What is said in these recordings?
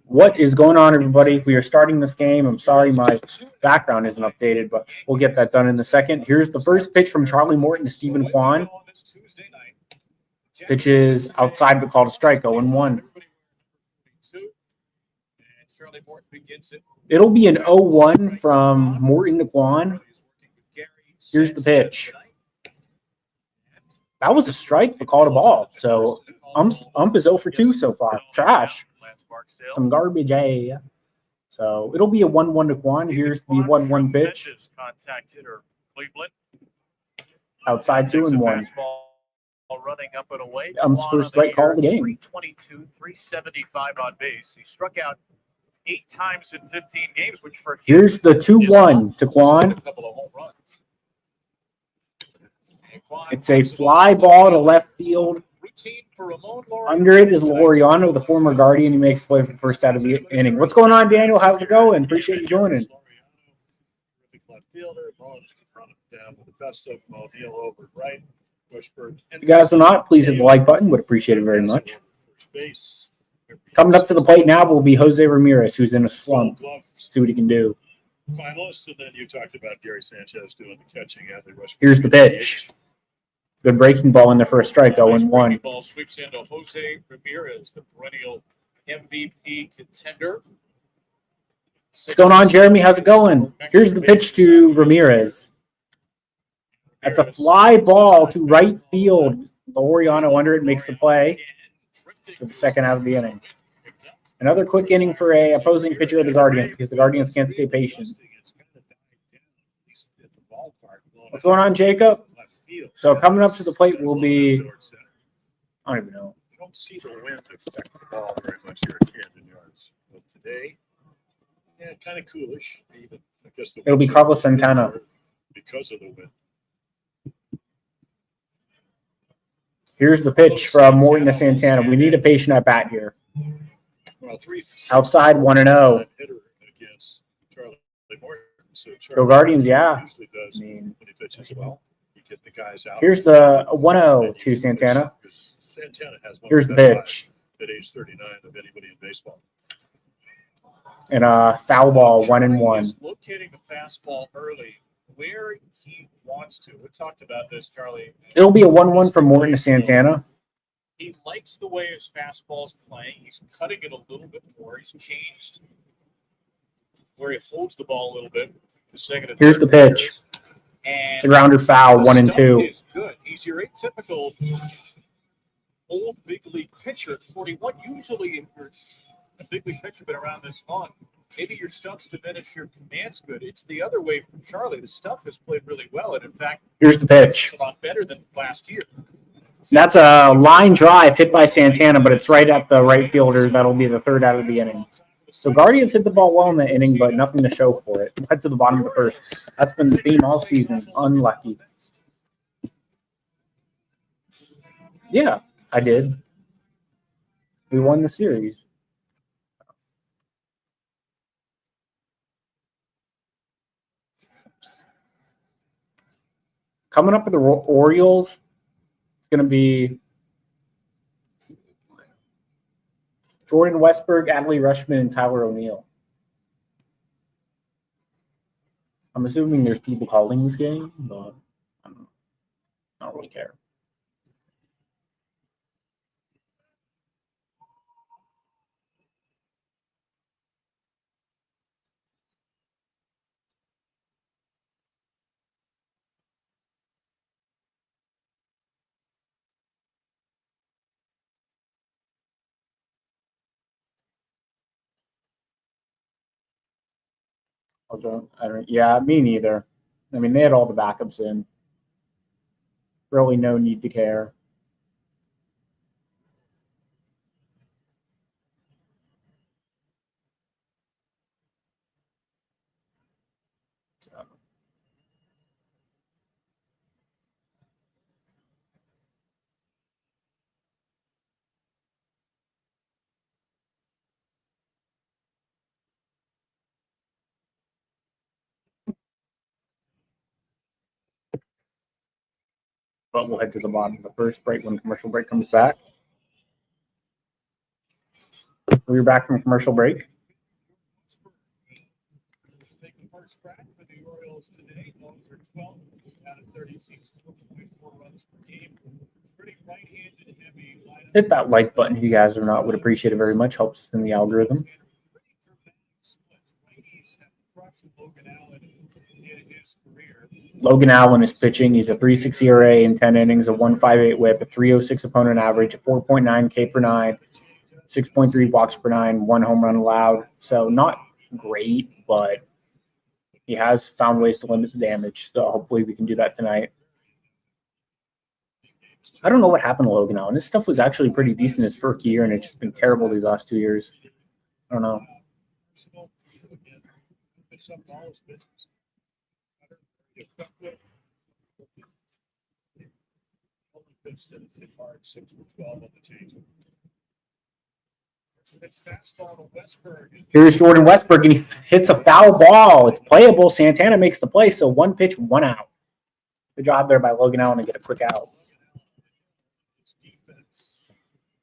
What is going on, everybody? We are starting this game. I'm sorry my background isn't updated, but we'll get that done in a second. Here's the first pitch from Charlie Morton to Stephen Kwan. Pitch is outside but called a strike, 0-1. It'll be an 0-1 from Morton to Kwan. Here's the pitch. That was a strike but called a ball. So ump is 0 for 2 so far. Trash. Some garbage, eh? So it'll be a 1-1 to Kwan. Here's the 1-1 pitch. Outside 2-1. Running up and away. Ump's first strike call of the game. 322, 375 on base. He struck out 8 times in 15 games, which for here's the 2-1 to Kwan. a couple of home runs. It's a fly ball to left field. Under it is Laureano, the former Guardian. He makes the play for the first out of the inning. What's going on, Daniel? How's it going? Appreciate you joining. If you guys are not, please hit the like button. Would appreciate it very much. Coming up to the plate now will be Jose Ramirez, who's in a slump. See what he can do. Finalists, and then you talked about Gary Sanchez doing the catching at the rush. Here's the pitch. Good breaking ball in the first strike, 0-1. Ball sweeps into Jose Ramirez, the perennial MVP contender. What's going on, Jeremy? How's it going? Here's the pitch to Ramirez. That's a fly ball to right field. Laureano under it makes the play for the second out of the inning. Another quick inning for a opposing pitcher of the Guardians because the Guardians can't stay patient. What's going on, Jacob? So coming up to the plate will be, I don't even know. You don't see the wind affect the ball very much here at Camden Yards. But today, yeah, kind of coolish. Even I guess It'll be Carlos Santana because of the wind. Here's the pitch from Morton to Santana. We need a patient at bat here. Well, outside 1-0. Against Charlie Morton. So Go Guardians, yeah. Usually does when he pitches well. You get the guys out. Here's the 1-0 to Santana. Santana has one Here's the pitch. At age 39 of anybody in baseball. And a foul ball, 1-1. He's locating the fastball early where he wants to. We talked about this, Charlie. It'll be a 1-1 from Morton to Santana. He likes the way his fastball's playing. He's cutting it a little bit more. He's changed where he holds the ball a little bit. Here's the pitch. It's a grounder foul, 1-2. Is good. He's your atypical old big league pitcher at 41. Usually, if you're a big league pitcher been around this long, maybe your stuff's diminished, your command's good. It's the other way from Charlie. The stuff has played really well, and in fact, here's the pitch. It's a lot better than last year. That's a line drive hit by Santana, but it's right at the right fielder. That'll be the third out of the inning. So Guardians hit the ball well in the inning, but nothing to show for it. Head to the bottom of the first. That's been the theme all season. Unlucky. Yeah, I did. We won the series. Coming up with the Orioles, it's going to be Jordan Westburg, Adley Rutschman, and Tyler O'Neill. I'm assuming there's people calling this game, but I don't really care. Yeah, me neither. I mean, they had all the backups in. Really no need to care. But we'll head to the bottom of the first break when the commercial break comes back. We're back from commercial break. Take the first crack for the Orioles today. Those are 12 out of 30 teams, 4.4 runs per game. Pretty right-handed heavy lineup. Hit that like button if you guys are not. Would appreciate it very much. Helps in the algorithm. Logan Allen is pitching. He's a 3.6 ERA in 10 innings, a 1.58 WHIP, a 3.06 opponent average, a 4.9 K per nine, 6.3 walks per nine, 1 home run allowed. So not great, but he has found ways to limit the damage. So hopefully we can do that tonight. I don't know what happened to Logan Allen. This stuff was actually pretty decent his first year, and it's just been terrible these last 2 years. I don't know. Here's Jordan Westberg, and he hits a foul ball. It's playable. Santana makes the play, so 1 pitch, 1 out. Good job there by Logan Allen to get a quick out.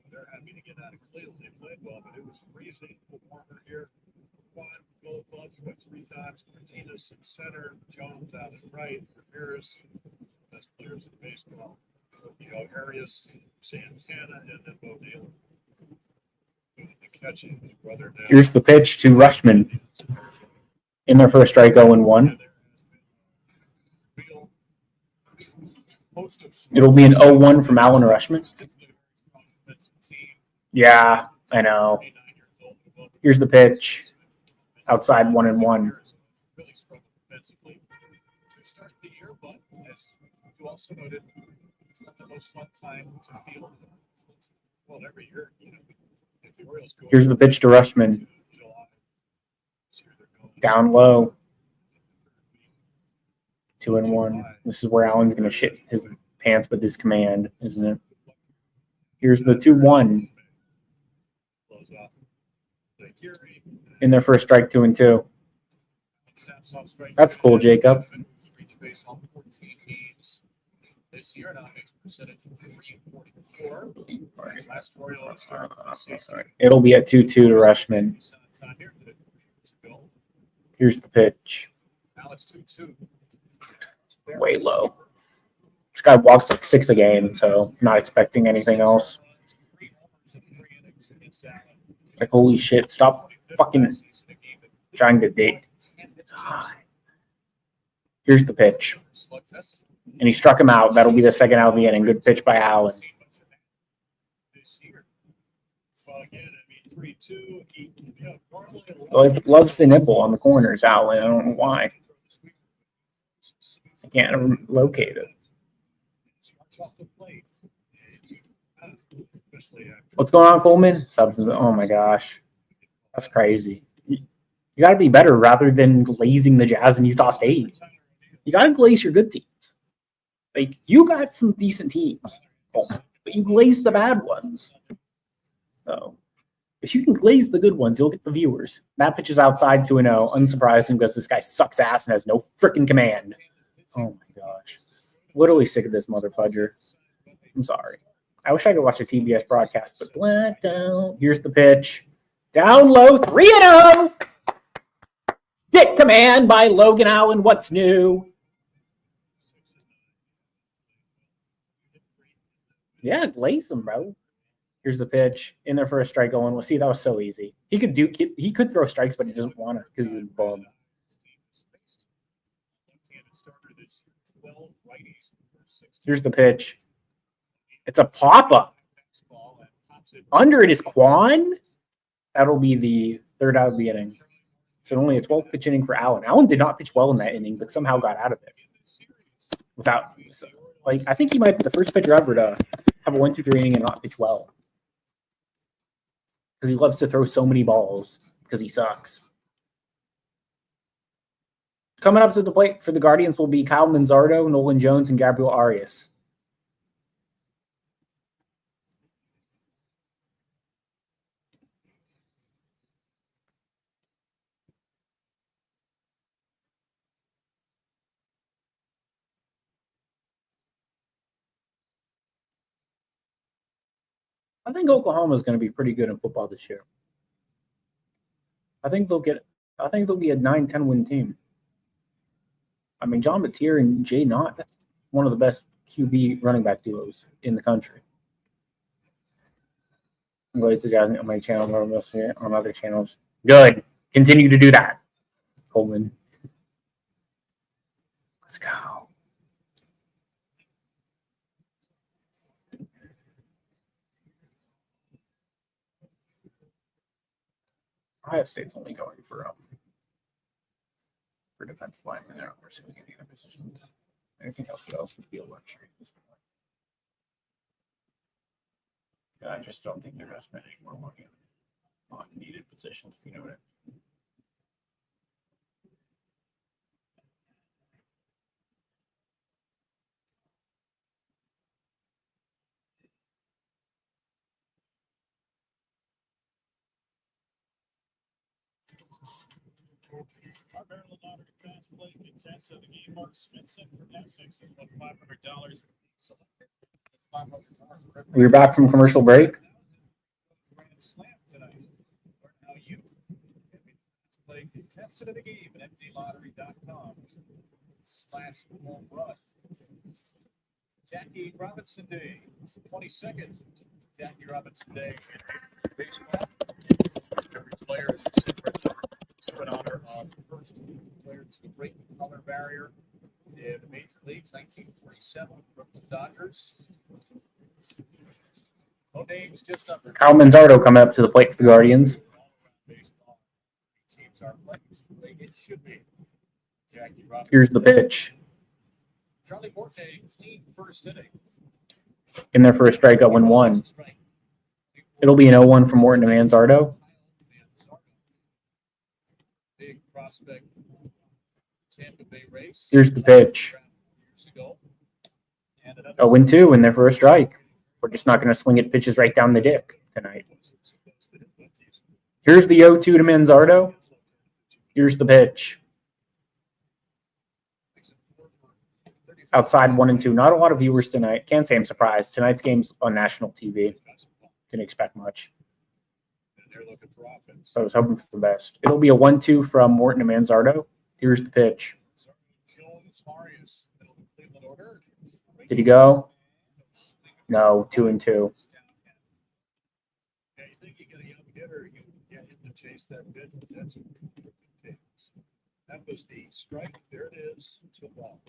They're happy to get out of Cleveland. They played well, but it was freezing. Warmer here. Gold gloves went 3 times. Martinez in center. Jones out at right. Ramirez, best players in baseball. Arias, Santana, and then Bo Naylor. The catching his brother now. Here's the pitch to Rushman. In their first strike, 0-1. It'll be an 0-1 from Alan Rushman. Yeah, I know. Here's the pitch. Outside 1-1. Really struggled defensively to start the year, but as you also noted, it's not the most fun time to field. Well, every year, if the Orioles go. Here's the pitch to Rushman. Down low. 2-1. This is where Allen's going to shit his pants with his command, isn't it? Here's the 2-1. In their first strike, 2-2. That's cool, Jacob. This year now makes percentage 344. Last Orioles started the season. It'll be at 2-2 to Rushman. Here's the pitch. Now it's 2-2. Way low. This guy walks like 6 a game, so not expecting anything else. Like, holy shit, stop fucking trying to date. God. Here's the pitch. And he struck him out. That'll be the second out of the inning. Good pitch by Allen. Well, he loves to nibble on the corners, Allen. I don't know why. I can't locate it. What's going on, Coleman? Oh my gosh. That's crazy. You got to be better rather than glazing the Jazz and Utah State. You got to glaze your good teams. Like, you got some decent teams, Coleman, but you glaze the bad ones. So, if you can glaze the good ones, you'll get the viewers. That pitch is outside 2-0. Unsurprising because this guy sucks ass and has no freaking command. Oh my gosh. Literally sick of this motherfudger. I'm sorry. I wish I could watch a TBS broadcast, but black down. Here's the pitch. Down low, 3-0. Get command by Logan Allen. What's new? Yeah, glaze him, bro. Here's the pitch. In there for a strike going. Well, see, that was so easy. He could throw strikes, but he doesn't want to because he's a bum. Here's the pitch. It's a pop-up. Under it is Quan. That'll be the third out of the inning. So only a 12-pitch inning for Allen. Allen did not pitch well in that inning, but somehow got out of it. I think he might be the first pitcher ever to have a 1-2-3 inning and not pitch well. Because he loves to throw so many balls because he sucks. Coming up to the plate for the Guardians will be Kyle Manzardo, Nolan Jones, and Gabriel Arias. I think Oklahoma is going to be pretty good in football this year. I think they'll be a 9-10 win team. I mean, John Batier and Jay Knott, that's one of the best QB running back duos in the country. I'm going to guys on my channel or on other channels. Good. Continue to do that, Coleman. Let's go. Ohio State's only going for defensive linemen. They're not pursuing any other positions. Anything else would be a luxury at this point. I just don't think they're going to spend any more money on needed positions, if you know what I mean. Our Maryland Lottery fans play contest of the game. Mark Smith sent for that $6 won $500. We're back from commercial break. Grand Slam tonight. Learn how you play contested of the game at mdlottery.com/home run. Jackie Robinson Day. It's the 22nd Jackie Robinson Day in baseball. Every player is in honor of the first player to break the color barrier in the major leagues, 1947, Brooklyn Dodgers. No names, just numbers. Kyle Manzardo coming up to the plate for the Guardians. Baseball teams are playing the way it should be. Jackie Robinson. Here's the pitch. Charlie Morton, clean first inning. In their first strikeout, win one. It'll be an 0-1 from Morton to Manzardo. Big prospect, Tampa Bay Rays. Here's the pitch. 0-2 in their first strike. We're just not going to swing at pitches right down the dick tonight. Here's the 0-2 to Manzardo. Here's the pitch. Outside 1-2. Not a lot of viewers tonight. Can't say I'm surprised. Tonight's game's on national TV. Didn't expect much. So I was hoping for the best. It'll be a 1-2 from Morton to Manzardo. Here's the pitch. Did he go? No, 2-2. Yeah, you think you get a young hitter, you get him to chase that pitch. That's what it takes. That was the strike. There it is. To ball.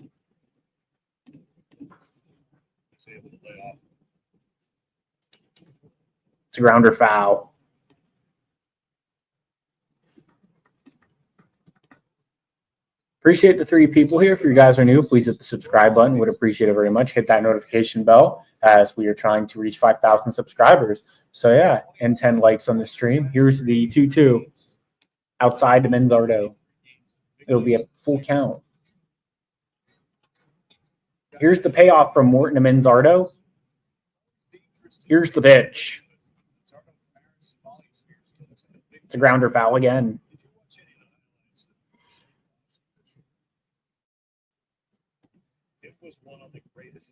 He's able to lay off. It's a grounder foul. Appreciate the 3 people here. If you guys are new, please hit the subscribe button. Would appreciate it very much. Hit that notification bell as we are trying to reach 5,000 subscribers. So, yeah, and 10 likes on the stream. Here's the 2-2 outside to Manzardo. It'll be a full count. Here's the payoff from Morton to Manzardo. Here's the pitch. It's a grounder foul again. It was one of the greatest.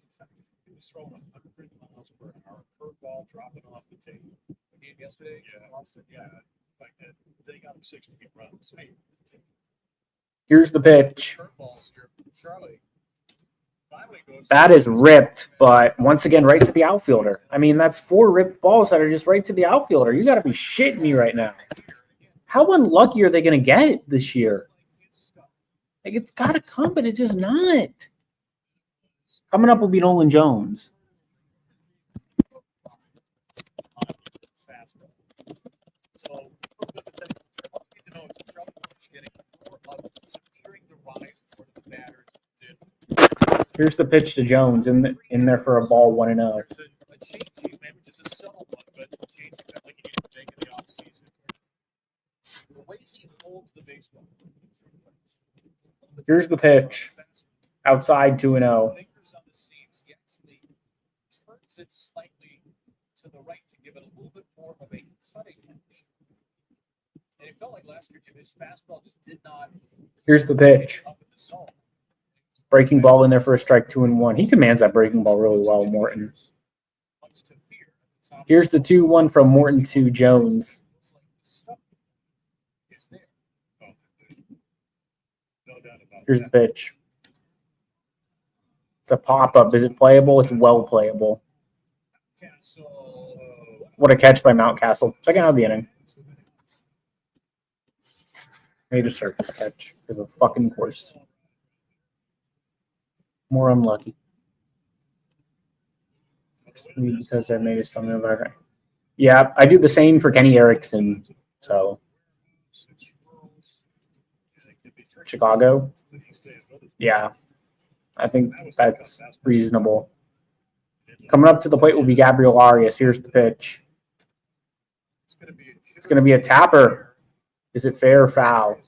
He was throwing 100 miles per hour, curveball dropping off the table. The game yesterday, lost it. Yeah, like that. They got him 16 runs. Here's the pitch. Curveballs here from Charlie. That is ripped, but once again, right to the outfielder. I mean, that's 4 ripped balls that are just right to the outfielder. You got to be shitting me right now. How unlucky are they going to get this year? Like, it's got to come, but it's just not. Coming up will be Nolan Jones. Here's the pitch to Jones in there for a ball 1-0. Here's the pitch. Outside 2-0. Turns it slightly to the right to give it a little bit more of a cutting edge. And it felt like last year, Jim, his fastball just did not. Here's the pitch. Up in the zone. Breaking ball in there for a strike 2-1. He commands that breaking ball really well, Morton. Here's the 2-1 from Morton to Jones. Here's the pitch. It's a pop-up. Is it playable? It's well playable. What a catch by Mountcastle. Second out of the inning. Made a circus catch because of fucking course. More unlucky. Because I made a stomach of our. Yeah, I do the same for Kenny Erickson. So Chicago. Yeah, I think that's reasonable. Coming up to the plate will be Gabriel Arias. Here's the pitch. It's going to be a tapper. Is it fair or foul?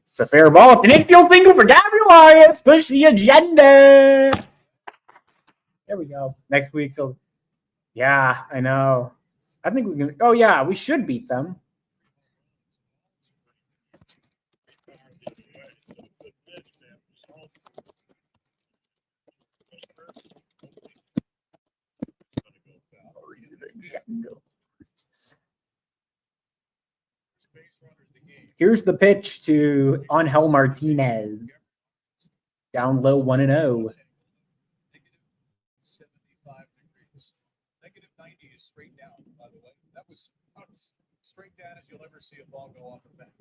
It's a fair ball. It's an infield single for Gabriel Arias. Push the agenda. There we go. Next week, Phil. Yeah, I know. I think we can. Oh, yeah, we should beat them. Here's the pitch to Angel Martinez. Down low, 1-0. Negative 90 is straight down, by the way. That was straight down as you'll ever see a ball go off the bat.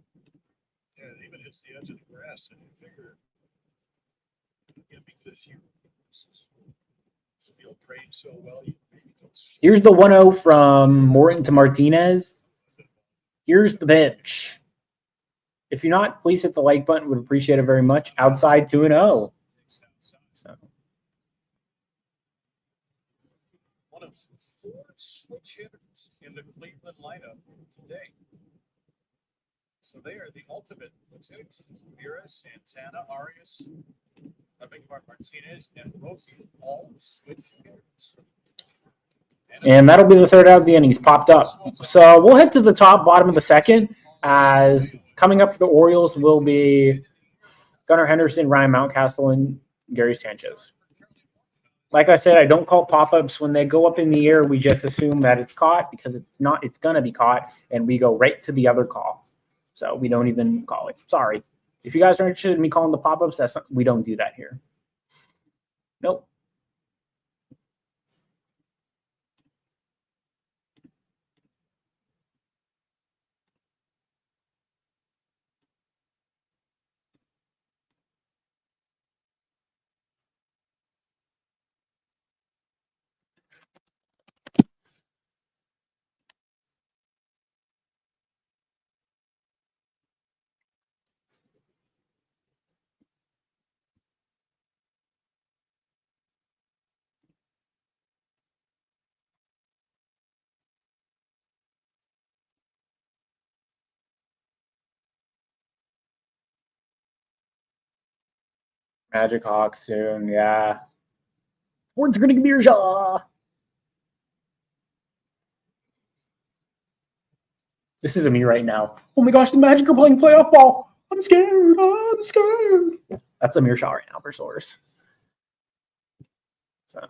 Yeah, it even hits the edge of the grass, and you figure, yeah, because you field trained so well, you maybe don't. Here's the 1-0 from Morton to Martinez. Here's the pitch. If you're not, please hit the like button. Would appreciate it very much. Outside 2-0. So. One of 4 switch hitters in the Cleveland lineup today. So they are the ultimate platoon team. Mira, Santana, Arias, Martinez, and Roki, all switch hitters. And that'll be the third out of the innings. Popped up. So we'll head to the top, bottom of the second, as coming up for the Orioles will be Gunnar Henderson, Ryan Mountcastle, and Gary Sanchez. Like I said, I don't call pop-ups. When they go up in the air, we just assume that it's caught because it's not. It's going to be caught, and we go right to the other call. So we don't even call it. Sorry. If you guys are interested in me calling the pop-ups, we don't do that here. Nope. Magic Hawks soon, yeah. Words are going to give me your jaw. This is me right now. Oh my gosh, the Magic are playing playoff ball. I'm scared. I'm scared. That's Amir Shah right now for Source. So.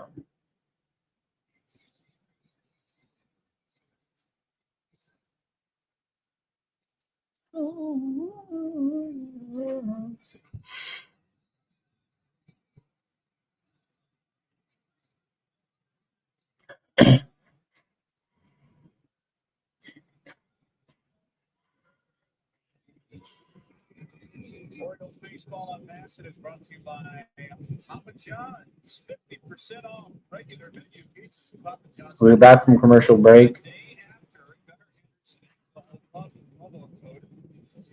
Orioles baseball on Bassett is brought to you by Papa John's. 50% off regular menu pizzas at Papa John's. We're back from commercial break. Day after promo code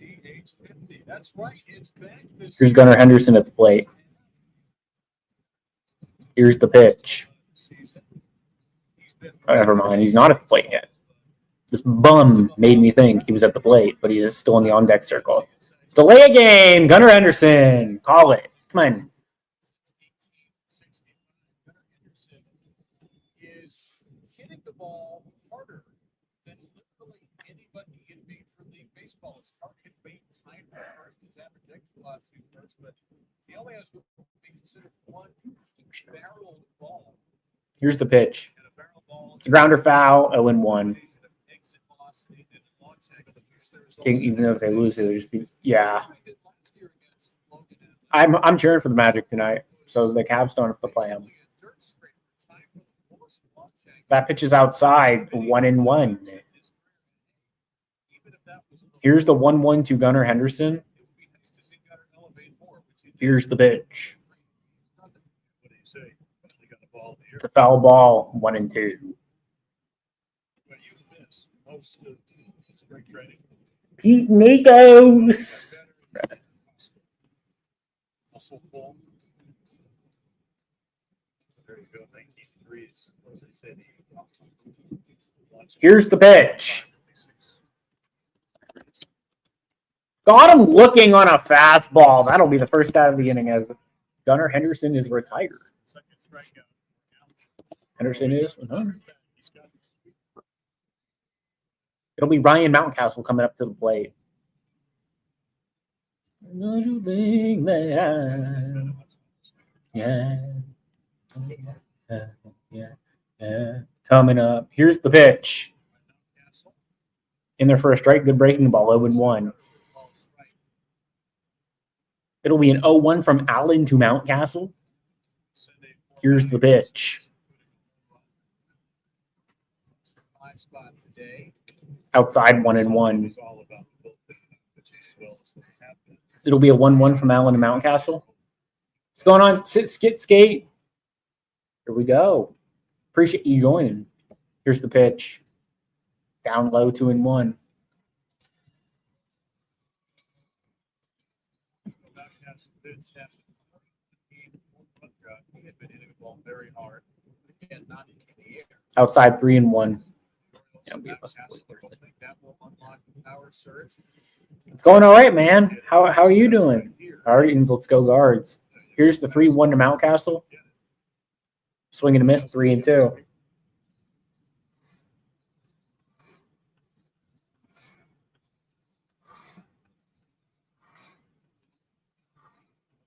GH50. That's right. It's back this Here's Gunnar Henderson at the plate. Here's the pitch. Oh, never mind. He's not at the plate yet. This bum made me think he was at the plate, but he's still in the on-deck circle. Delay a game. Gunnar Henderson. Call it. Come on. Is hitting the ball harder than literally anybody in Major League Baseball. His target rate tied for first, his average exit velocity first, but he only has what would be considered one barreled ball. Here's the pitch. It's a grounder foul, 0-1. Even if they lose, it'll just be I'm cheering for the Magic tonight, so the Cavs don't have to play them. That pitch is outside, 1-1. Here's the 1-1 to Gunnar Henderson. Here's the pitch. What do you say? They got the ball in the air. It's a foul ball, 1-2. But you miss most of spring training. Pete Nikos. Muscle pull. There you go, 19 degrees. What did they say to you? Here's the pitch. Got him looking on a fastball. That'll be the first out of the inning as Gunnar Henderson is retired. Second strikeout. Henderson is. It'll be Ryan Mountcastle coming up to the plate. Don't you think that yeah. Coming up. Here's the pitch. In there for a strike. Good breaking ball. 0-1. It'll be an 0-1 from Allen to Mountcastle. Here's the pitch. Outside, 1-1. It'll be a 1-1 from Allen to Mountcastle. What's going on? Sit, skit, skate. Here we go. Appreciate you joining. Here's the pitch. Down low, 2-1. Outside, 3-1. It's going all right, man. How are you doing? Guardians, let's go Guards. Here's the 3-1 to Mountcastle. Swing and a miss, 3-2.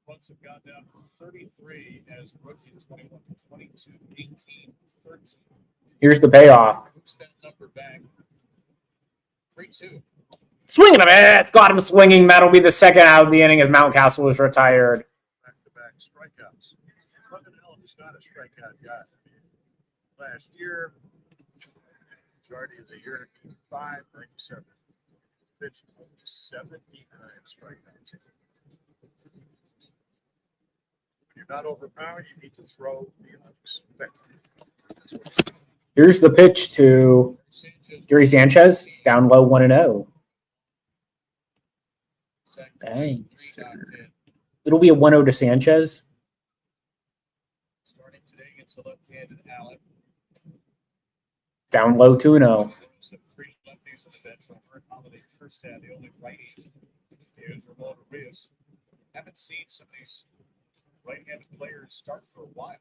Runs have gone down from 33 as rookies, 21 to 22, 18, 13. Here's the payoff. Moves that number back. 3-2. Swing and a miss. Got him swinging. That'll be the second out of the inning as Mountcastle is retired. Back-to-back strikeouts. Logan Allen is not a strikeout guy. Last year, majority of the year, 597. Pitched 79 strikeouts. When you're not overpowered, you need to throw the unexpected. Here's the pitch to Gary Sanchez. Down low, 1-0. Thanks. It'll be a 1-0 to Sanchez. Starting today against the left-handed Allen. Down low, 2-0. Three lefties on the bench over at Holiday first half. The only righty is Ramon Arias. Haven't seen some of these right-handed players start for a while.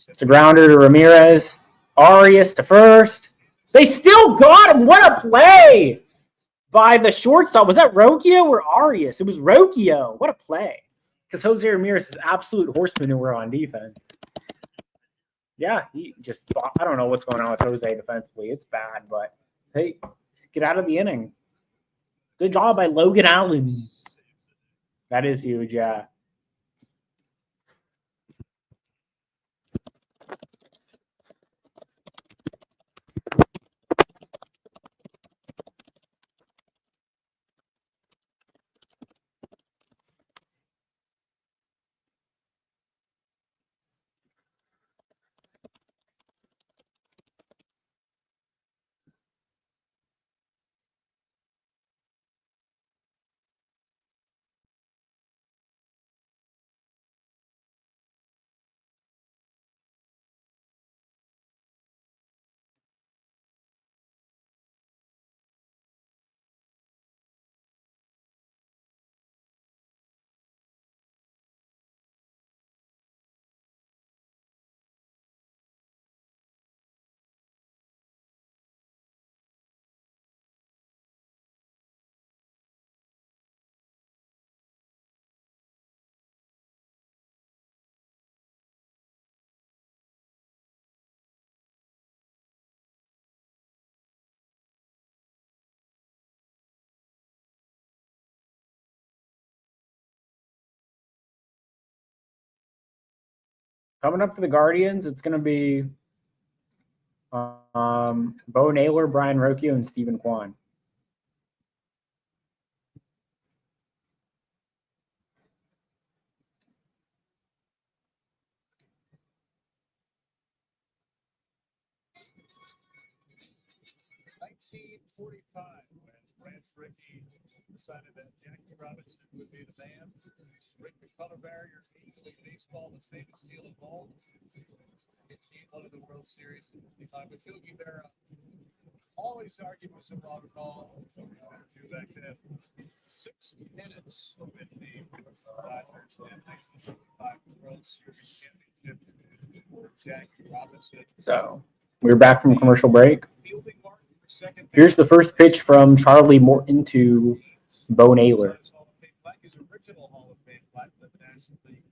It's a grounder to Ramirez. Arias to first. They still got him. What a play by the shortstop. Was that Rocchio or Arias? It was Rocchio. What a play. Because Jose Ramirez is absolute horse manure on defense. Yeah, he just, I don't know what's going on with Jose defensively. It's bad, but hey, get out of the inning. Good job by Logan Allen. That is huge, yeah. Coming up for the Guardians, it's going to be Bo Naylor, Brian Rocchio, and Stephen Kwan. When Branch Rickey decided that Jackie Robinson would be the man, break the color barrier, Major League Baseball, the famous steel and ball. It's one of the World Series in 55. But Yogi Berra always argued was a wrong call. Back then, 6 minutes with the Dodgers in 1955 World Series championship for Jackie Robinson. So we're back from commercial break. Fielding mark for second. Here's the first pitch from Charlie Morton to Bo Naylor. His original Hall of Fame plaque in the National League.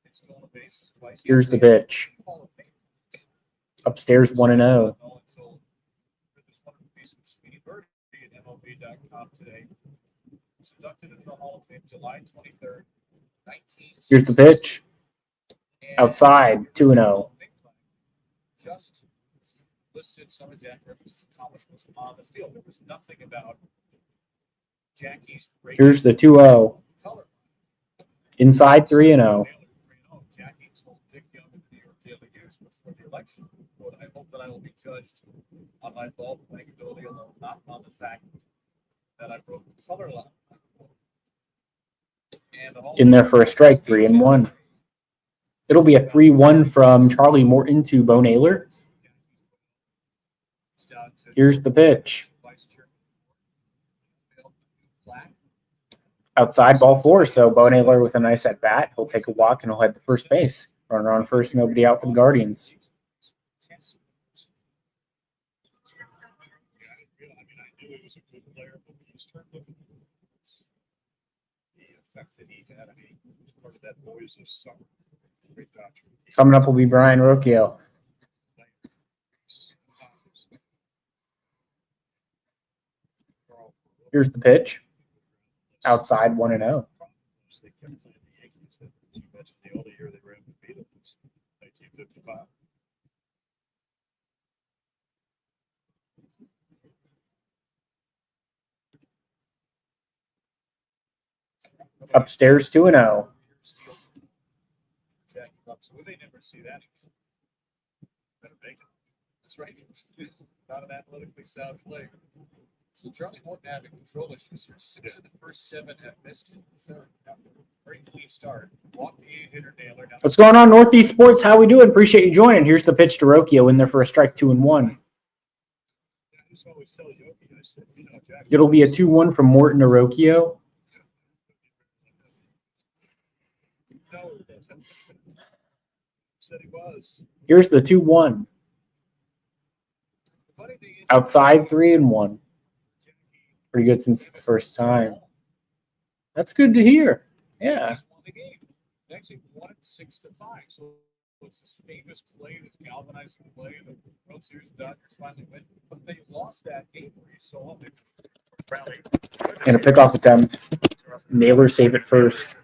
He stole the bases twice. Here's the pitch. Upstairs 1-0. MLB.com today. Was inducted into the Hall of Fame July 23rd, 1960. Here's the pitch. Outside 2-0. Just listed some of Jack Griffith's accomplishments on the field. There was nothing about Jackie's. Here's the 2-0. Color. Inside 3-0. Jackie told Dick Young of the New York Daily News before the election, quote, I hope that I will be judged on my ball playing ability alone, not on the fact that I broke the color line. In there for a strike, 3-1. It'll be a 3-1 from Charlie Morton to Bo Naylor. Here's the pitch. Outside ball 4, so Bo Naylor with a nice at bat. He'll take a walk and he'll head to first base. Runner on first, nobody out for the Guardians. I knew he was a good player, but when you start looking at the effect that he had, he was part of that Boys of Summer. Great Dodger. Coming up will be Brian Rocchio. Here's the pitch. Outside 1-0. They kept playing the Yankees. You mentioned the only year they were able to beat them was 1955. Upstairs 2-0. They never see that again. Better make it. That's right. Not an athletically sound play. So Charlie Morton having control issues here. 6 of the first 7 have missed it. Third, very clean start. Walk the 8-hitter Naylor. What's going on, Northeast Sports? How we doing? Appreciate you joining. Here's the pitch to Rocchio in there for a strike, 2-1. It'll be a 2-1 from Morton to Rocchio. Said he was. Here's the 2-1. Outside 3-1. Pretty good since the first time. That's good to hear. Yeah. He's won the game. Actually won it 6-5. So it's this famous play, this galvanizing play in the World Series. The Dodgers finally win, but they lost that game where you saw them rally. And a pickoff attempt. Naylor save it first.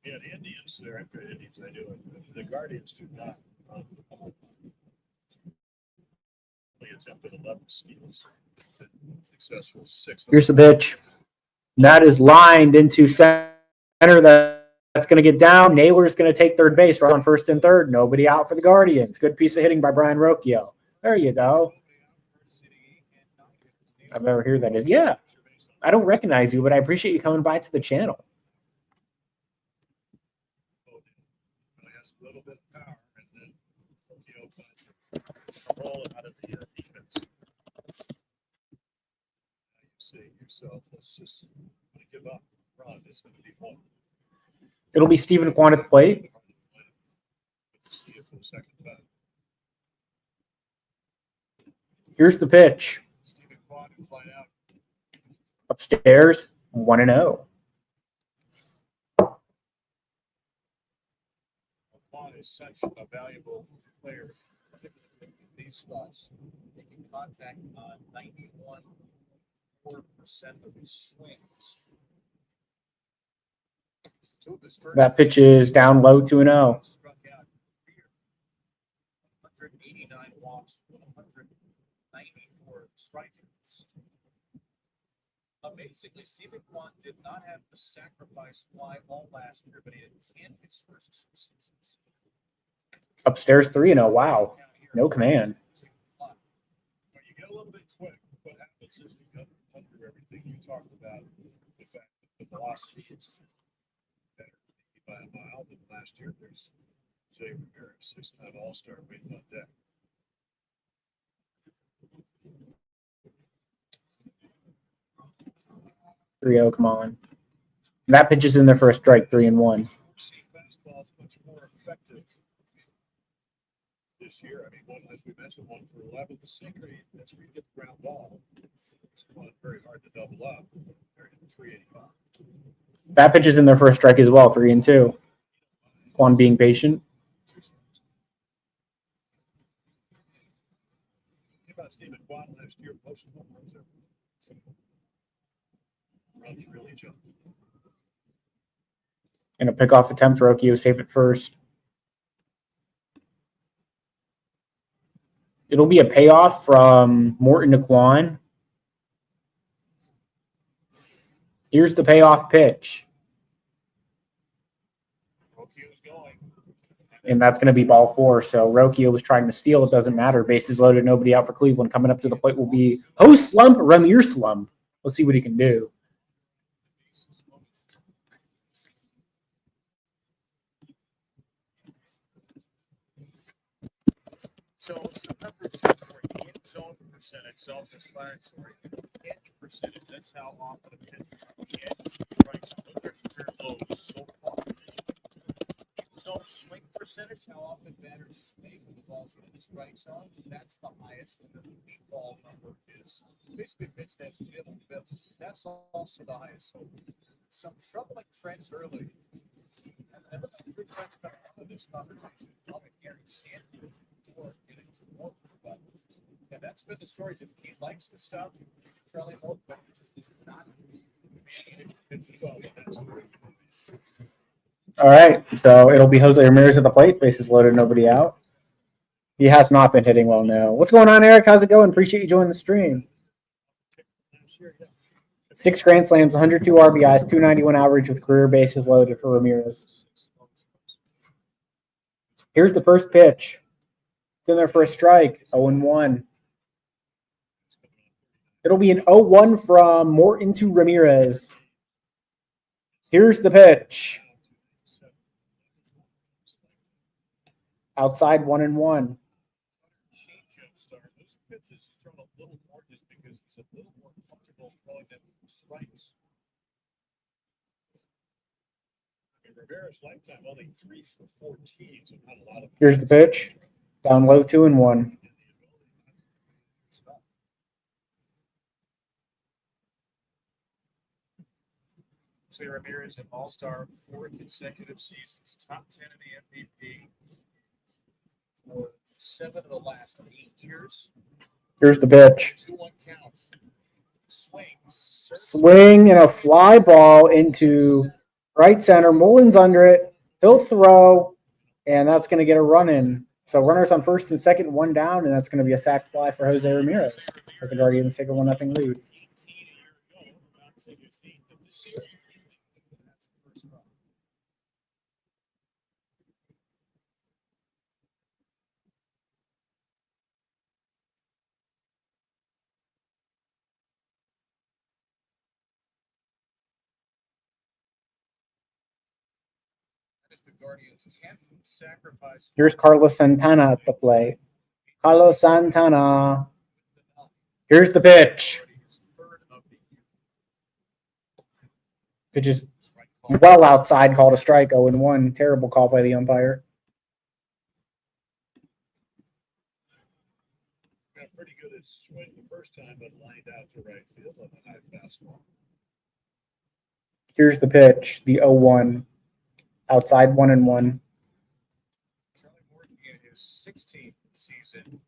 Yeah, the Indians, they're good Indians. They do it. The Guardians do not. They attempted 11 steals. Successful 6. Here's the pitch. That is lined into center. That's going to get down. Naylor's going to take third base. Right on first and third. Nobody out for the Guardians. Good piece of hitting by Brian Rocchio. There you go. I've never heard that. Yeah. I don't recognize you, but I appreciate you coming by to the channel. Has a little bit of power, and then roll it out of the defense. You say yourself, let's just give up. Run. It's going to be one. It'll be Stephen Kwan at the plate. See it for the second time. Here's the pitch. Stephen Kwan can fly out. Upstairs 1-0. Kwan is such a valuable player, particularly in these spots. Making contact on 91.4% of his swings. Two of his first That pitch is down low 2-0. struck out 189 walks, 194 strikeouts. Amazingly, Stephen Kwan did not have the sacrifice fly all last year, but he had 10 his first 2 seasons. Upstairs 3-0. Wow. No command. But you get a little bit quick. What happens is you go under everything you talked about, the fact that the velocity is better by a mile than last year. There's Jay Ramirez, 6-time All-Star, waiting on deck. Come on. That pitch is in there for a strike, 3-1. See, fastball is much more effective this year. I mean, one, as we mentioned, 1 for 11. The sinker, that's where you get the ground ball. It's very hard to double up. They're hitting 385. That pitch is in there for a strike as well, 3-2. Kwan being patient. About Stephen Kwan last year, most of them runs really jump. And a pickoff attempt, Rocchio safe at first. It'll be a payoff from Morton to Kwan. Here's the payoff pitch. Rocchio's going. And that's going to be ball 4. So Rocchio was trying to steal. It doesn't matter. Bases loaded, nobody out for Cleveland. Coming up to the plate will be host slump, Ramirez slump. Let's see what he can do. So some numbers here for in zone percentage, self-explanatory. Edge percentage, that's how often a pitcher edge strikes. Those are career lows so far. In zone swing percentage, how often batters swing when the ball's in the strike zone. That's the highest. And the lead ball number is basically pitch that's middle. That's also the highest. So some troubling trends early. And look at the trends coming out of this conversation. Probably Gary Sanford. And that's been the story. Just he likes the stuff, Charlie Mold, but it just is not. All right, so it'll be Jose Ramirez at the plate. Bases loaded, nobody out. He has not been hitting well now. What's going on, Eric? How's it going? Appreciate you joining the stream. 6 grand slams, 102 RBIs, 291 average with career bases loaded for Ramirez. Here's the first pitch. It's in there for a strike, 0-1. It'll be an 0-1 from Morton to Ramirez. Here's the pitch. Outside 1-1. Change-up start. Those pitches he's thrown a little more just because he's a little more comfortable throwing them strikes. In Rivera's lifetime, only 3 for 14, so not a lot of. Here's the pitch. Down low, 2-1. Jose Ramirez, an all-star 4 consecutive seasons, top 10 in the MVP for 7 of the last 8 years. Here's the pitch. 2-1 count. Swings. Swing and a fly ball into right center. Mullins under it. He'll throw, and that's going to get a run in. So runners on first and second, 1 down, and that's going to be a sac fly for Jose Ramirez as the Guardians take a 1-0 lead. The Guardians' 10th sacrifice. Here's Carlos Santana at the plate. Carlos Santana. Here's the pitch. Pitch is well outside, called a strike, 0-1. Terrible call by the umpire. Got pretty good at swing the first time, but lined out to right field on a high fastball. Here's the pitch, the 0-1. Outside 1-1. Charlie Morton in his 16th season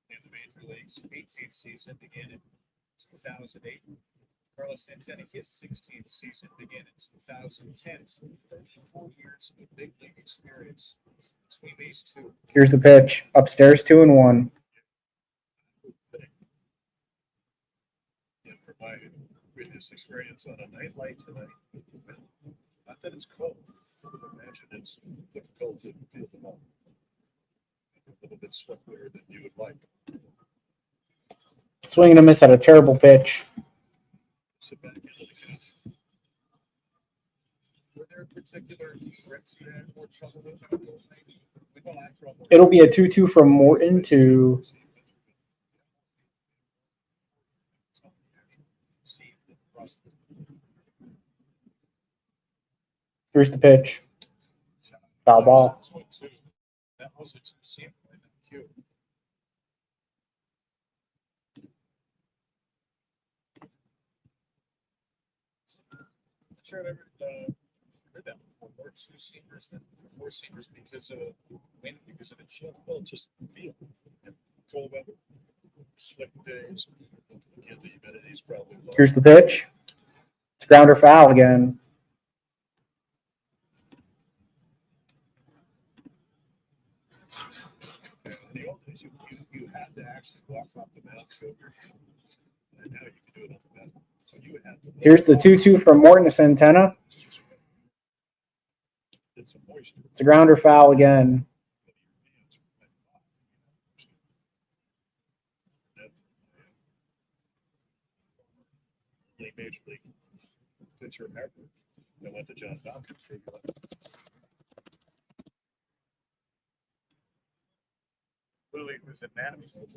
in the major leagues, 18th season, began in 2008. Carlos Santana, his 16th season began in 2010. So 34 years of big league experience between these two. Here's the pitch. Upstairs 2-1. Yeah, for my previous experience on a night like tonight, not that it's cold. I would imagine it's difficult to feel the ball. A little bit swifter than you would like. Swing and a miss at a terrible pitch. Sit back into the count. Were there particular reps you had more trouble with? It'll be a 2-2 from Morton to here's the pitch. Foul ball. That was a two-seam in the queue. Sure, I never heard that before. More two-seamers than four-seamers because of wind, because of the chill. Well, just feel. Cold weather, slick days. Again, the humidity is probably low. Here's the pitch. It's grounder foul again. In the old days, you had to actually walk off the mound to go to your field. And now you can do it on the mound. So you had to. Here's the 2-2 from Morton to Santana. It's a moisture. It's a grounder foul again. Major league pitcher ever. I went to John Dawkins. Lily was in Madison.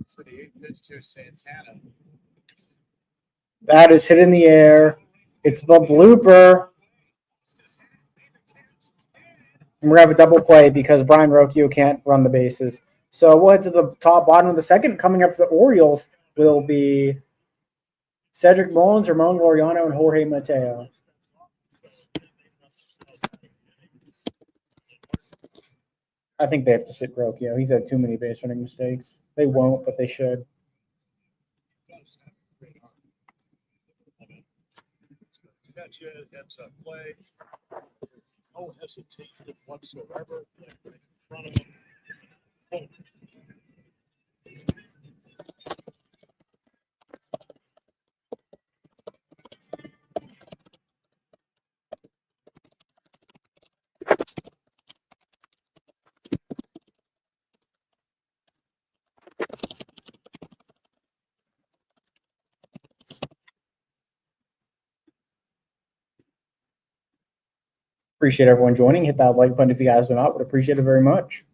So the 8th pitch to Santana. That is hit in the air. It's the blooper. And we're going to have a double play because Brian Rocchio can't run the bases. So we'll head to the bottom of the second. Coming up for the Orioles will be Cedric Mullins, Ramon Laureano, and Jorge Mateo. I think they have to sit Rocchio. He's had too many base running mistakes. They won't, but they should. Got you heads up play. No hesitation whatsoever. In front of him. Boom. Appreciate everyone joining. Hit that like button if you guys are not. Would appreciate it very much.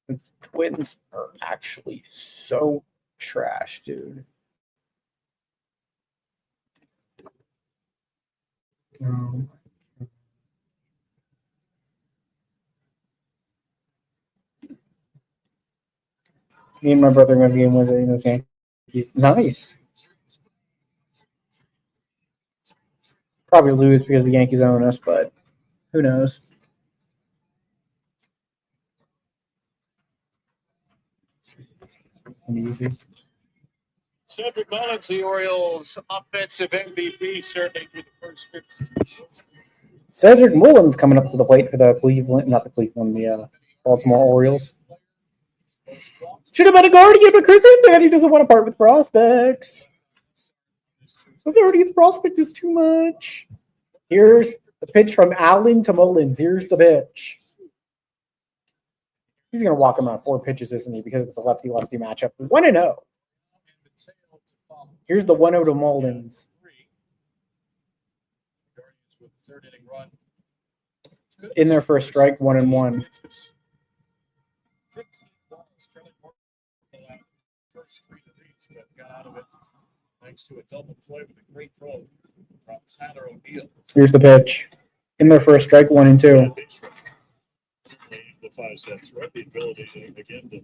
The Twins are actually so trash, dude. Me and my brother are going to be in Wednesday in this game. He's nice. Probably lose because the Yankees own us, but who knows? Easy. Cedric Mullins, the Orioles offensive MVP, certainly through the first 15 games. Cedric Mullins coming up to the plate for the the Baltimore Orioles. Should have been a Guardian, but Chris Anthony doesn't want to part with prospects. The 30th prospect is too much. Here's The pitch from Allen to Mullins. Here's the pitch. He's going to walk him on 4 pitches, isn't he? Because it's a lefty-lefty matchup. 1-0. Here's the 1-0 to Mullins. In there for a strike, 1-1. Got out of it thanks to a double play with a great throw from Tyler O'Neill. Here's the pitch. In there for a strike, 1-2. Amplifies that threat, the ability to, again, to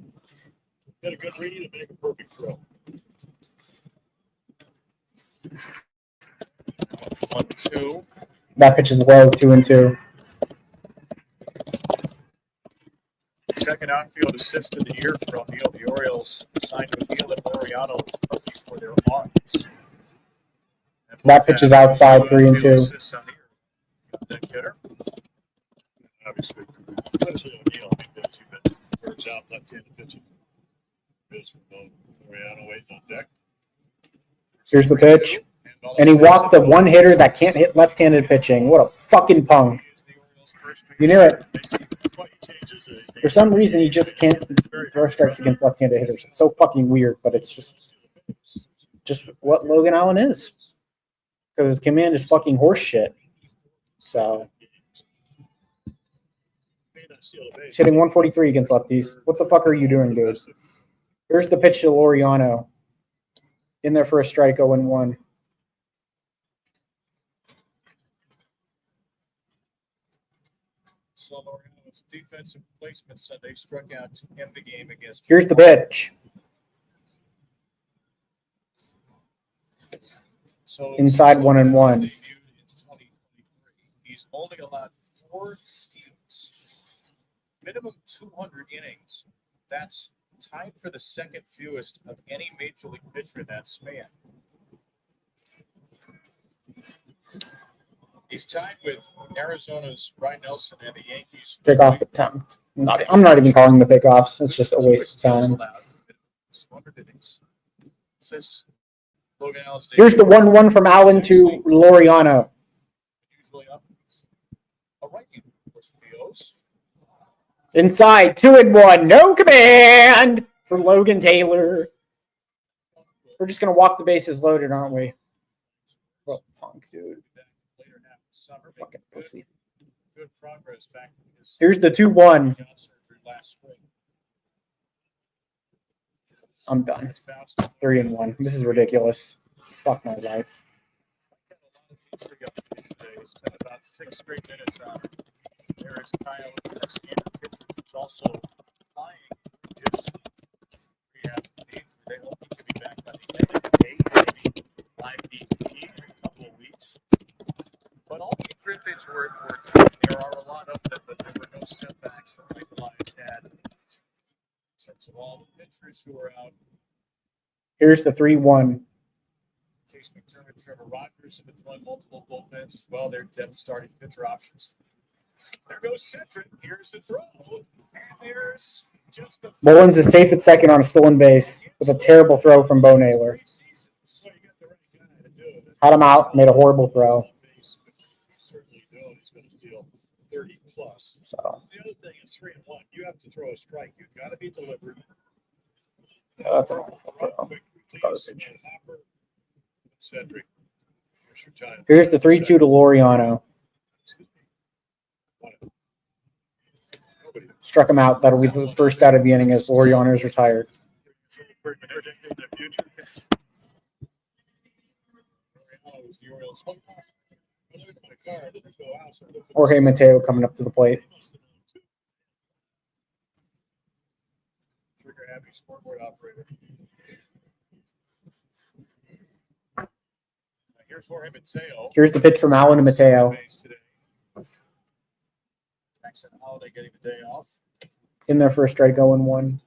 get a good read and make a perfect throw. 1-2. That pitch is low, 2-2. Second outfield assist of the year for O'Neill. The Orioles signed O'Neill and Moriano for their arms. That pitch is outside, 3-2. Obviously, especially O'Neill, because you've been birds out left-handed pitching. Biz from Moriano waiting on deck. Here's the pitch. And he walked the one hitter that can't hit left-handed pitching. What a fucking punk. You knew it. For some reason, he just can't throw strikes against left-handed hitters. It's so fucking weird, but it's just what Logan Allen is. Because his command is fucking horse shit. So he's hitting 143 against lefties. What the fuck are you doing, dude? Here's the pitch to Laureano. In there for a strike, 0-1. So Laureano's defensive placement Sunday struck out to end the game against. Here's the pitch. So Inside 1-1. He's only allowed 4 steals, minimum 200 innings. That's tied for the second fewest of any major league pitcher in that span. He's tied with Arizona's Ryan Nelson and the Yankees. Pickoff attempt. I'm not even calling the pickoffs. It's just a waste of time. Here's the 1-1 from Allen to Laureano. Inside, 2-1. No command for Logan Taylor. We're just going to walk the bases loaded, aren't we? What a punk, dude. Fucking pussy. Good progress back to his Here's the 2-1. last spring. I'm done. 3-1. This is ridiculous. Fuck my life. It's been about 6 straight minutes on. There is Kyle, who's also flying his rehab needs. They hope he can be back by the end of the day, maybe live DP in a couple of weeks. But all the injuries were good. There are a lot of them, but there were no setbacks that the Lions had. In terms of all the pitchers who are out. Here's the 3-1. Chase McDermott, Trevor Rogers have been throwing multiple bullpens as well. They're depth starting pitcher options. There goes Citron. Here's the throw. And there's just the. Mullins is safe at second on a stolen base with a terrible throw from Bo Naylor. Had him out, made a horrible throw. Certainly knows he's going to steal 30 plus. So The other thing is 3-1. You have to throw a strike. You've got to be delivered. yeah, that's an awful throw. Garbage. Cedric. Here's your time. Here's the 3-2 to Laureano. Struck him out. That'll be the first out of the inning as Laureano is retired. Jorge Mateo coming up to the plate. Trigger happy scoreboard operator. Here's Jorge Mateo. Here's the pitch from Allen to Mateo. Jackson Holiday getting the day off. In there for a strike, 0-1.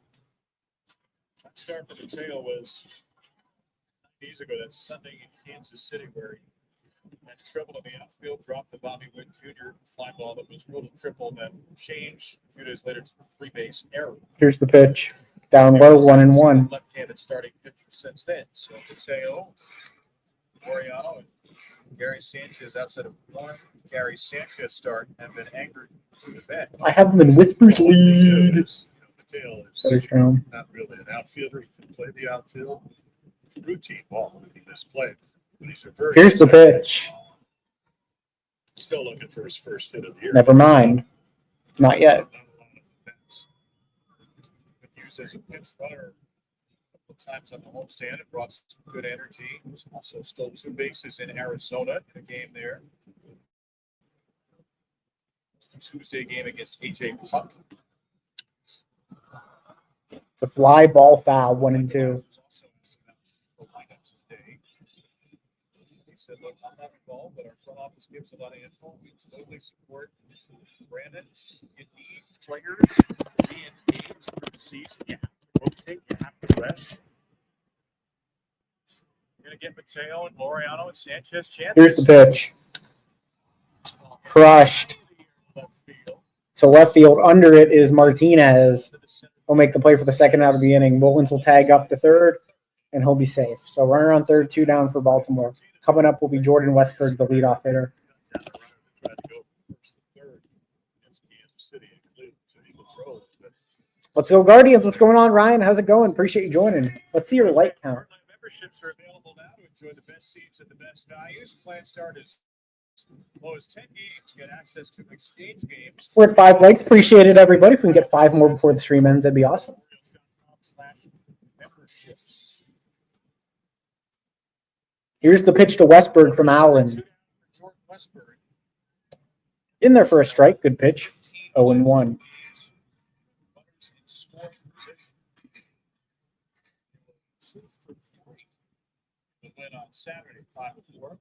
That start for Mateo was days ago. That Sunday in Kansas City where he had trouble in the outfield, dropped the Bobby Witt Jr. fly ball that was ruled a triple, and then changed a few days later to a 3-base error. Here's the pitch. Down low, 1-1. Left-handed starting pitcher since then. So Mateo, Oriano, and Gary Sanchez outside of one Gary Sanchez start have been anchored to the bench. I have him in Whispers lead. Mateo Very is strong. not really an outfielder. He can play the outfield. Routine ball. He misplayed. But he's a very Here's the pitch. Still looking for his first hit of the year. Never mind. Not yet. Not a lot of at-bats. Been used as a pinch runner a couple times on the homestand. It brought some good energy. Also stole 2 bases in Arizona in a game there. Tuesday game against AJ Puck. It's a fly ball foul, 1-2. The lineups today. He said, look, I'm not involved, but our front office gives a lot of info. We totally support Brandon. You need players to be engaged for the season. You have to rotate, you have to rest. You're going to get Mateo and Laureano and Sanchez chances. Here's the pitch. Crushed to left field. Under it is Martinez. He'll make the play for the second out of the inning. Mullins will tag up the third, and he'll be safe. So runner on third, 2 down for Baltimore. Coming up will be Jordan Westberg, the leadoff hitter. Let's go Guardians. What's going on, Ryan? How's it going? Appreciate you joining. Let's see your light count. Memberships are available now to enjoy the best seats at the best values. Plan start as low as 10 games. Get access to exchange games. We're at 5 likes. Appreciate it, everybody. If we can get 5 more before the stream ends, that'd be awesome. Memberships. Here's the pitch to Westberg from Allen. Jordan Westberg. In there for a strike. Good pitch. 0-1. Win on Saturday, 5-4.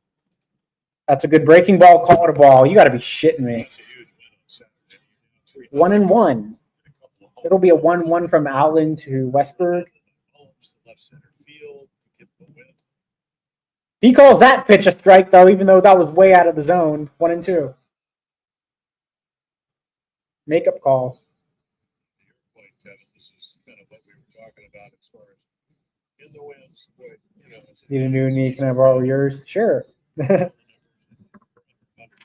That's a good breaking ball. Call it a ball. You got to be shitting me. 1-1. It'll be a 1-1 from Allen to Westberg. He calls that pitch a strike, though, even though that was way out of the zone. 1-2. Makeup call. This is kind of what we were talking about as far as in the wins. You didn't do any. Can I borrow yours? Sure.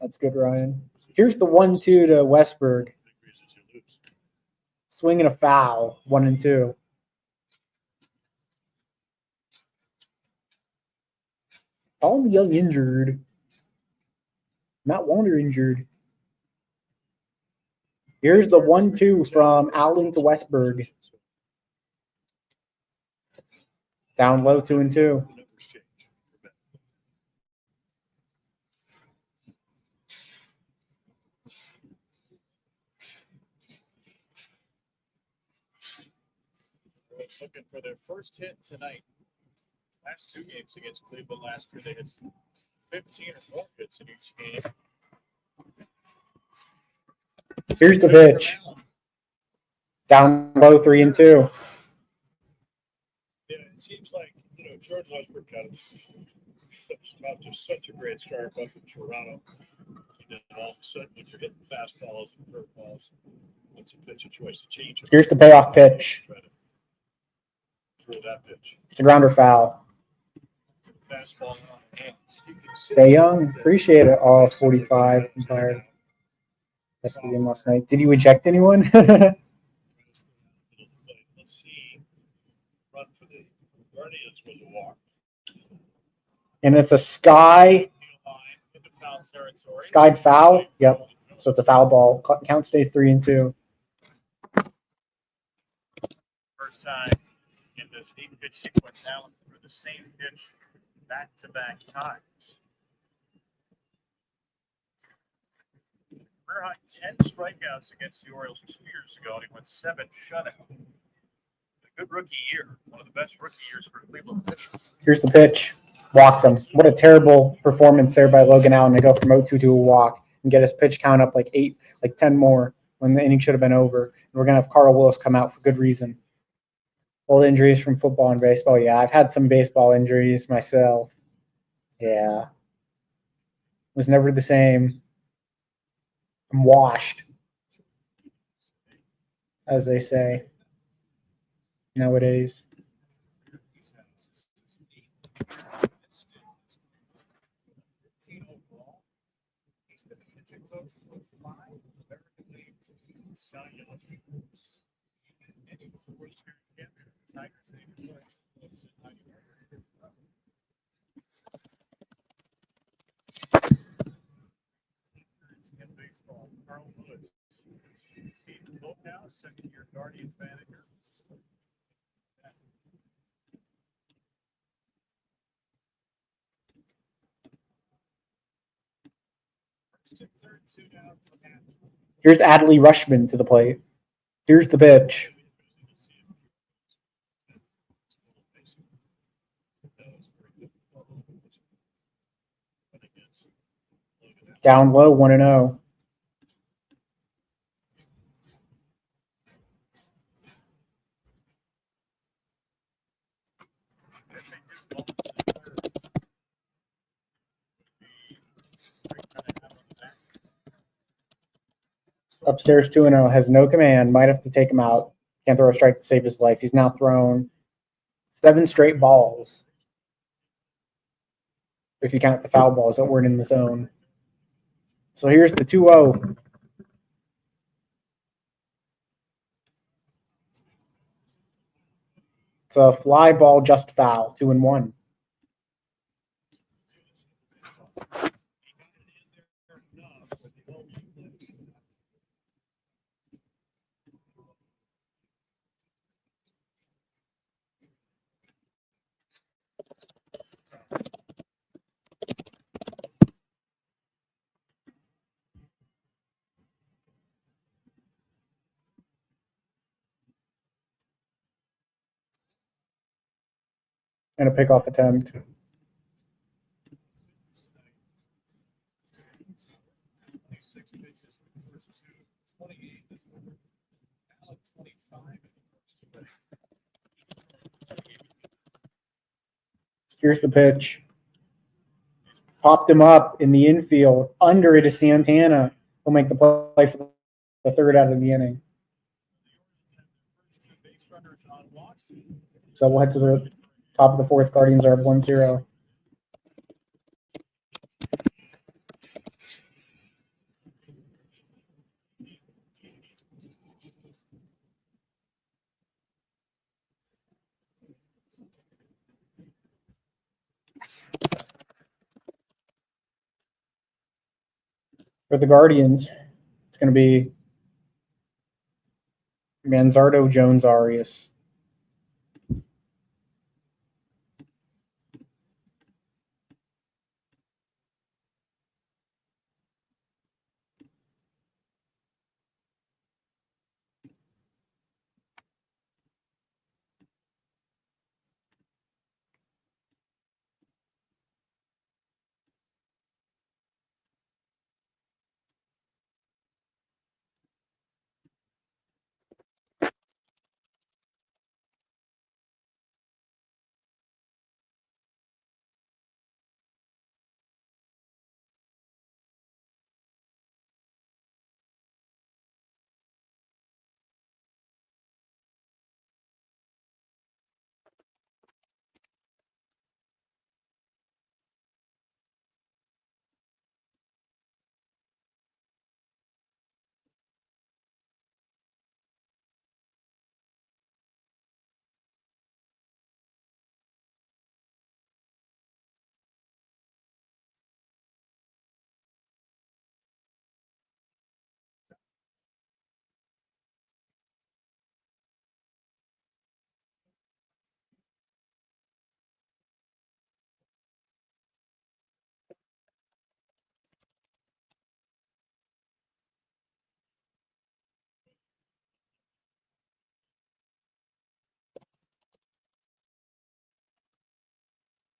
That's good, Ryan. Here's the 1-2 to Westberg. Swinging a foul. 1-2. All the young injured. Matt Wander injured. Here's the 1-2 from Allen to Westberg. Down low, 2-2. Looking for their first hit tonight. Last 2 games against Cleveland last year, they had 15 or more hits in each game. Here's the pitch. Down low, 3-2. Yeah, it seems like, Jordan Westbrook kind of off to such a great start up in Toronto. And then all of a sudden, when you're hitting fastballs and curveballs, once you pitch a choice to change it. Here's the payoff pitch. Throw that pitch. It's a grounder foul. Fastball on the hands. Stay young. Appreciate it. All 45. I'm tired. That's the game last night. Did you eject anyone? Let's see. Run for the Guardians was a walk. And it's a sky foul. Yep. So it's a foul ball. Count stays 3-2. First time in this 8-pitch sequence, Allen threw the same pitch back-to-back times. Career high 10 strikeouts against the Orioles 2 years ago, and he went 7 shutouts. A good rookie year, one of the best rookie years for Cleveland pitchers. Here's the pitch. Walked him. What a terrible performance there by Logan Allen to go from 0-2 to a walk and get his pitch count up like 10 more when the inning should have been over. And we're going to have Carl Willis come out for good reason. Old injuries from football and baseball. Yeah, I've had some baseball injuries myself. Yeah. It was never the same. I'm washed, as they say nowadays. folks for 5 American League Cy Young awards. And you before the champion, Tigers, they were in baseball. Carl Lewis, Steve Volkow, second-year Guardians manager. First and third, 2 down. Here's Adley Rushman to the plate. Here's the pitch. Down low, 1-0. Upstairs 2-0, has no command, might have to take him out. Can't throw a strike to save his life. He's now thrown 7 straight balls, if you count the foul balls that weren't in the zone. So here's the 2-0. It's a fly ball, just foul, 2-1. And a pickoff attempt. Here's the pitch. Popped him up in the infield. Under it is Santana. He'll make the play for the third out of the inning. So we'll head to the top of the fourth. Guardians are up 1-0. For the Guardians, it's going to be Manzardo, Jones, Arias.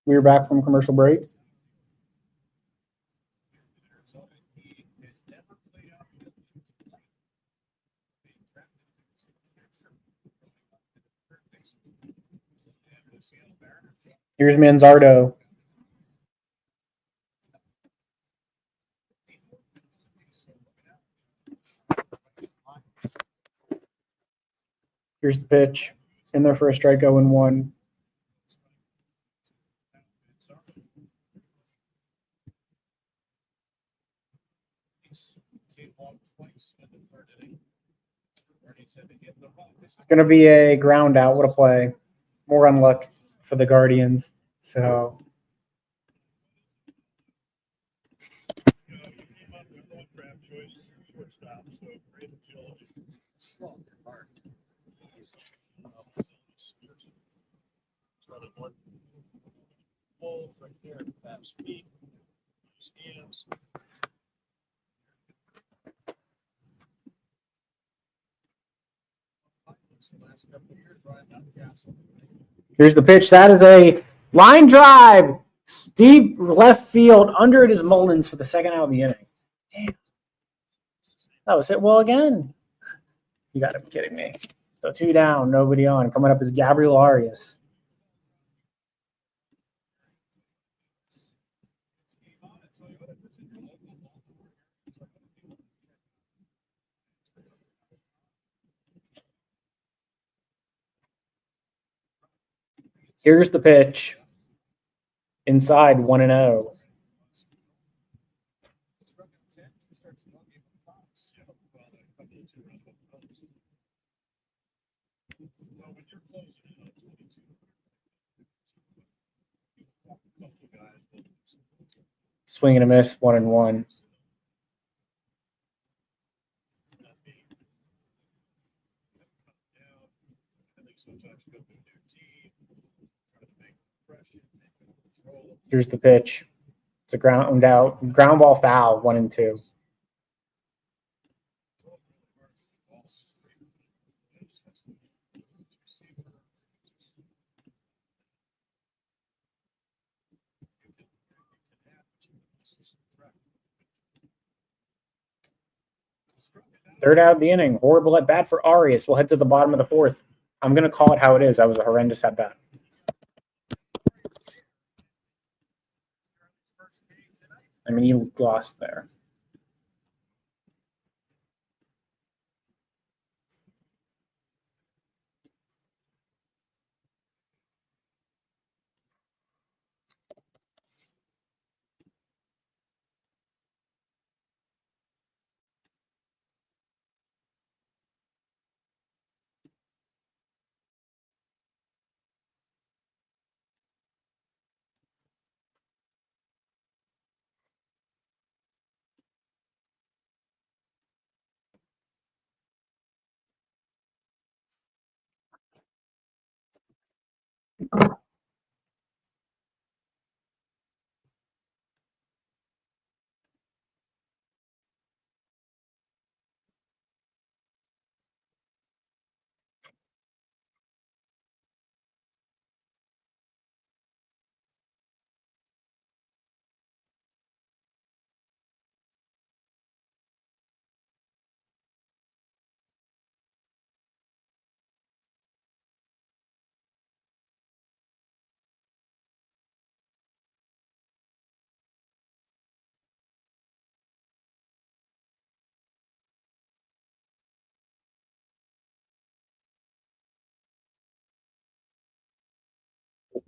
We're back from commercial break. Here's Manzardo. Here's the pitch. In there for a strike, 0-1. It's going to be a ground out. What a play. More unluck for the Guardians. So You came up with one draft choice, shortstop, so great agility. Started one ball right there, taps feet, hands. Last couple of years, right now, Castle. here's the pitch. That is a line drive. Deep left field. Under it is Mullins for the second out of the inning. Damn. That was hit well again. You got to be kidding me. So 2 down, nobody on. Coming up is Gabriel Arias. Here's the pitch. Inside 1-0. Swing and a miss, 1-1. Here's the pitch. It's a ground ball foul, 1-2. Third out of the inning. Horrible at bat for Arias. We'll head to the bottom of the fourth. I'm going to call it how it is. That was a horrendous at bat. I mean, you lost there.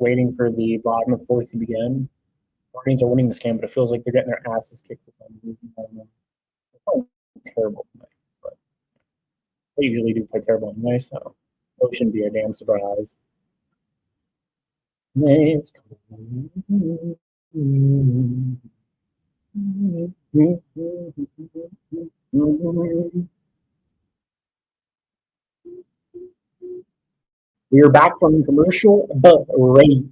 Waiting for the bottom of the fourth to begin. Guardians are winning this game, but it feels like they're getting their asses kicked for some reason. I don't know. They're playing terrible tonight, but they usually do play terrible anyway, so it shouldn't be a damn surprise. It's we are back from commercial break.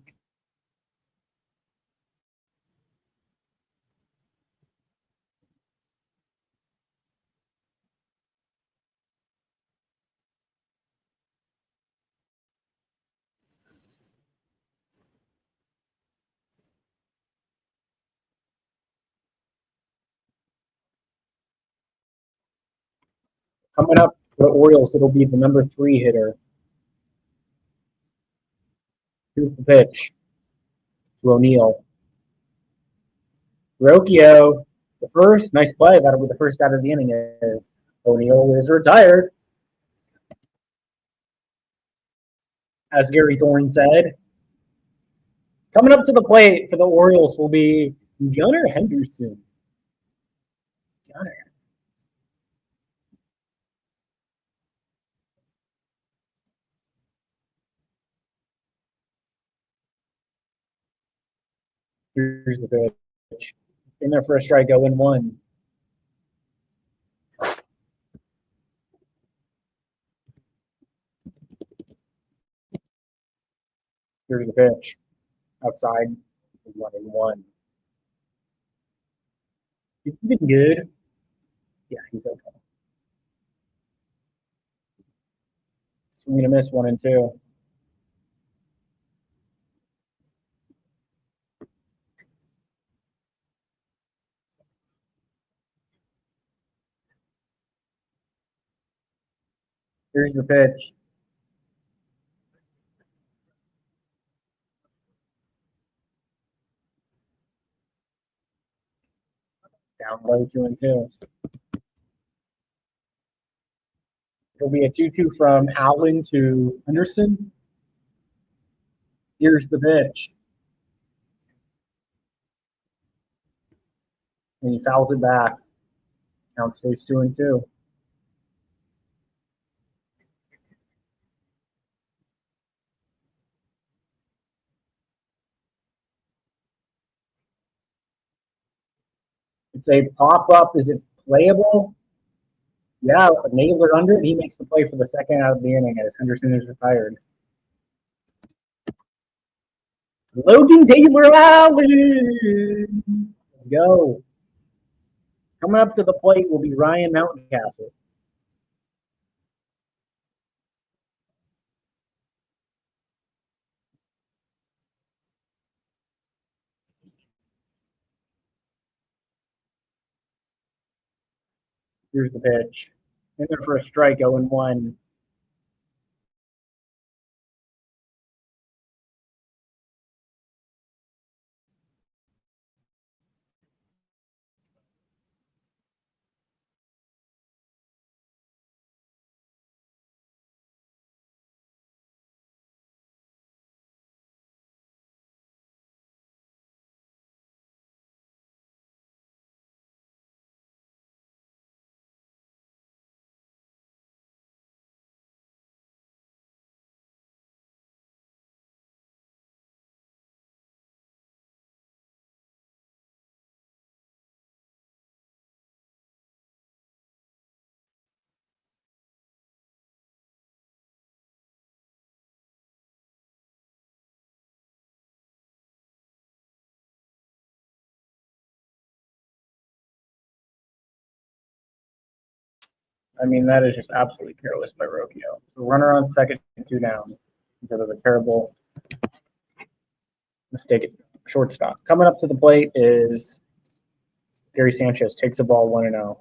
Coming up for the Orioles, it'll be the number 3 hitter. Here's the pitch to O'Neill. Rocchio, the first, nice play. That'll be the first out of the inning. Is O'Neill is retired, as Gary Thorne said. Coming up to the plate for the Orioles will be Gunnar Henderson. Gunnar. Here's the pitch. In there for a strike, 0-1. Here's the pitch. Outside, 1-1. He's been good. Yeah, he's okay. Swing and a miss, 1-2. Here's the pitch. Down low, 2-2. It'll be a 2-2 from Allen to Henderson. Here's the pitch. And he fouls it back. Count stays 2-2. It's a pop-up. Is it playable? Yeah, Naylor under it. He makes the play for the second out of the inning as Henderson is retired. Logan Taylor Allen. Let's go. Coming up to the plate will be Ryan Mountcastle. Here's the pitch. In there for a strike, 0-1. I mean, that is just absolutely careless by Rocchio. So runner on second, 2 down because of a terrible mistake at shortstop. Coming up to the plate is Gary Sanchez. Takes the ball 1-0.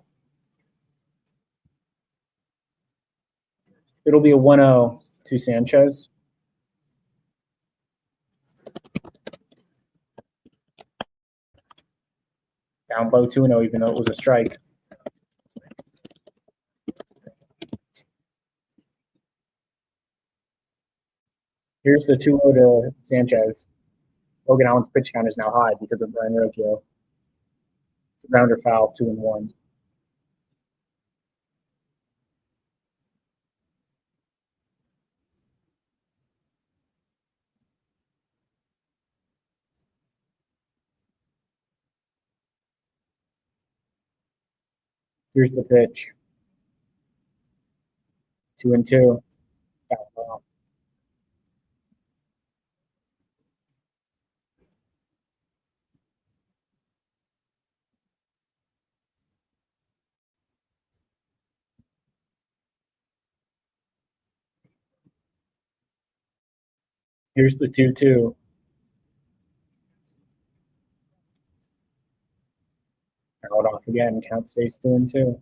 It'll be a 1-0 to Sanchez. Down low 2-0, even though it was a strike. Here's the 2-0 to Sanchez. Logan Allen's pitch count is now high because of Brian Rocchio. It's a grounder foul, 2-1. Here's the pitch. 2-2. Foul. Here's the 2-2. Fouled off again. Count stays 2-2.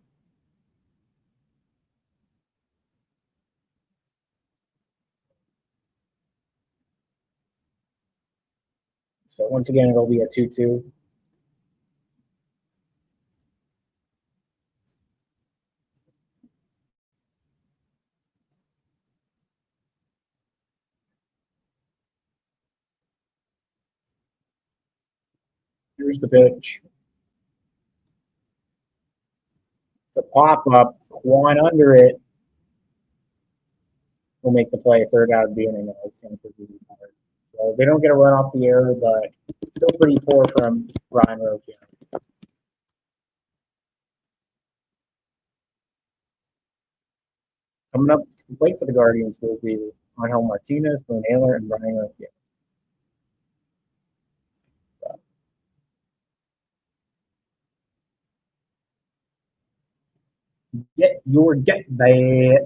So once again, it'll be a 2-2. Here's the pitch. The pop-up, Quan under it. Will make the play third out of the inning. So they don't get a run off the error, but Still pretty poor from Ryan Roque. Coming up to the plate for the Guardians will be Angel Martinez, Bo Naylor, and Ryan Roque. Get your get back.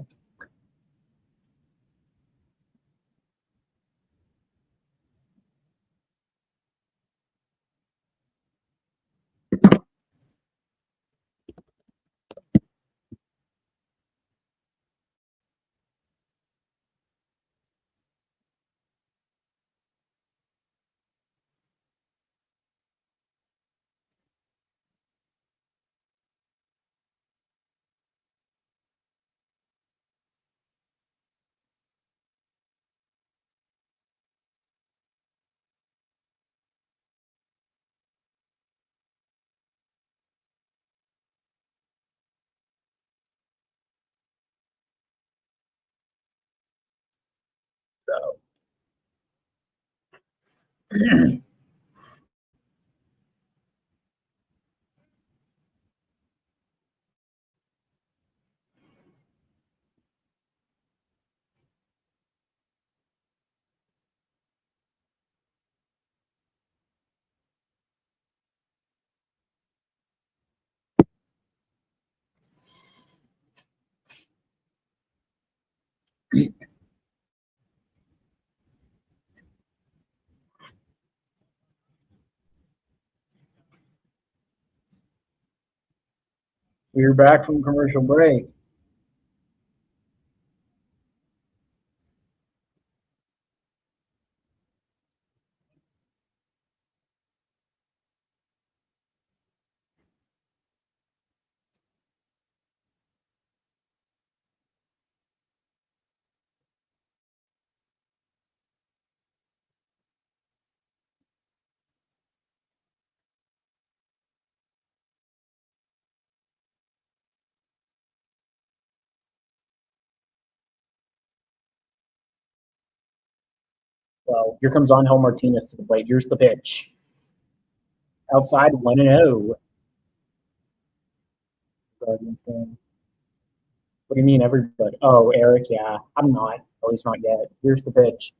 So we're back from commercial break. So here comes Angel Martinez to the plate. Here's the pitch. Outside 1-0. Guardians game. What do you mean, everybody? Oh, Eric, yeah. I'm not. At least not yet. Here's the pitch.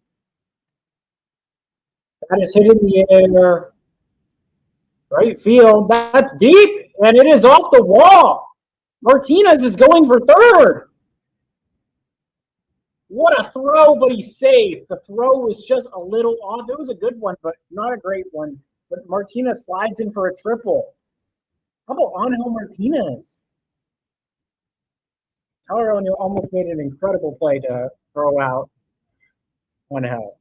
That is hit in the air. Right field. That's deep, and it is off the wall. Martinez is going for third. What a throw, but he's safe. The throw was just a little off. It was a good one, but not a great one. But Martinez slides in for a triple. How about Angel Martinez? Tyler O'Neill almost made an incredible play to throw out one out.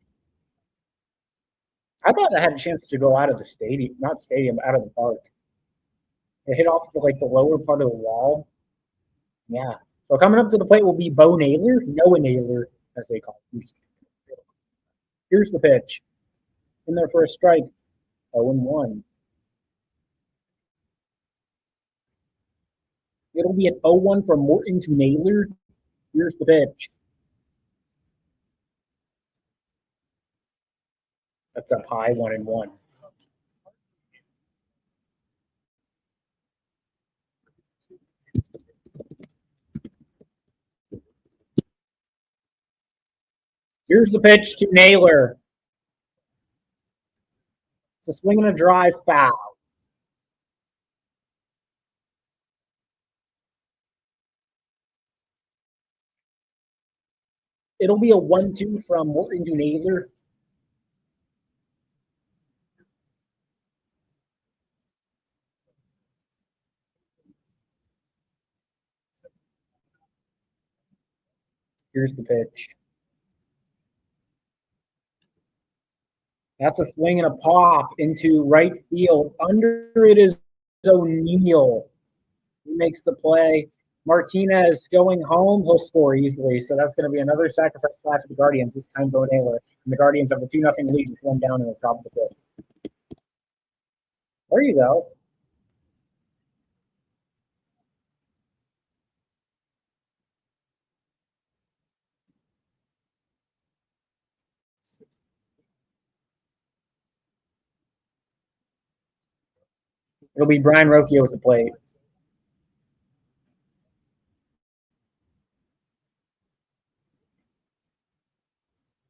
I thought I had a chance to go out of the stadium, not stadium, out of the park. It hit off the, like the lower part of the wall. Yeah. So coming up to the plate will be Bo Naylor, Noah Naylor, as they call him. Here's the pitch. In there for a strike. 0-1. It'll be an 0-1 from Morton to Naylor. Here's the pitch. That's up high, 1-1. Here's the pitch to Naylor. It's a swing and a drive foul. It'll be a 1-2 from Morton to Naylor. Here's the pitch. That's a swing and a pop into right field. Under it is O'Neill. He makes the play. Martinez going home. He'll score easily. So that's going to be another sacrifice fly for the Guardians. This time, Bo Naylor. And the Guardians have a 2-0 lead with one down in the top of the fifth. There you go. It'll be Brian Rocchio at the plate.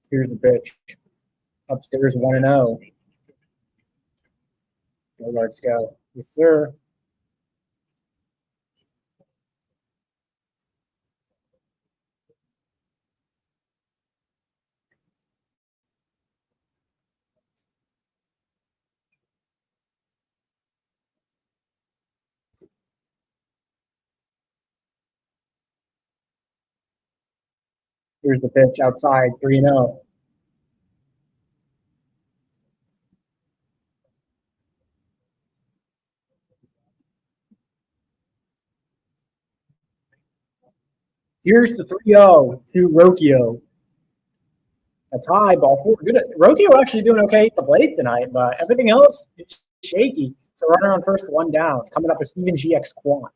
Here's the pitch. Upstairs 1-0. Let's go. Yes, sir. Here's the pitch outside 3-0. Here's the 3-0 to Rocchio. That's high, ball four. Good. Rocchio actually doing okay at the plate tonight, but everything else is shaky. So runner on first, 1 down. Coming up with Steven GX Quan.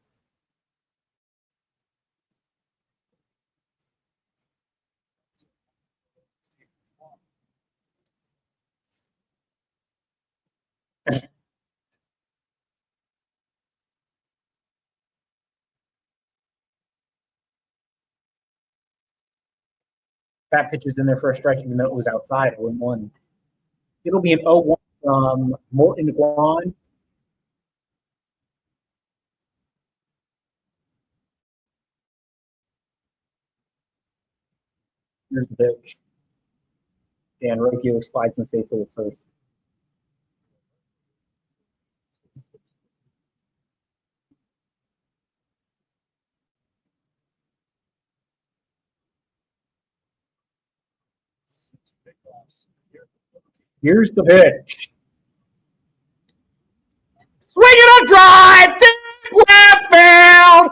That pitch is in there for a strike, even though it was outside, 1-1. It'll be an 0-1 from Morton Guan. Here's the pitch. Dan Rocchio slides and stays for the first. Here's the pitch. Swing and a drive, deep left field.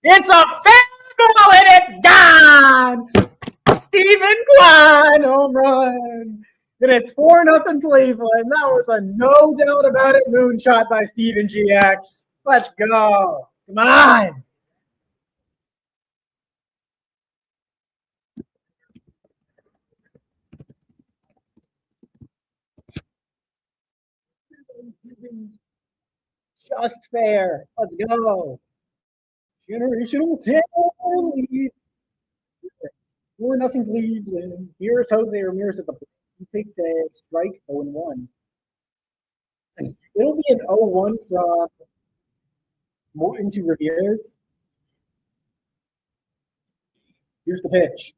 It's a fair ball and it's gone. Stephen Klein home run. And it's 4-0 Cleveland. That was a no doubt about it moonshot by Steven GX. Let's go. Come on. Just fair. Let's go. Generational lead. 4-0 Cleveland. Here's Jose Ramirez at the plate. He takes a strike 0-1. It'll be an 0-1 from Morton to Ramirez. Here's the pitch.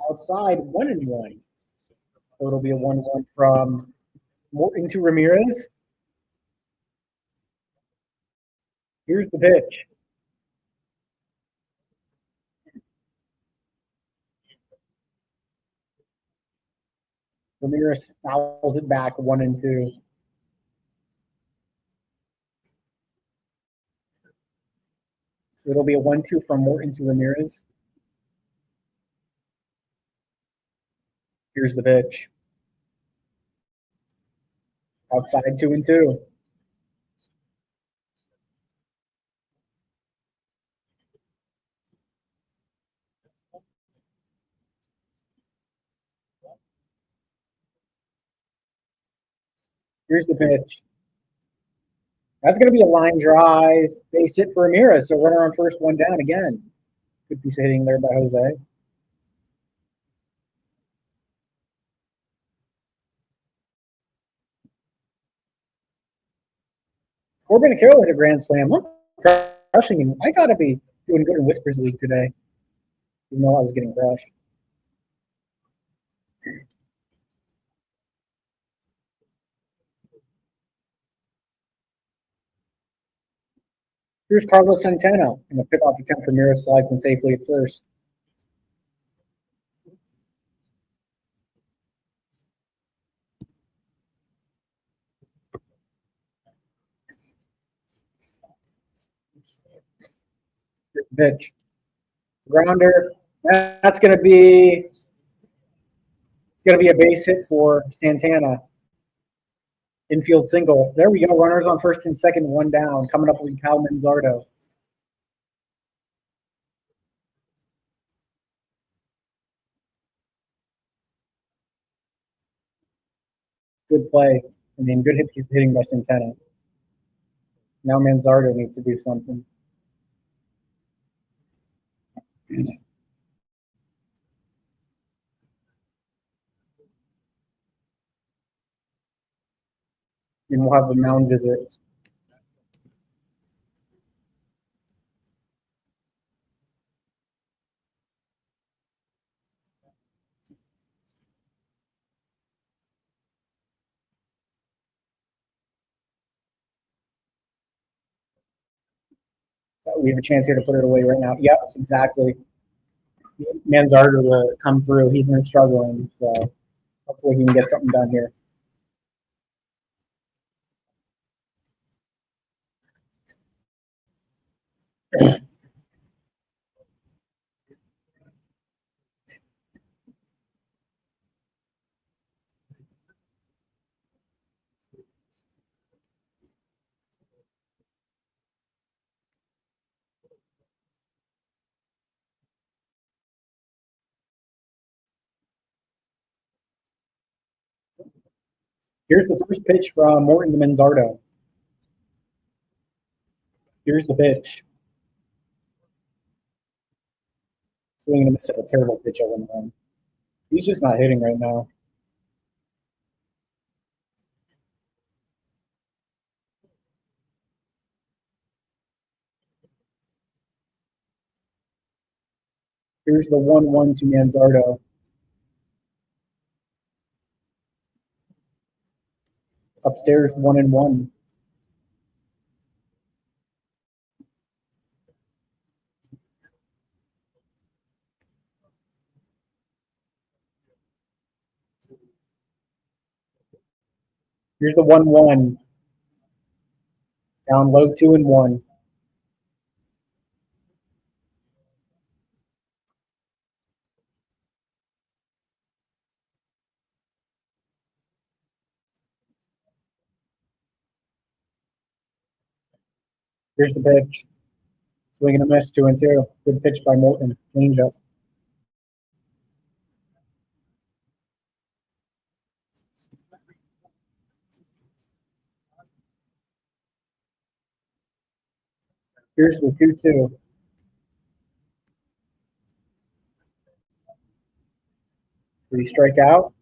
Outside 1-1. So it'll be a 1-1 from Morton to Ramirez. Here's the pitch. Ramirez fouls it back 1-2. It'll be a 1-2 from Morton to Ramirez. Here's the pitch. Outside 2-2. Here's the pitch. That's going to be a line drive, base hit for Ramirez. So runner on first, 1 down again. Good piece of hitting there by Jose. Corbin Carroll hit a grand slam. I'm crushing him. I got to be doing good in Whispers League today, even though I was getting crushed. Here's Carlos Santana in the pickoff attempt. Ramirez slides in safely at first. Pitch. Grounder. That's going to be a base hit for Santana. Infield single. There we go. Runners on first and second, 1 down. Coming up with Cal Manzardo. Good play. I mean, good hitting by Santana. Now Manzardo needs to do something. And we'll have a mound visit. We have a chance here to put it away right now. Yep, exactly. Manzardo will come through. He's been struggling, so hopefully he can get something done here. Here's the first pitch from Morton to Manzardo. Here's the pitch. Swinging and a miss at a terrible pitch at 1-1. He's just not hitting right now. Here's the 1-1 to Manzardo. Upstairs 1-1. Here's the 1-1. Down low 2-1. Here's the pitch. Swing and a miss, 2-2. Good pitch by Morton. Changeup. Here's the 2-2. Did he strike out?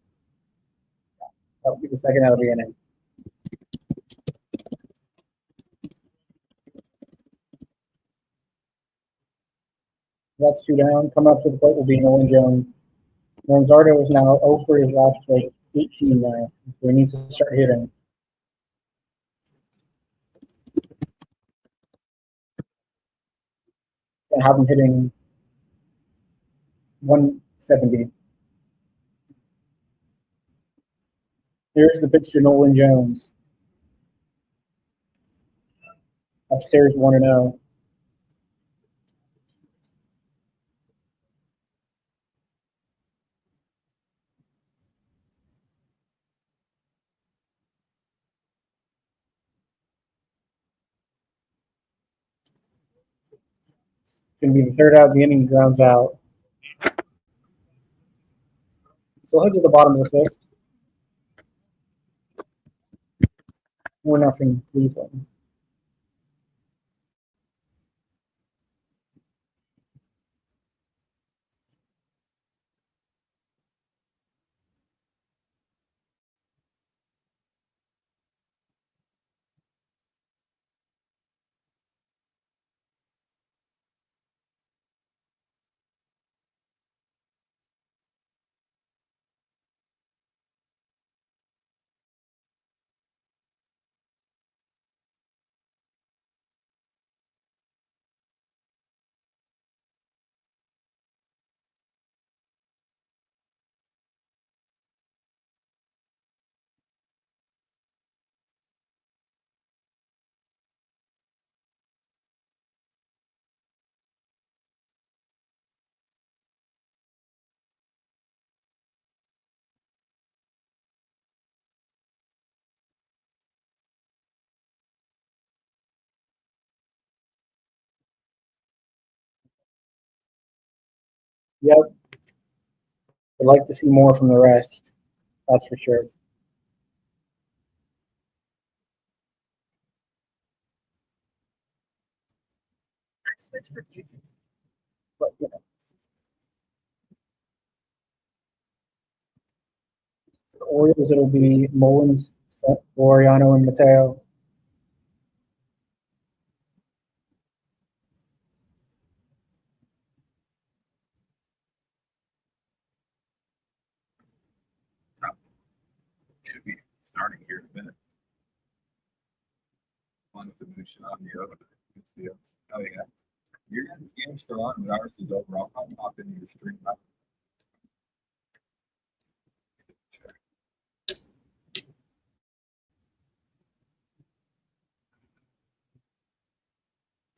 That'll be the second out of the inning. That's 2 down. Coming up to the plate will be Nolan Jones. Manzardo is now 0 for his last 18 now. So he needs to start hitting. And have him hitting 170. Here's the pitch to Nolan Jones. Upstairs 1-0. Going to be the third out of the inning. Grounds out. So we'll head to the bottom of the fifth. 4-0 Cleveland. Yep. I'd like to see more from the rest. That's for sure. But, you know. For the Orioles, it'll be Mullins, Laureano, and Mateo. Should be starting here in a minute. One with the moon shot on the other. Oh yeah. Your game's still on, but ours is over. I'll pop into your stream.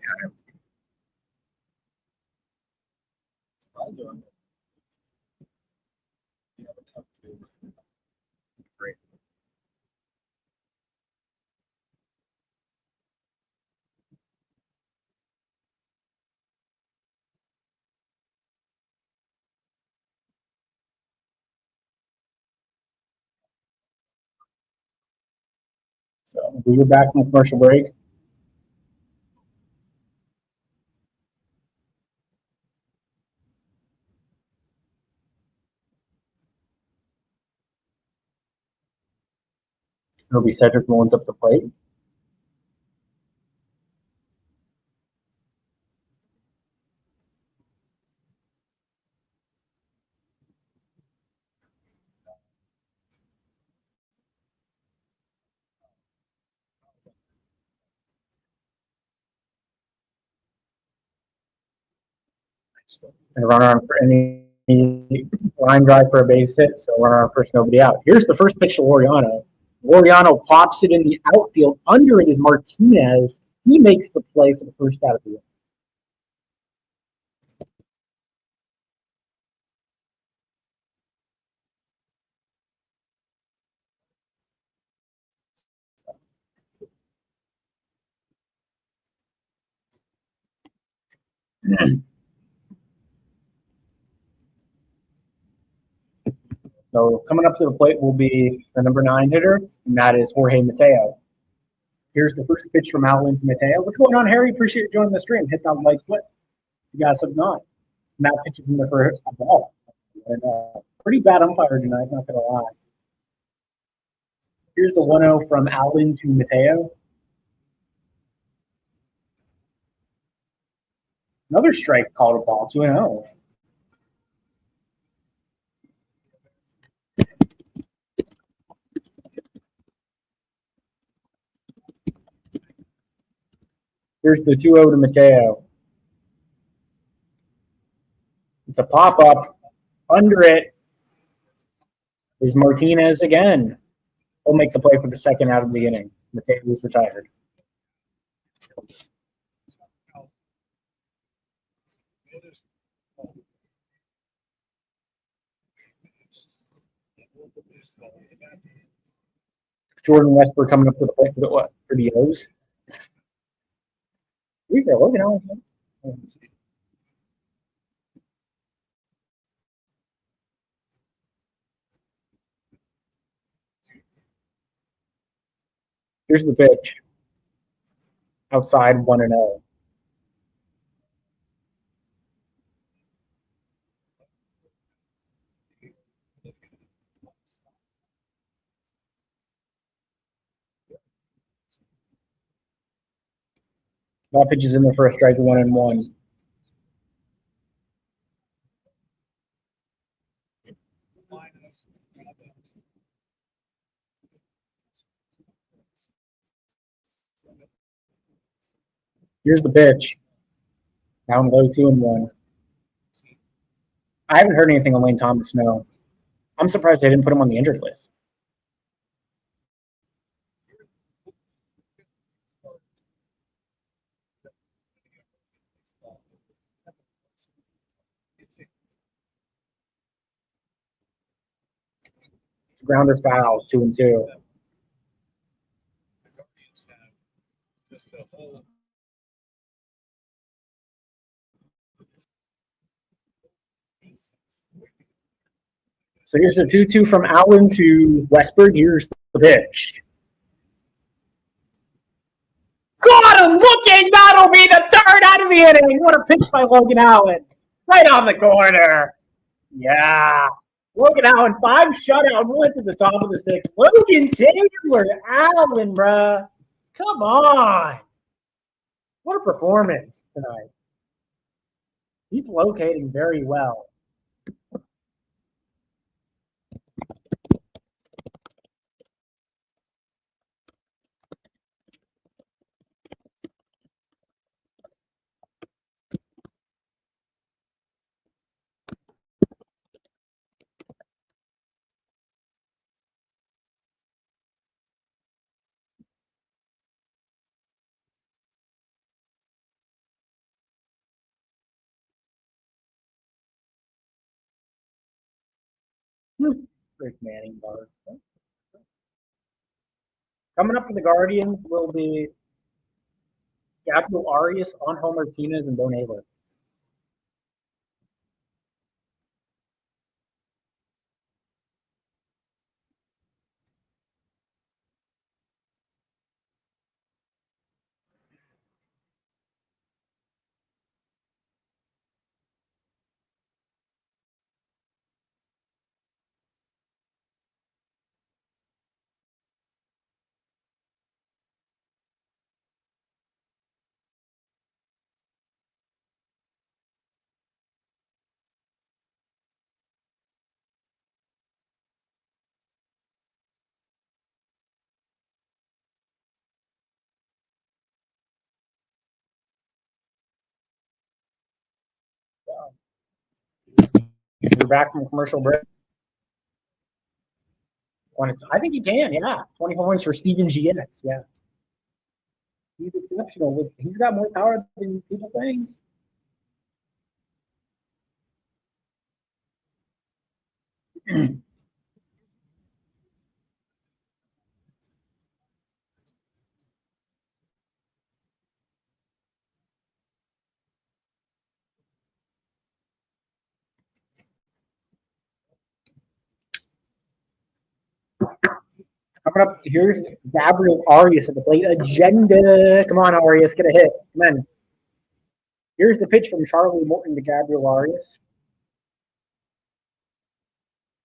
Yeah, I'll do it. Yeah, but great. So we were back from commercial break. It'll be Cedric Mullins up the plate. And run on for any line drive for a base hit, so run on first, nobody out. Here's the first pitch to Laureano. Laureano pops it in the outfield. Under it is Martinez. He makes the play for the first out of the inning. So coming up to the plate will be the number 9 hitter, and that is Jorge Mateo. Here's the first pitch from Allen to Mateo. What's going on, Harry? Appreciate you joining the stream. Hit that like button. You guys have not. And that pitch is in the first ball. And, pretty bad umpire tonight, not going to lie. Here's the 1-0 from Allen to Mateo. Another strike called a ball, 2-0. Here's the 2-0 to Mateo. It's a pop-up. Under it is Martinez again. He'll make the play for the second out of the inning. Mateo is retired. Jordan Westbrook coming up to the plate for the O's. He's there looking out. Here's the pitch. Outside 1-0. That pitch is in there for a strike, 1-1. Here's the pitch. Down low, 2-1. I haven't heard anything on Lane Thomas, no. I'm surprised they didn't put him on the injured list. It's a grounder foul, 2-2. So here's the 2-2 from Allen to Westberg. Here's the pitch. Got him looking. That'll be the third out of the inning. What a pitch by Logan Allen. Right on the corner. Yeah. Logan Allen, 5 shutout, went to the top of the 6th. Logan Taylor, Allen, bruh. Come on. What a performance tonight. He's locating very well. Rick Manning bar. Coming up for the Guardians will be Gabriel Arias, Angel Martinez, and Bo Naylor. We're back from commercial break. I think he can, yeah. 20 home runs for Steven Gietz, yeah. He's exceptional. He's got more power than people think. Coming up, here's Gabriel Arias at the plate. Agenda. Come on, Arias, get a hit. Come on. Here's the pitch from Charlie Morton to Gabriel Arias.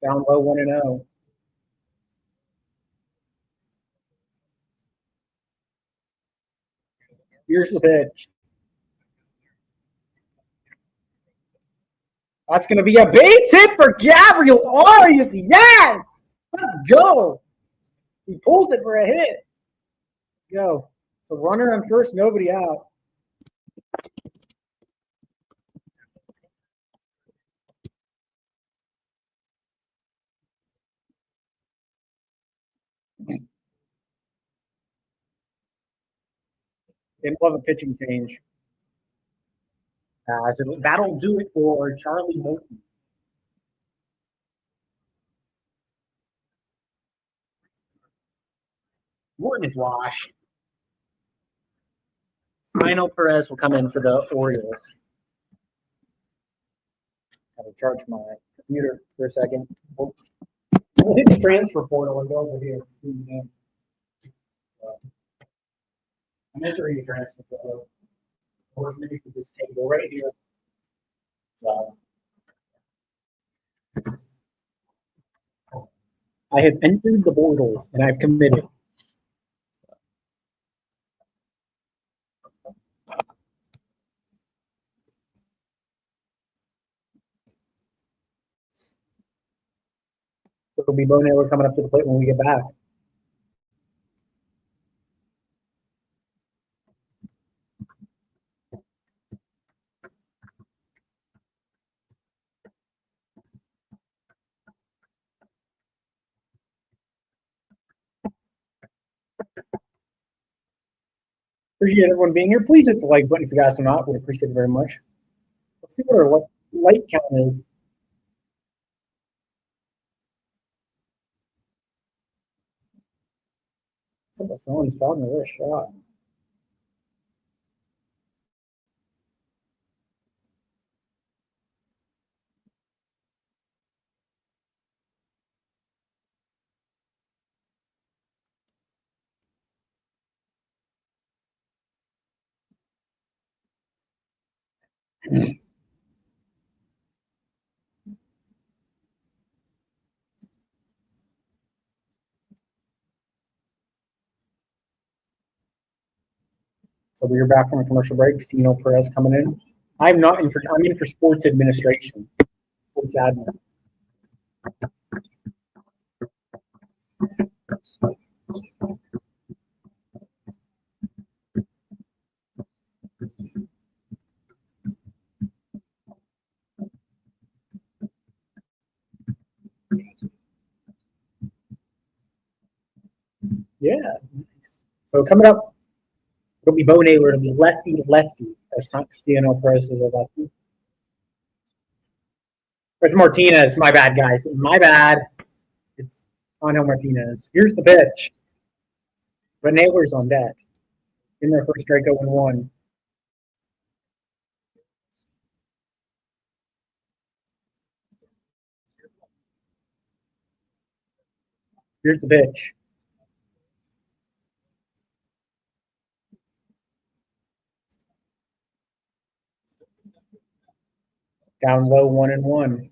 Down low, 1-0. Here's the pitch. That's going to be a base hit for Gabriel Arias. Yes! Let's go. He pulls it for a hit. Let's go. So runner on first, nobody out. Didn't love a pitching change. So that'll do it for Charlie Morton. Morton is washed. Lionel Perez will come in for the Orioles. Gotta charge my computer for a second. We'll hit the transfer portal and go over here. I'm entering the transfer portal. We're going to this table right here. So, I have entered the portal and I've committed. It'll be Bo Naylor coming up to the plate when we get back. Appreciate everyone being here. Please hit the like button if you guys are not. Would appreciate it very much. Let's see what our light count is. The phone's found me a shot. So we are back from a commercial break. Sino Perez coming in. I'm in for sports administration, sports admin. Yeah. So coming up, it'll be Bo Naylor. It'll be lefty. As Sino Perez is a lefty. It's Martinez. My bad, guys. My bad. It's Angel Martinez. Here's the pitch. But Naylor's on deck. In their first strike 0-1. Here's the pitch. Down low 1-1.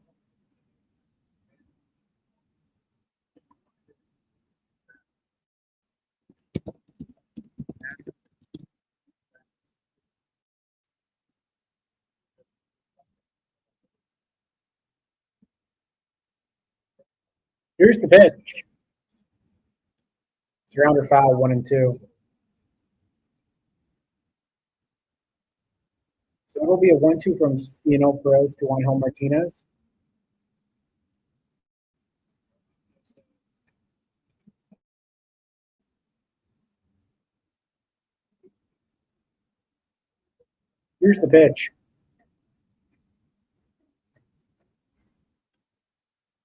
Here's the pitch. Grounder foul 1-2. So it'll be a 1-2 from Sino Perez to Angel Martinez. Here's the pitch.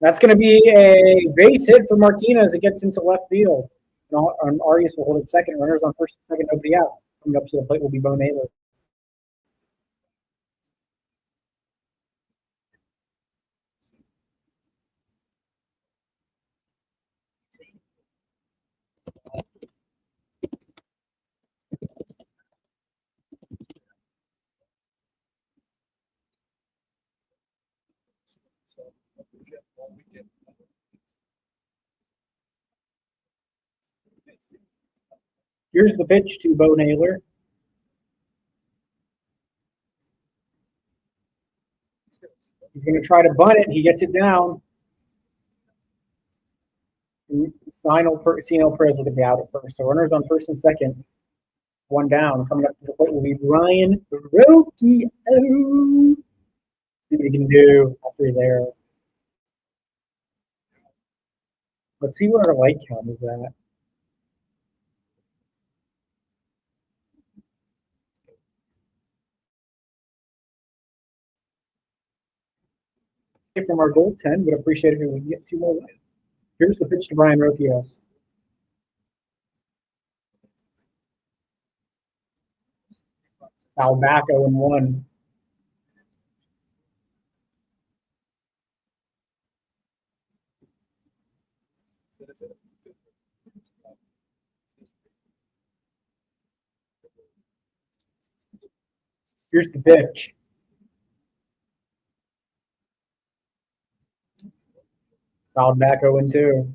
That's going to be a base hit for Martinez. It gets into left field. And Arias will hold it second. Runners on first and second, nobody out. Coming up to the plate will be Bo Naylor. Here's the pitch to Bo Naylor. He's going to try to bunt it. He gets it down. Sino Perez will get the out at first. So runners on first and second. One down. Coming up to the plate will be Ryan Roki. See what he can do after his error. Let's see what our light count is at. From our goaltend, would appreciate if we could get 2 more wins. Here's the pitch to Brian Rocchio. Foul back 0-1. Here's the pitch. Fouled back 0-2.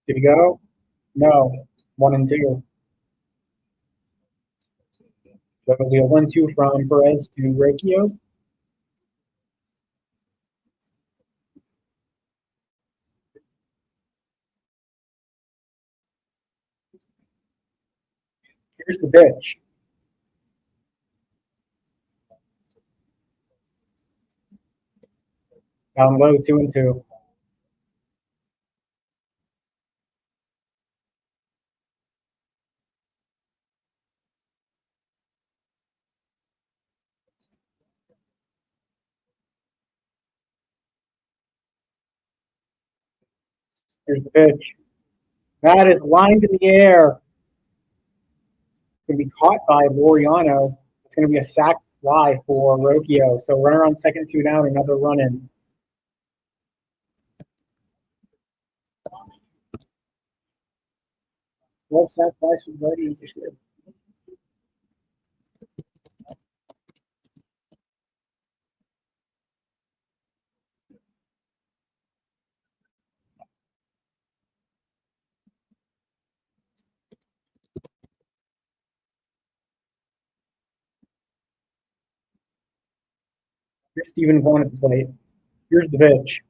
Did he go? No. 1-2. So it'll be a 1-2 from Perez to Rocchio. Here's the pitch. Down low 2-2. Here's the pitch. That is lined in the air. Going to be caught by Laureano. It's going to be a sac fly for Rocchio. So runner on second, 2 down, another run in. Well, sac flies for the Guardians this year. Here's Stephen Vaughn at the plate. Here's the pitch.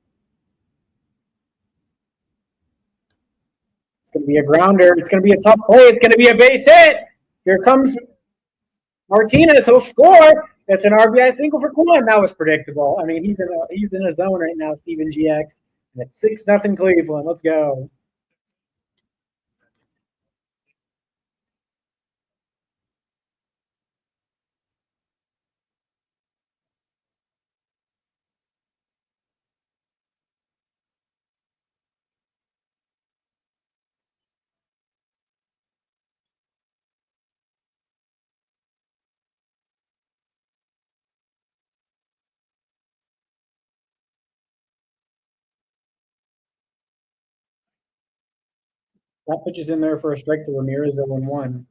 It's going to be a grounder. It's going to be a tough play. It's going to be a base hit. Here comes Martinez. He'll score. That's an RBI single for Quan. That was predictable. I mean, he's in a zone right now, Steven GX. And it's 6-0 Cleveland. Let's go. That pitch is in there for a strike to Ramirez 0-1.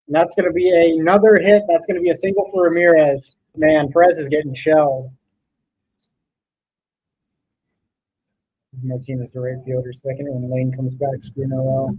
And that's going to be another hit. That's going to be a single for Ramirez. Man, Perez is getting shelled. Martinez, the right fielder, second, and Lane comes back, screwing well.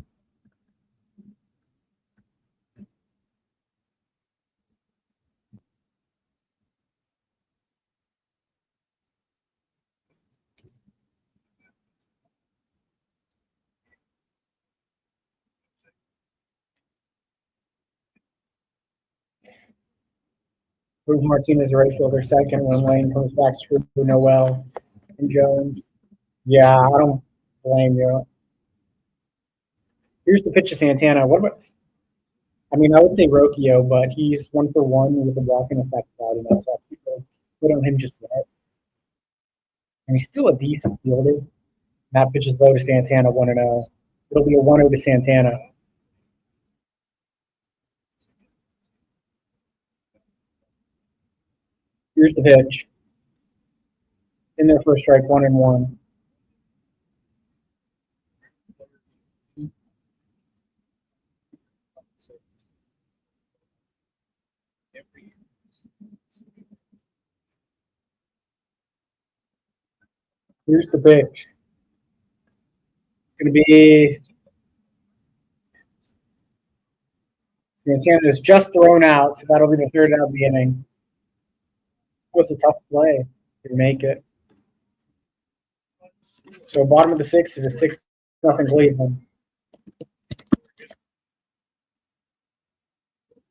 Move Martinez, the right fielder, second, when Lane comes back, screwing Noel and Jones. Yeah, I don't blame you. Here's the pitch to Santana. What about? I mean, I would say Rocchio, but he's 1-for-1 with a walk and a sac fly, and that's all people put on him just yet. And he's still a decent fielder. That pitch is low to Santana, 1-0. It'll be a 1-0 to Santana. Here's the pitch. In there for a strike, 1-1. Here's the pitch. Going to be Santana is just thrown out. So that'll be the third out of the inning. It was a tough play to make it. So bottom of the sixth is a 6-0 Cleveland.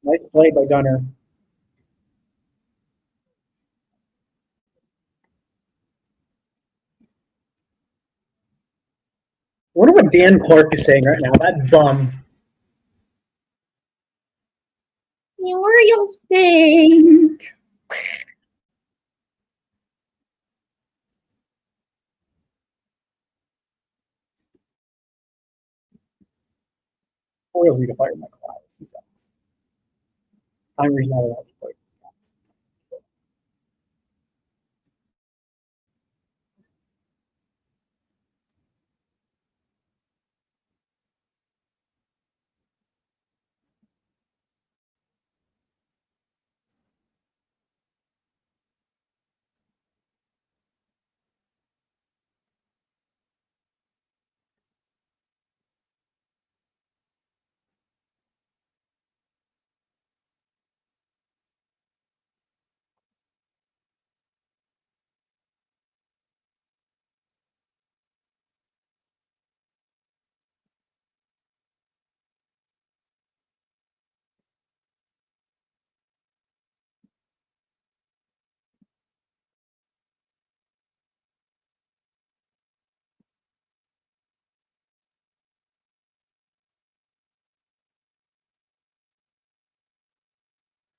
Nice play by Gunner. I wonder what Dan Clark is saying right now. That bum. The Orioles stink. Orioles need to fire Michael Myers. He sucks. Timer's not allowed to play.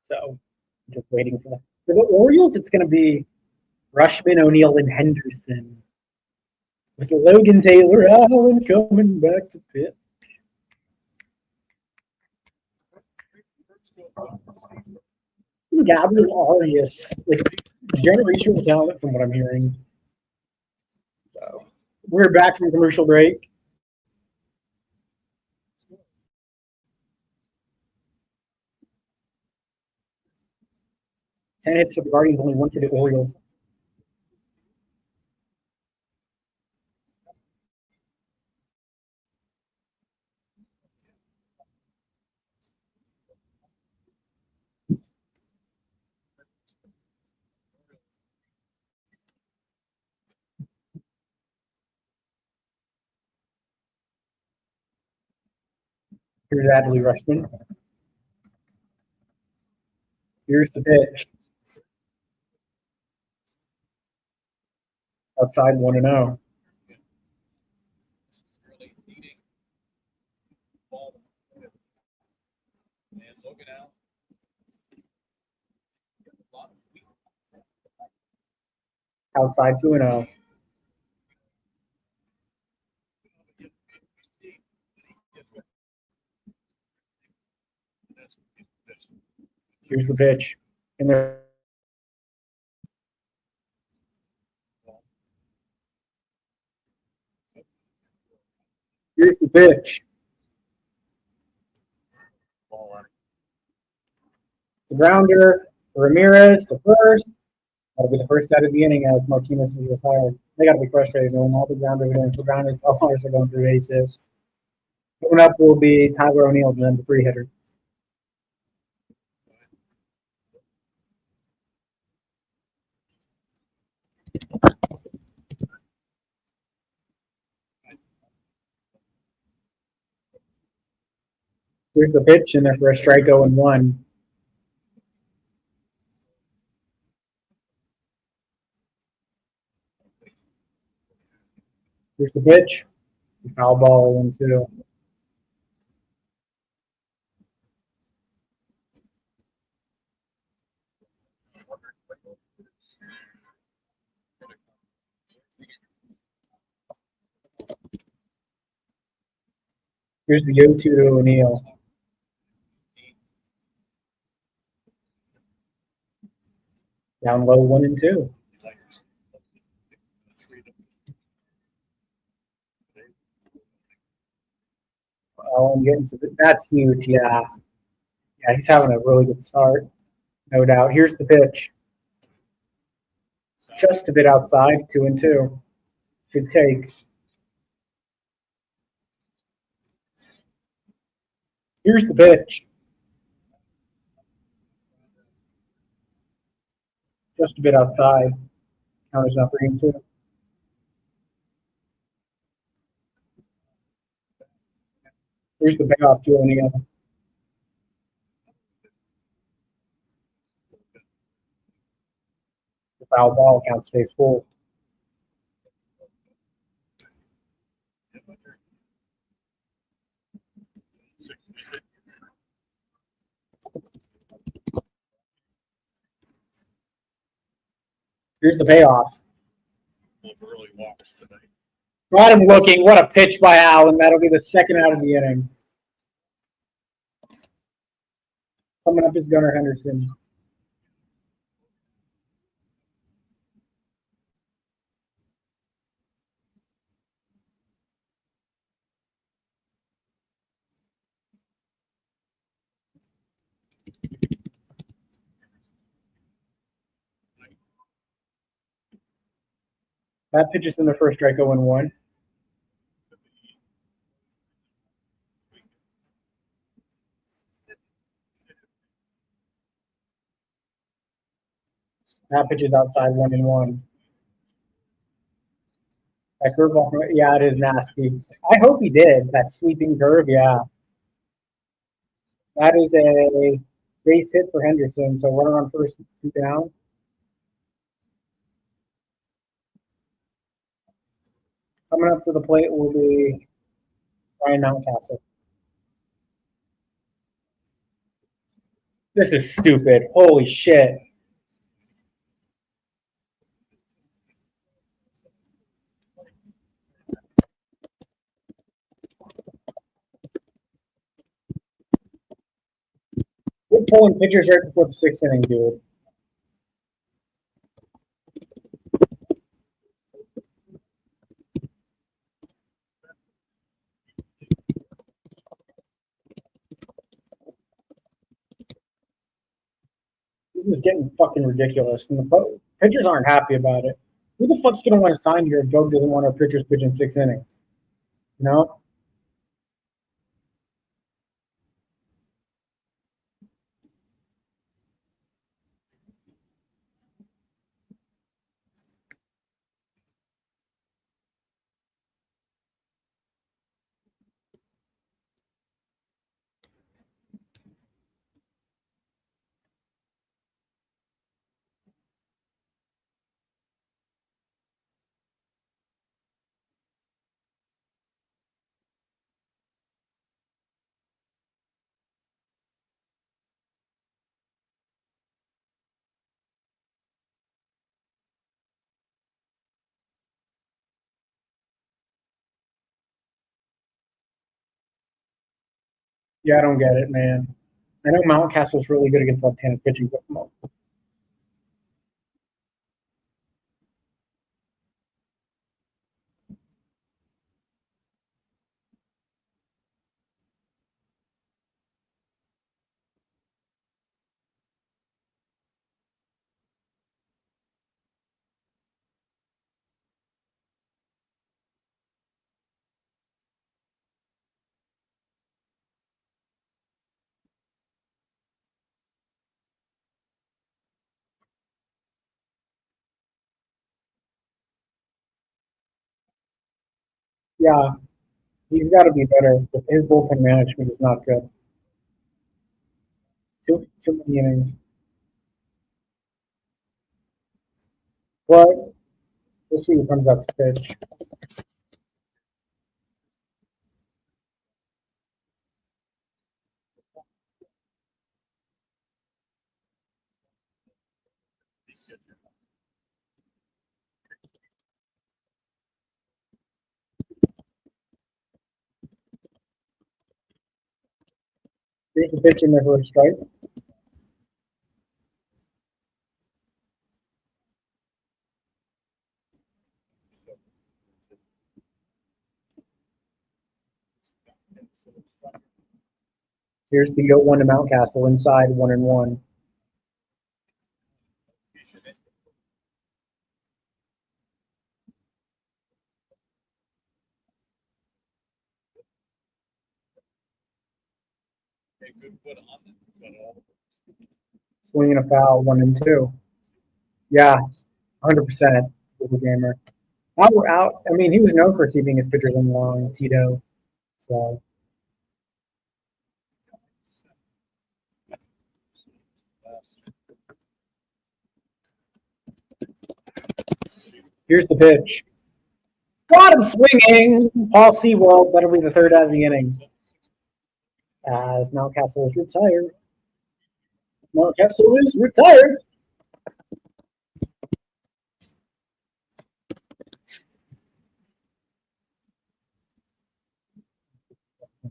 So just waiting for that. For the Orioles, it's going to be Rushman, O'Neill, and Henderson. With Logan Taylor Allen coming back to Pitt. Gabriel Arias, like generational talent from what I'm hearing. So we're back from commercial break. Ten hits for the Guardians, only one for the Orioles. Here's Adley Rushman. Here's the pitch. Outside 1-0. Really leading ball. And Logan out. Outside 2-0. Here's the pitch. And there. Here's the pitch. The grounder, Ramirez, the first. That'll be the first out of the inning as Martinez is retired. They got to be frustrated when all the grounders are going for grounders. All runners are going through base hits. Coming up will be Tyler O'Neill, then the three hitter. Here's the pitch in there for a strike 0-1. Here's the pitch. Foul ball 0-2. Here's the 0-2 to O'Neill. Down low 1-2. Oh, I'm getting to that's huge. Yeah. Yeah, he's having a really good start. No doubt. Here's the pitch. Just a bit outside, 2-2. Good take. Here's the pitch. Just a bit outside. Counter's not 3-2. Here's the payoff to O'Neill. The foul ball count stays full. Here's the payoff. Early walks tonight. Got him looking. What a pitch by Allen. That'll be the second out of the inning. Coming up is Gunnar Henderson. That pitch is in the first strike 0-1. That pitch is outside 1-1. That curveball, yeah, it is nasty. I hope he did. That sweeping curve, yeah. That is a base hit for Henderson. So runner on first, 2 down. Coming up to the plate will be Ryan Mountcastle. This is stupid. Holy shit. We're pulling pitchers right before the sixth inning, dude. This is getting fucking ridiculous, and the pitchers aren't happy about it. Who the fuck's gonna want to sign here if Doug doesn't want our pitchers pitching 6 innings? You know? Yeah, I don't get it, man. I know Mountcastle's really good against left-handed pitching, but yeah, he's got to be better. His bullpen management is not good. Too many innings. But we'll see who comes up to pitch. Here's the pitch in there for a strike. Here's the 0-1 to Mountcastle inside 1-1. Swinging a foul 1-2. Yeah, 100%. Good gamer. Now we're out. I mean, he was known for keeping his pitchers in long, Tito. So here's the pitch. Got him swinging. Paul Sewald. That'll be the third out of the inning. As Mountcastle is retired. Mountcastle is retired.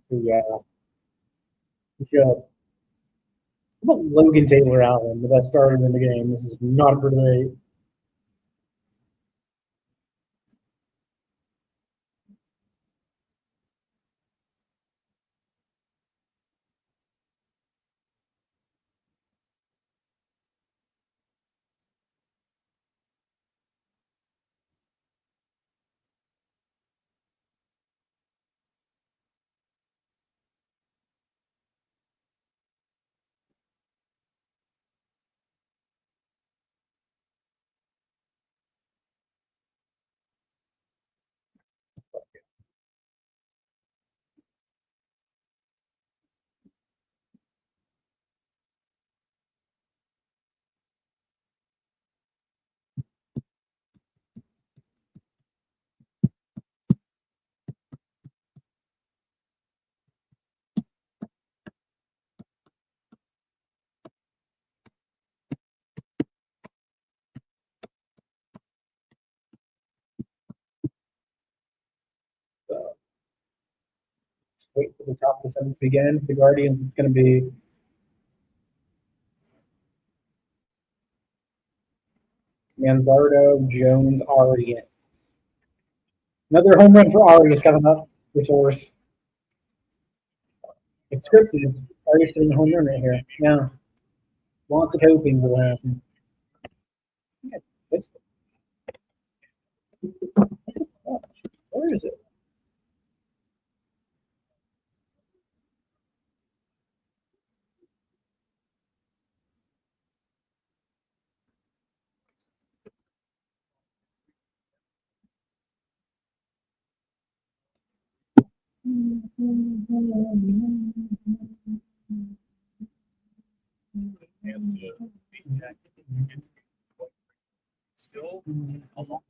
Yeah. Good. How about Logan Taylor Allen, the best starter in the game? This is not a good debate. Wait for the top of the seventh to begin. The Guardians, it's going to be Manzardo, Jones, Arias. Another home run for Arias coming up for fourth. It's scripted. Arias hitting a home run right here. Yeah. Lots of hoping will happen. Yeah, where is it? Still a long.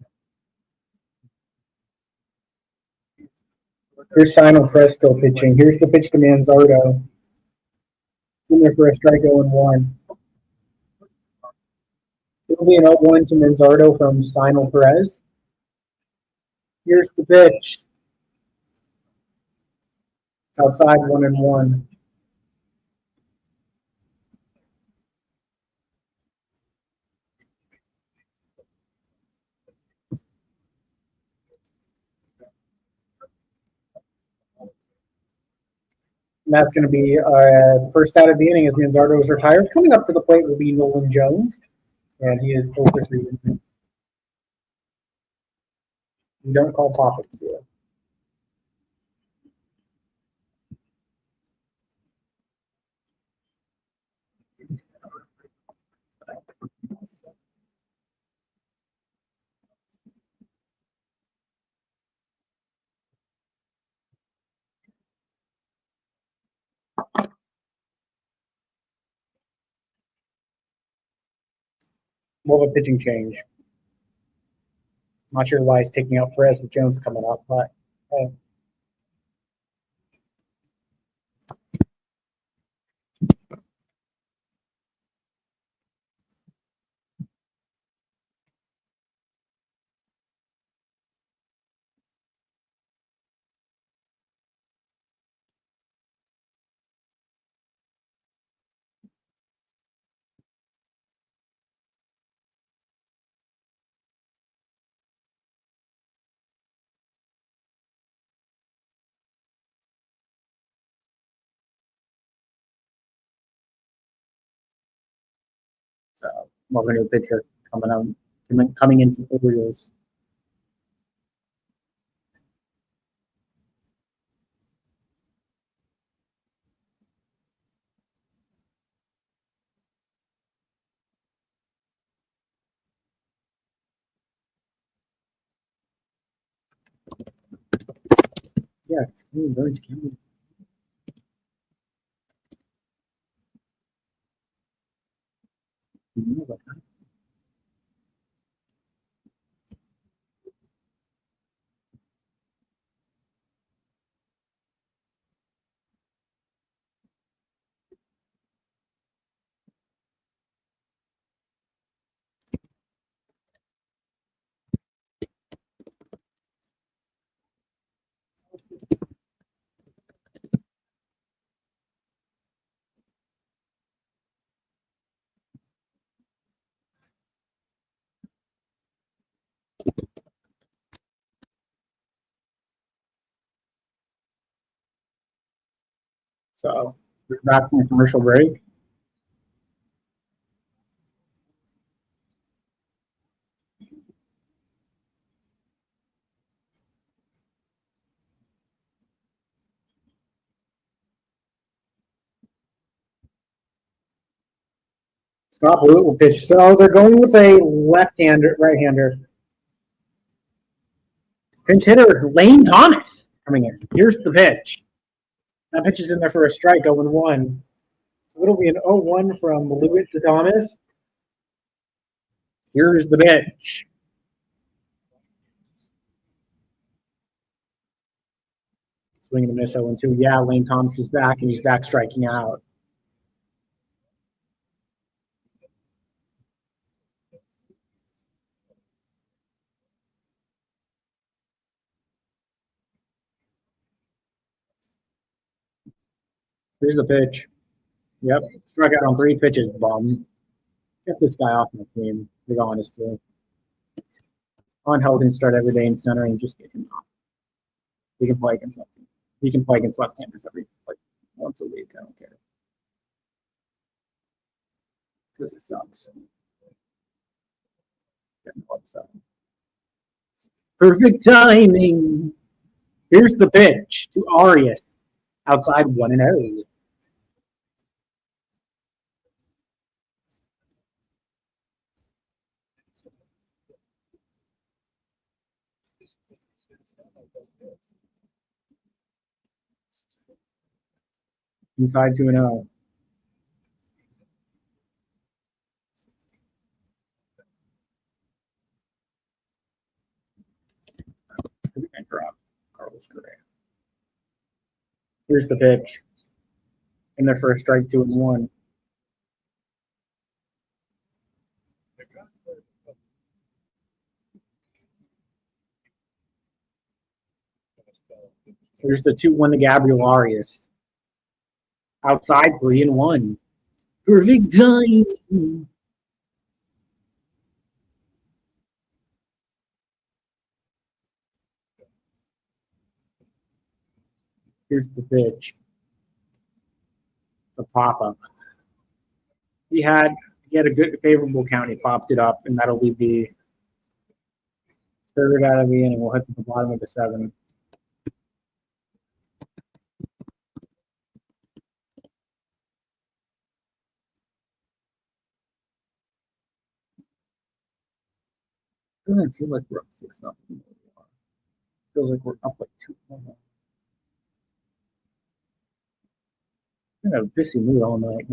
Here's Simon Press still pitching. Here's the pitch to Manzardo. In there for a strikeout and one. It'll be an 0-1 to Manzardo from Steino Perez. Here's the pitch. It's outside 1-1. And that's going to be the first out of the inning as Manzardo is retired. Coming up to the plate will be Nolan Jones, and he is 0 for 3. We don't call pop-ups here. We'll have a pitching change. Not sure why he's taking out Perez with Jones coming up, but hey. So we'll have a new pitcher coming in from Orioles. Yeah, it's Burns County. So we're back from the commercial break. Scott Blewett will pitch. So they're going with a left-hander, right-hander. Pinch hitter Lane Thomas coming in. Here's the pitch. That pitch is in there for a strike, 0-1. So it'll be an 0-1 from Blewett to Thomas. Here's the pitch. Swing and a miss 0-2. Yeah, Lane Thomas is back, and he's back striking out. Here's the pitch. Yep. Struck out on 3 pitches, bum. Get this guy off my team, to be honest with you. On Hogan start every day in center and just get him off. He can play against left. He can play against left-handers every like once a week. I don't care. Because it sucks. Getting upset. Perfect timing. Here's the pitch to Arias. Outside 1-0. Inside 2-0. I drop Carlos Correa. Here's the pitch. In their first strike, 2-1. Here's the 2-1 to Gabriel Arias. Outside 3-1. Perfect time. Here's the pitch. The pop-up. He had a good favorable count. He popped it up, and that'll be the third out of the inning. We'll head to the bottom of the 7th. Doesn't feel like we're up 6-0. Feels like we're up like 2-1. I'm in a pissy mood all night.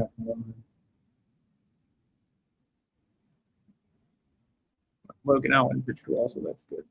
Logan Allen pitched well, so that's good.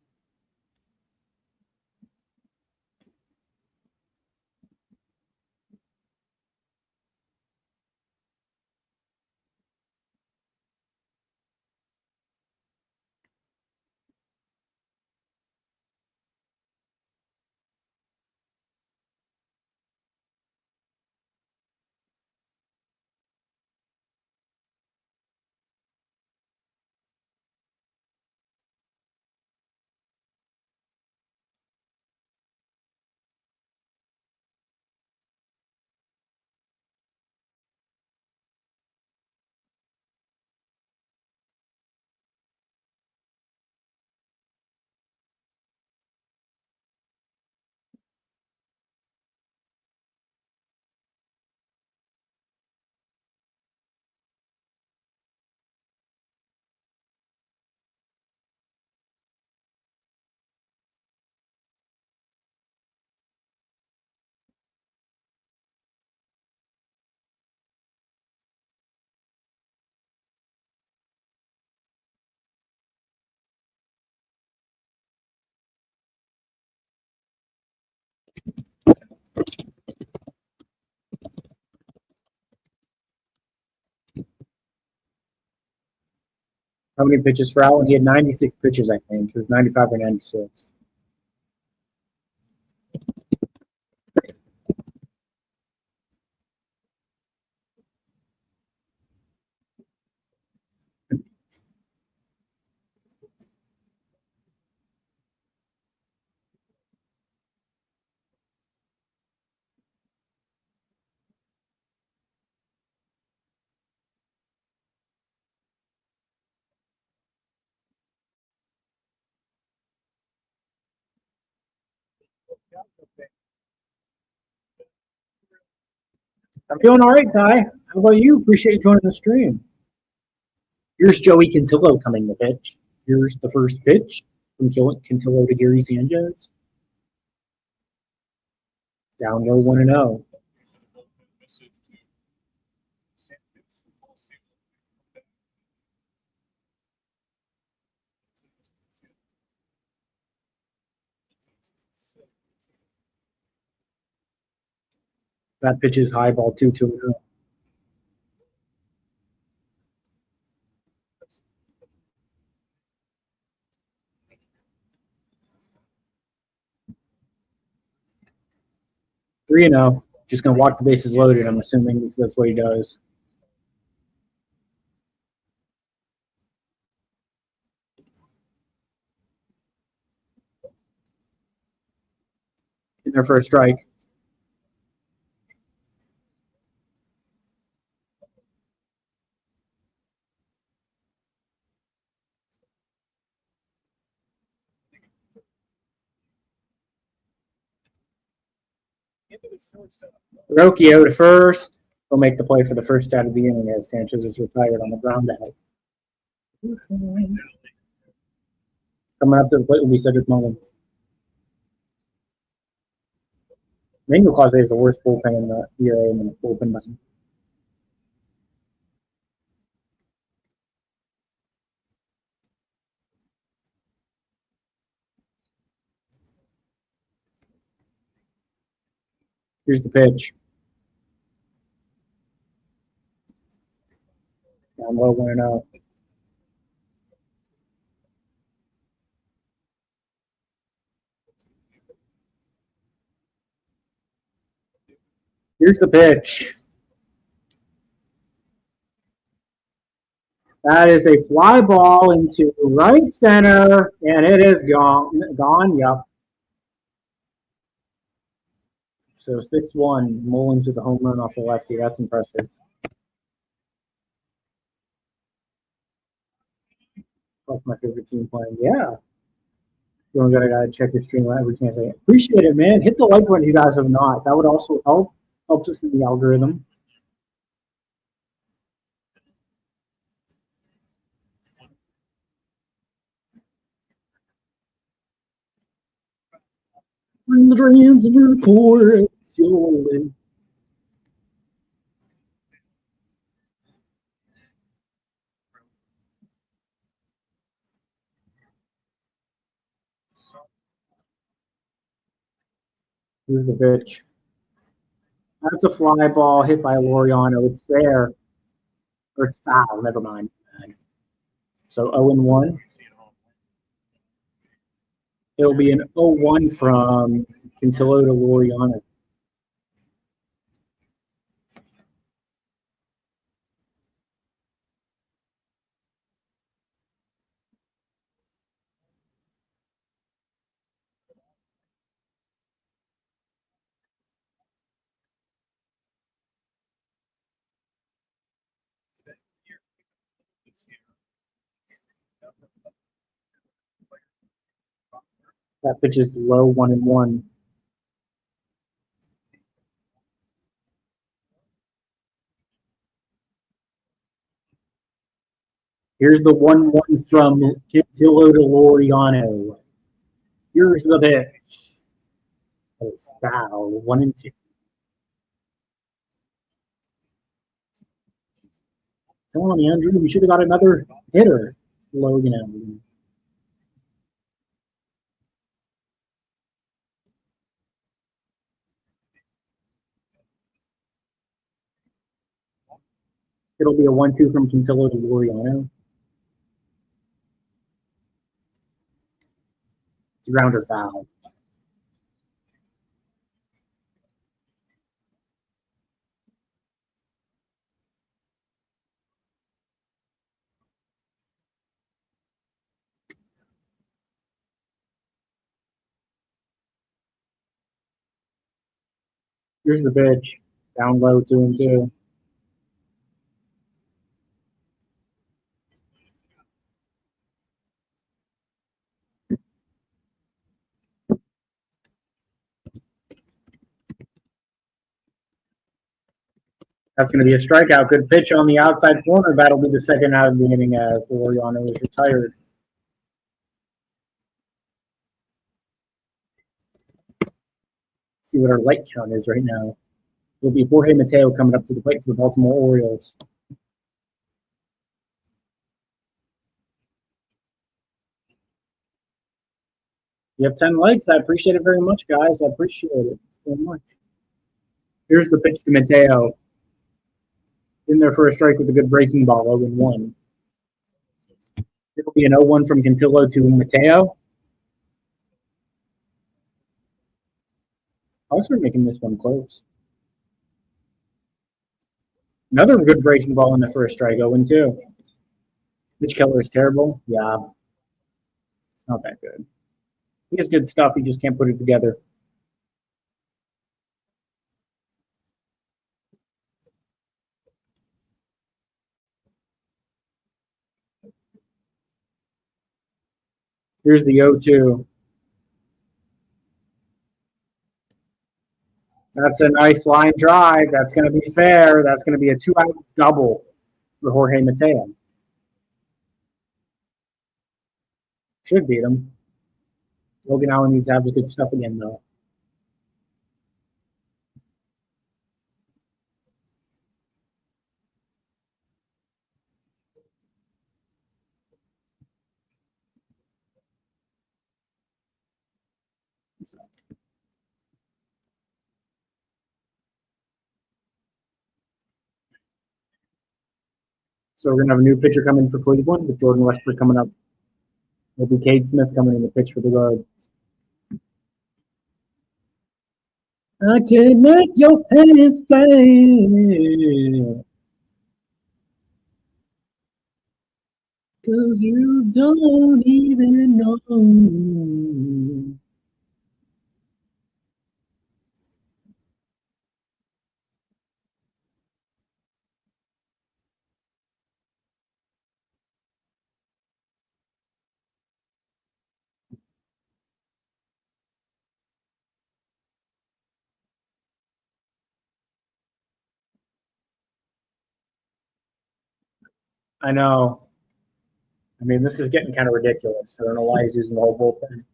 How many pitches for Allen? He had 96 pitches, I think. It was 95 or 96. I'm feeling all right, Ty. How about you? Appreciate you joining the stream. Here's Joey Cantillo coming to pitch. Here's the first pitch from Cantillo to Gary Sanchez. Down low 1-0. That pitch is high ball 2-2-0. Three and 0. Just going to walk the bases loaded, I'm assuming, because that's what he does. In there for a strike. Rocchio to first. He'll make the play for the first out of the inning as Sanchez is retired on the ground out. Coming up to the plate will be Cedric Mullins. Manuel Clase is the worst bullpen in the ERA in the bullpen button. Here's the pitch. Down low, 1-0. Here's the pitch. That is a fly ball into right center, and it is gone. Yep. So 6-1. Mullins with a home run off the lefty. That's impressive. That's my favorite team playing. Yeah. You gotta check your stream every chance I get. Appreciate it, man. Hit the like button if you guys have not. That would also help. Helps us in the algorithm. Bring the dreams of your poor. It's your way. Here's the pitch. That's a fly ball hit by Laureano. It's fair. Or it's foul. Never mind. So 0-1. It'll be an 0-1 from Quintillo to Laureano. That pitch is low, 1-1. Here's the 1-1 from Quintillo to Laureano. Here's the pitch. It's foul. 1-2. Come on, Andrew. We should have got another hitter. Logan Allen. It'll be a 1-2 from Quintillo to Laureano. It's ground or foul. Here's the pitch. Down low, 2-2. That's going to be a strikeout. Good pitch on the outside corner. That'll be the second out of the inning as Laureano is retired. See what our light count is right now. It'll be Jorge Mateo coming up to the plate for the Baltimore Orioles. You have 10 likes. I appreciate it very much, guys. I appreciate it so much. Here's the pitch to Mateo. In there for a strike with a good breaking ball, 0-1. It'll be an 0-1 from Quintillo to Mateo. Hawks are making this one close. Another good breaking ball in the first strike, 0 2. Mitch Keller is terrible. Yeah, not that good. He has good stuff. He just can't put it together. Here's the 0 2. That's a nice line drive. That's going to be fair. That's going to be a 2-out double for Jorge Mateo. Should beat him. Logan Allen needs to have the good stuff again, though. So we're going to have a new pitcher coming for Cleveland with Jordan Westbrook coming up. It'll be Cade Smith coming in to pitch for the guard. I can make your pants play. Cause you don't even know. I know. I mean, this is getting kind of ridiculous. I don't know why he's using the whole bullpen.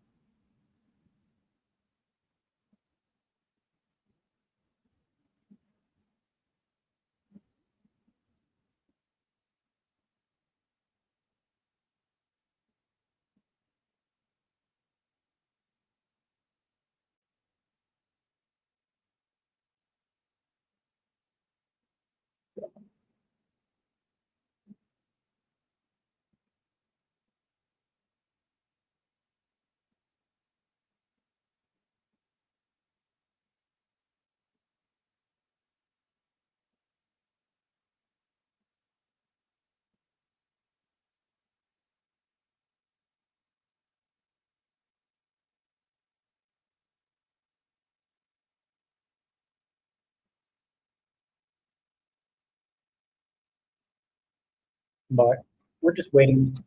But we're just waiting.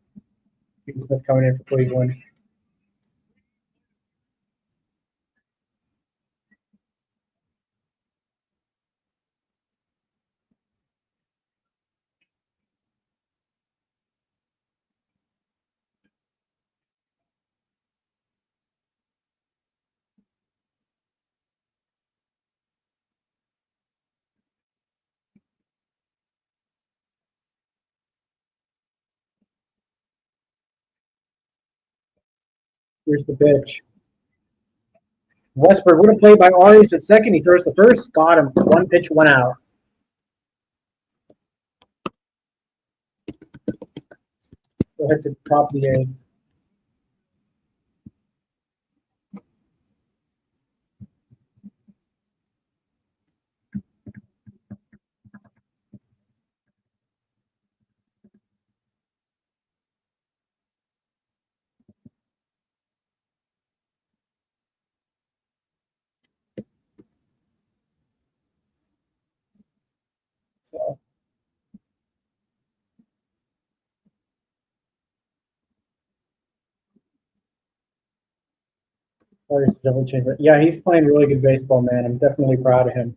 Cade Smith coming in for Cleveland. Here's the pitch. Westbrook would have played by Arias at second. He throws the first. Got him. 1 pitch, 1 out. Go ahead to the top of the 8th. So Arias is definitely changed. Yeah, he's playing really good baseball, man. I'm definitely proud of him.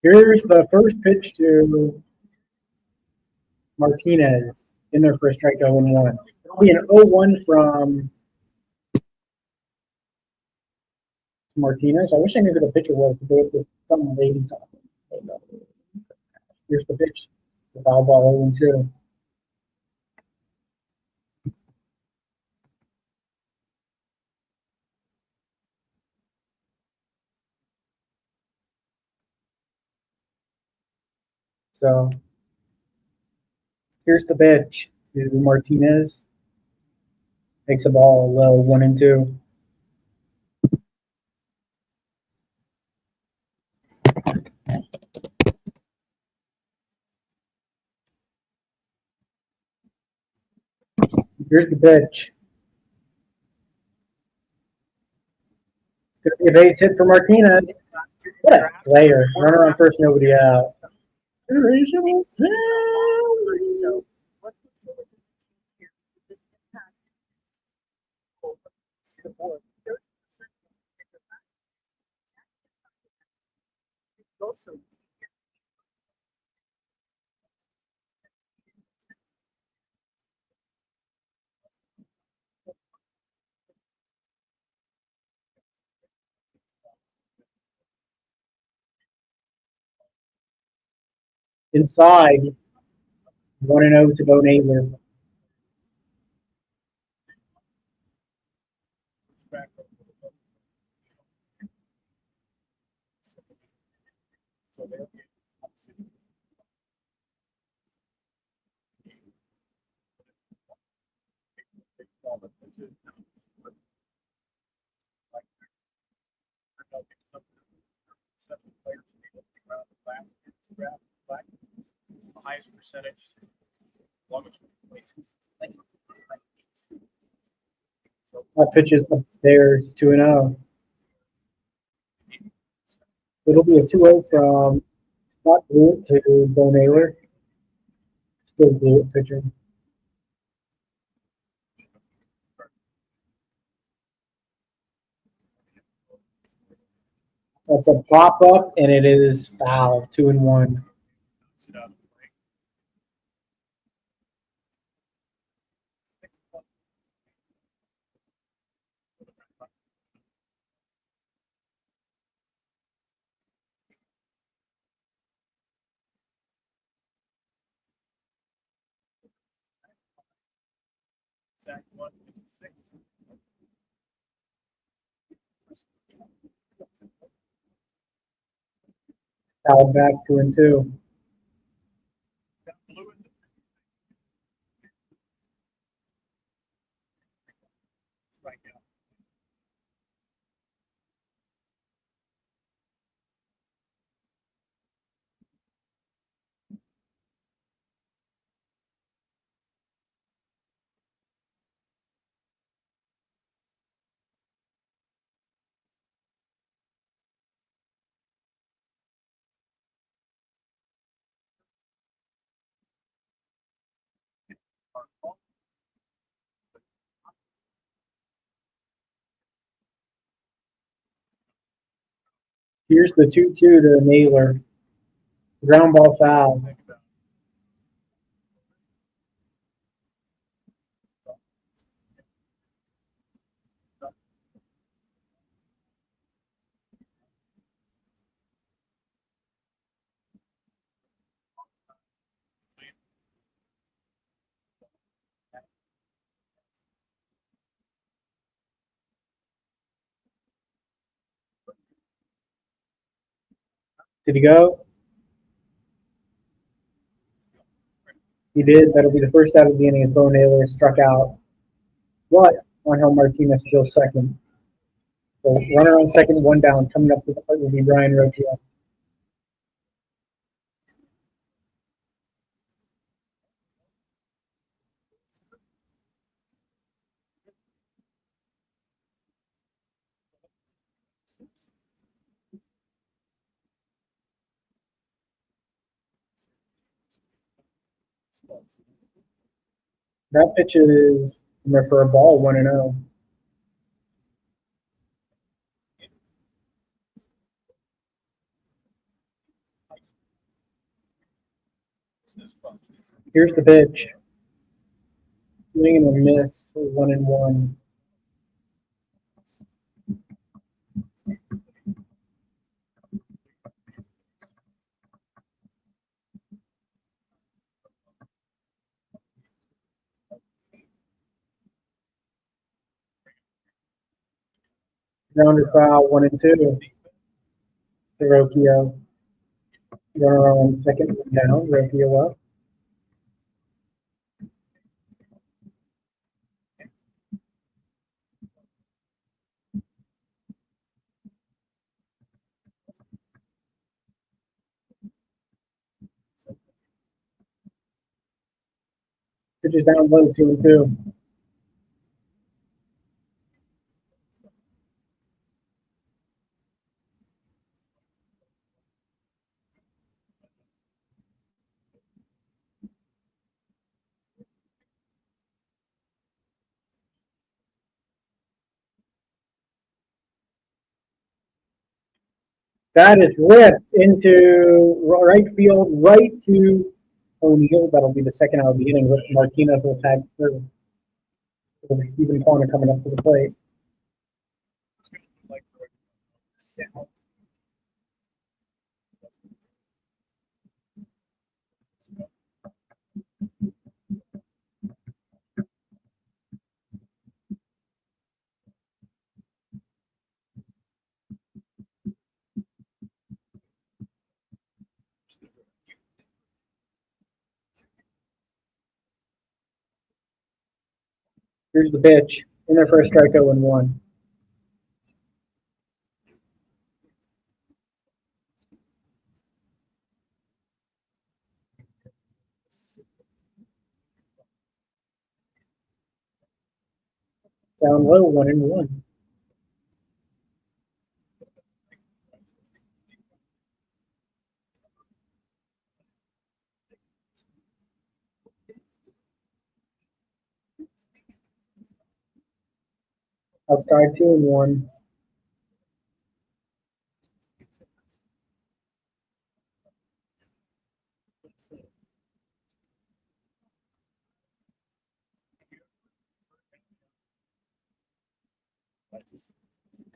Here's the first pitch to Martinez in there for a strike 0-1. It'll be an 0-1 from Martinez. I wish I knew who the pitcher was, but they have this some lady talking. Here's the pitch. The foul ball 0-2. So here's the pitch to Martinez. Makes the ball low 1-2. Here's the pitch. It's going to be a base hit for Martinez. What a player. Runner on first, nobody out. So also Inside, 1-0 to Bo Naylor. The highest percentage. Longest That pitch is upstairs, 2-0. It'll be a 2-0 from Scott Blewett to Bo Naylor. Still Blewett pitching. That's a pop up, and it is foul, 2-1. sit out of the break. Sack 156. Foul back, 2-2. Blue in the strikeout. Here's the 2-2 to Naylor. Ground ball foul. Think about Did he go? He did. That'll be the first out of the inning as Bo Naylor struck out. But Angel Martinez still second. So runner on second, one down. Coming up to the plate will be Brian Rokia. That pitch is for a ball, 1-0. Here's the pitch. Swing and a miss, 1-1. Grounder foul, 1-2. To Rokia. Runner on second, one down. Rokia up. Pitches down low, 2-2. That is ripped into right field, right to O'Neill. That'll be the second out of the inning with Martinez will tag through. It'll be Stephen Corner coming up to the plate. Here's the pitch. In there for a strike, 0-1. Down low, 1-1. Outside, 2-1. It's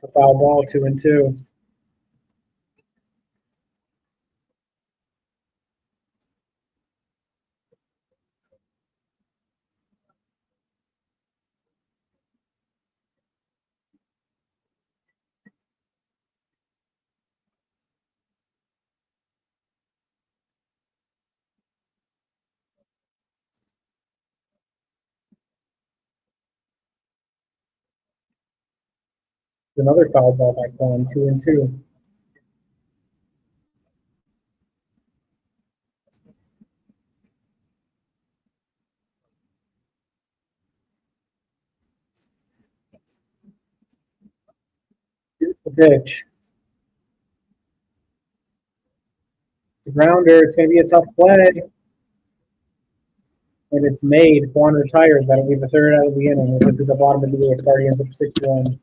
a foul ball, 2-2. Another foul ball by Quan, 2-2. Here's the pitch. The grounder, it's going to be a tough play. And it's made. Quan retires. That'll be the third out of the inning. It's at the bottom of the eighth. Party ends up 6-1.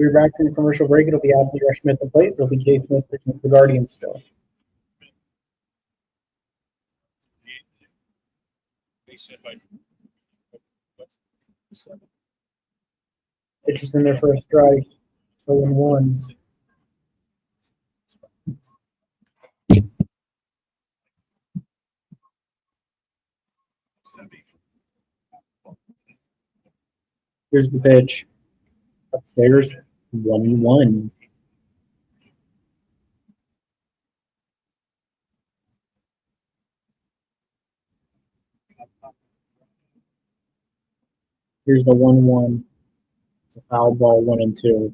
We're back from commercial break. It'll be Adley Rushman at the plate. It'll be Kate Smith pitching for the Guardians still. They said by Pitchers in their first strike. 0-1. Here's the pitch. Upstairs, 1-1. Here's the 1-1. It's a foul ball, 1-2.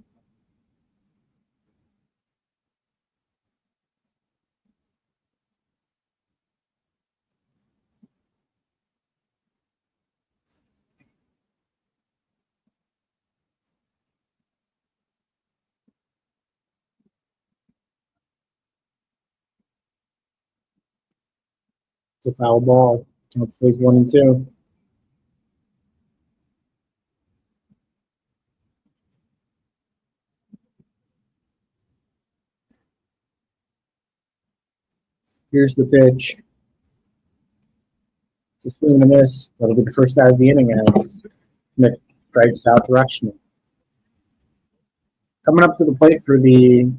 It's a foul ball. Count stays 1-2. Here's the pitch. It's a swing and a miss. That'll be the first out of the inning as Smith strikes out Rushman. Coming up to the plate for the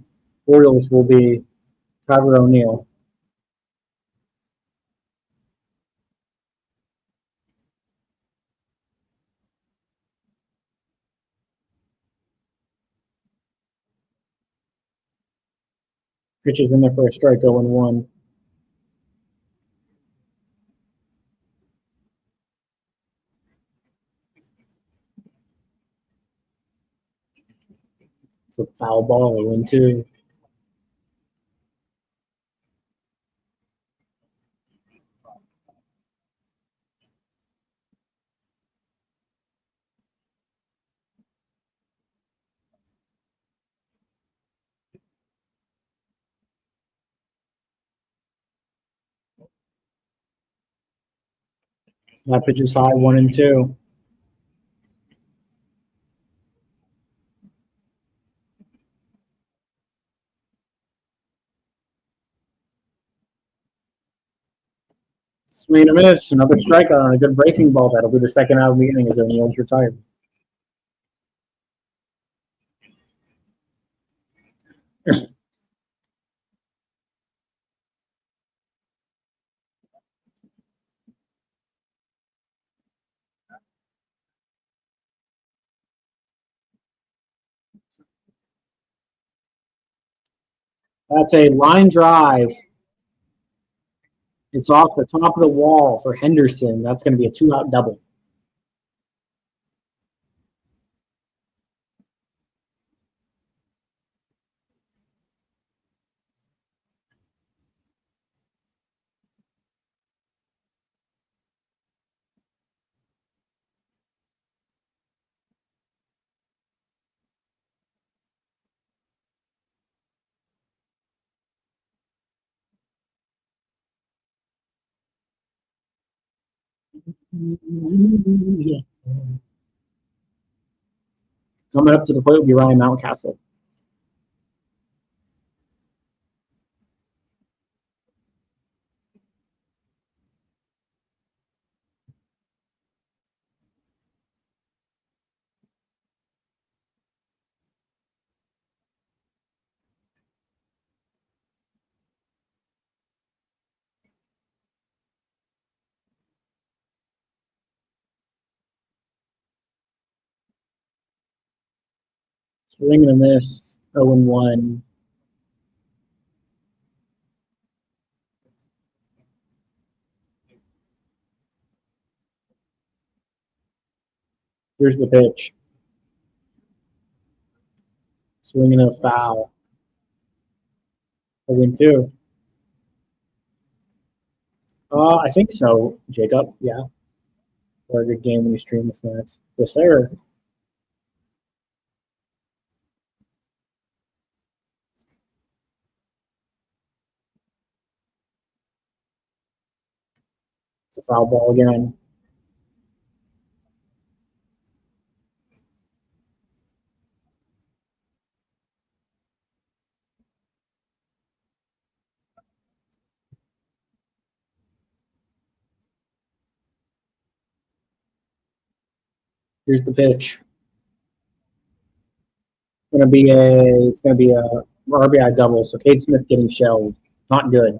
Orioles will be Trevor O'Neill. Pitches in there for a strike, 0-1. It's a foul ball, 0-2. That pitch is high, 1-2. Swing and a miss. Another strikeout on a good breaking ball. That'll be the second out of the inning as O'Neill's retired. That's a line drive. It's off the top of the wall for Henderson. That's going to be a 2-out double. Yeah. Coming up to the plate will be Ryan Mountcastle. Swing and a miss, 0-1. Here's the pitch. Swing and a foul. 0-2. I think so, Jacob. Yeah. What a good game when you stream this match. Yes, sir. It's a foul ball again. Here's the pitch. It's gonna be a RBI double. So Cade Smith getting shelled. Not good.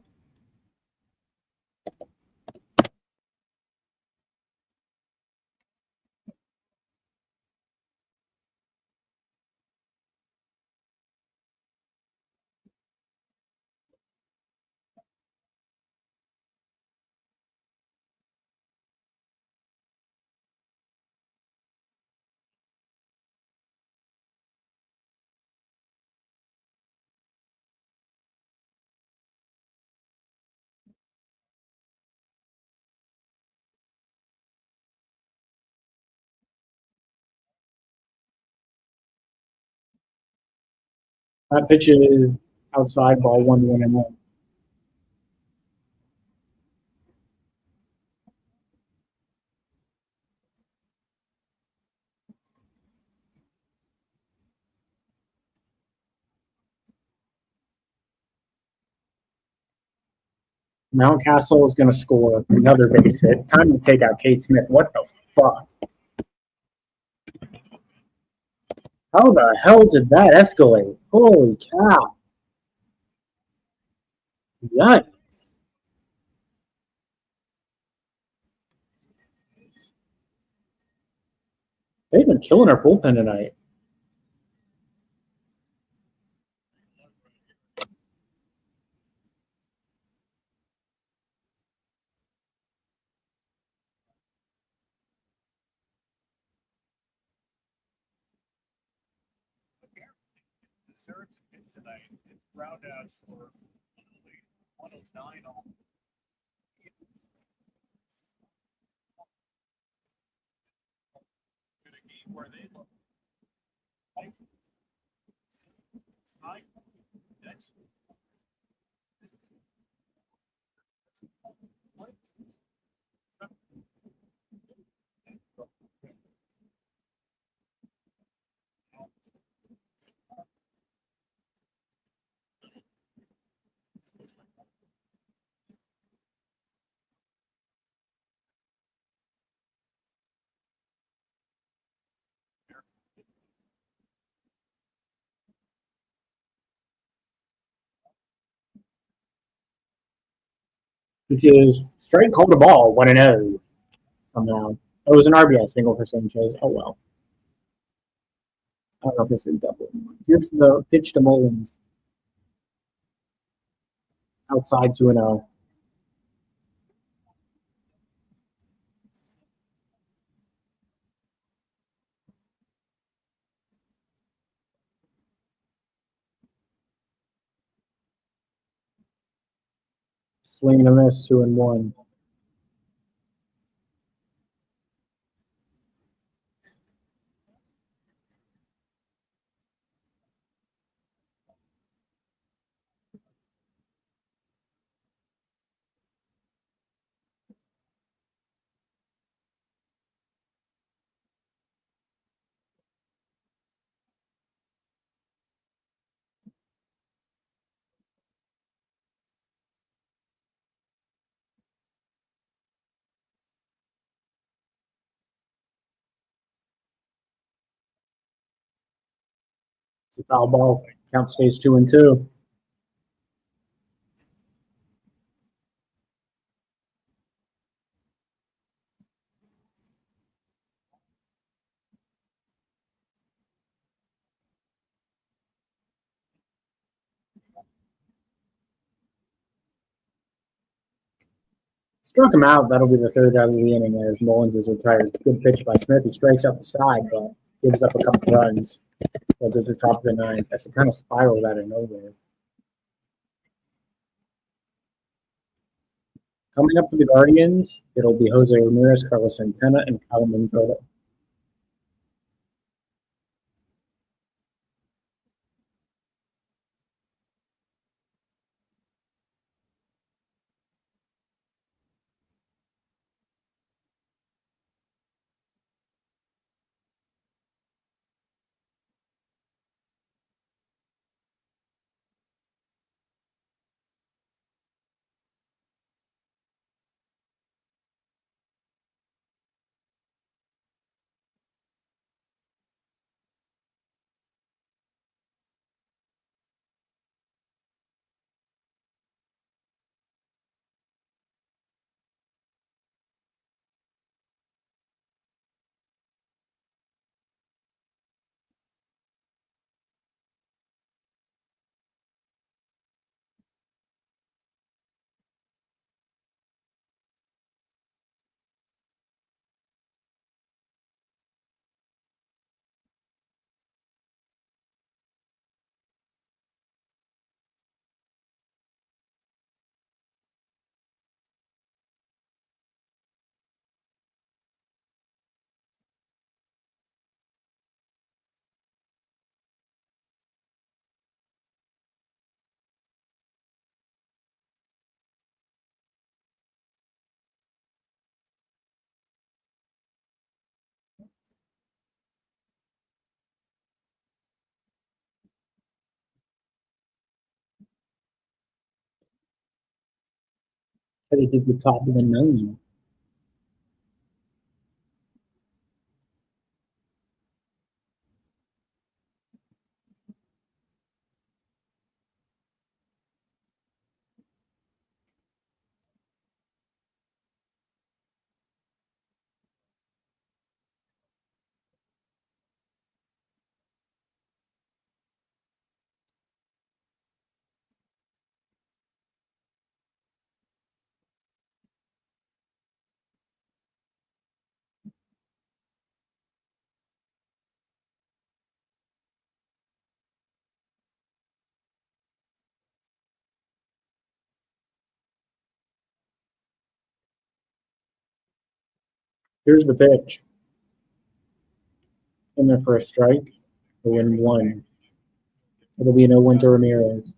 That pitch is outside ball 1-1-1. Mountcastle is going to score another base hit. Time to take out Cade Smith. What the fuck? How the hell did that escalate? Holy cow. Yikes. They've been killing our bullpen tonight. Deserves it tonight. It's round out for 109 all. In a game where they look like next. Which is straight called a ball, 1-0 somehow. It was an RBI single for Sanchez. Oh well. I don't know if this is double. Here's the pitch to Mullins. Outside 2-0. Swing and a miss, 2-1. It's a foul ball. Count stays 2-2. Struck him out. That'll be the third out of the inning as Mullins is retired. Good pitch by Smith. He strikes out the side, but gives up a couple runs. Goes to the top of the ninth. That's a kind of spiral out of nowhere. Coming up for the Guardians, it'll be Jose Ramirez, Carlos Santana, and Kyle Manzota. I think the top of the nine. Here's the pitch. In there for a strike. The win one. It'll be no win to Ramirez.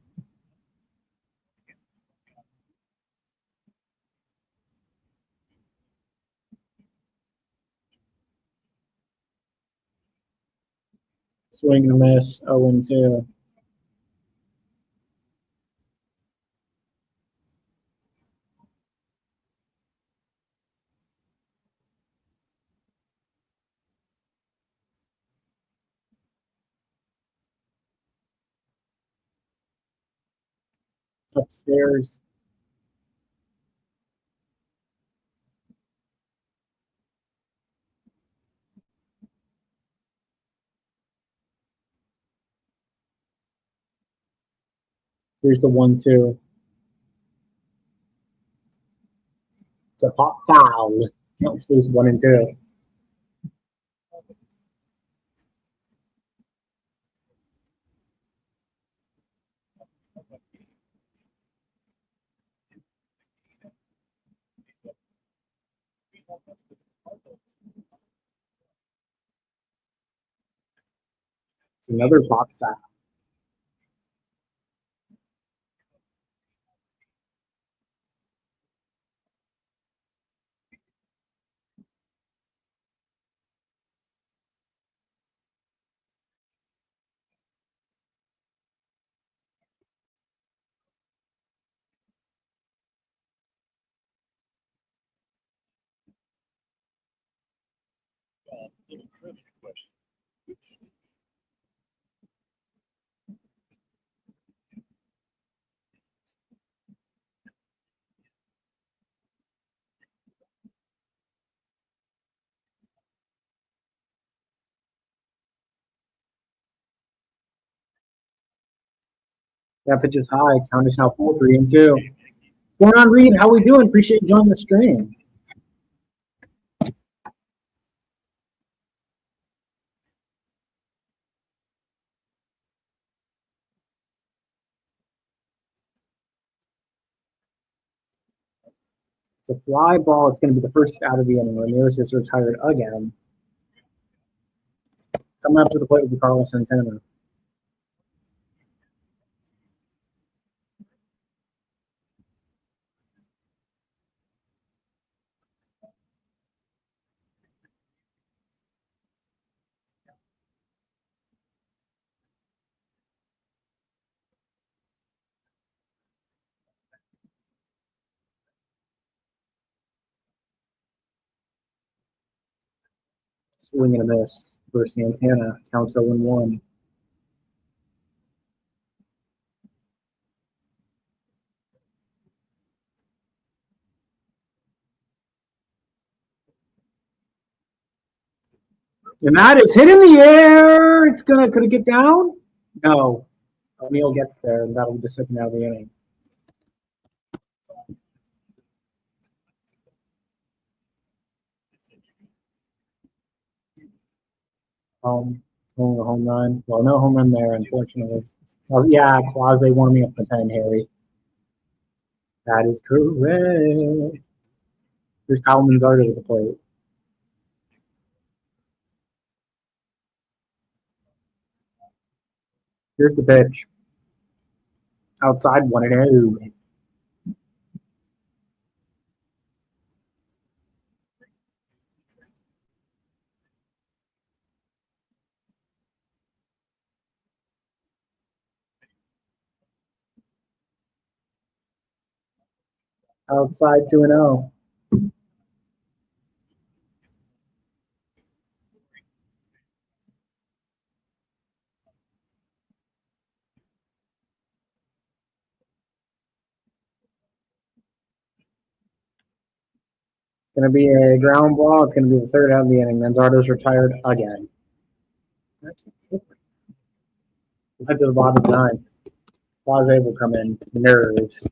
Swing and a miss. 0-2. Upstairs. Here's the 1-2. It's a pop foul. Count stays 1-2. It's another pop foul. Little trivia question. That pitch is high. Count is now 4-3-2. What's going on, Reed? How we doing? Appreciate you joining the stream. It's a fly ball. It's going to be the first out of the inning. Ramirez is retired again. Coming up to the plate will be Carlos Santana. Swing and a miss for Santana. Counts 0-1. And that is hit in the air. It's could it get down? No. O'Neill gets there, and that'll be the second out of the inning. Home run. Well, no home run there, unfortunately. Yeah, Clase warming up the pen, Harry. That is correct. Here's Kyle Manzardo with the plate. Here's the pitch. Outside 1-0. Outside 2-0. Going to be a ground ball. It's going to be the third out of the inning. Manzardo's retired again. Head to the bottom of the ninth. Blase will come in. Nerves.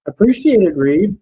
Appreciate it, Reed.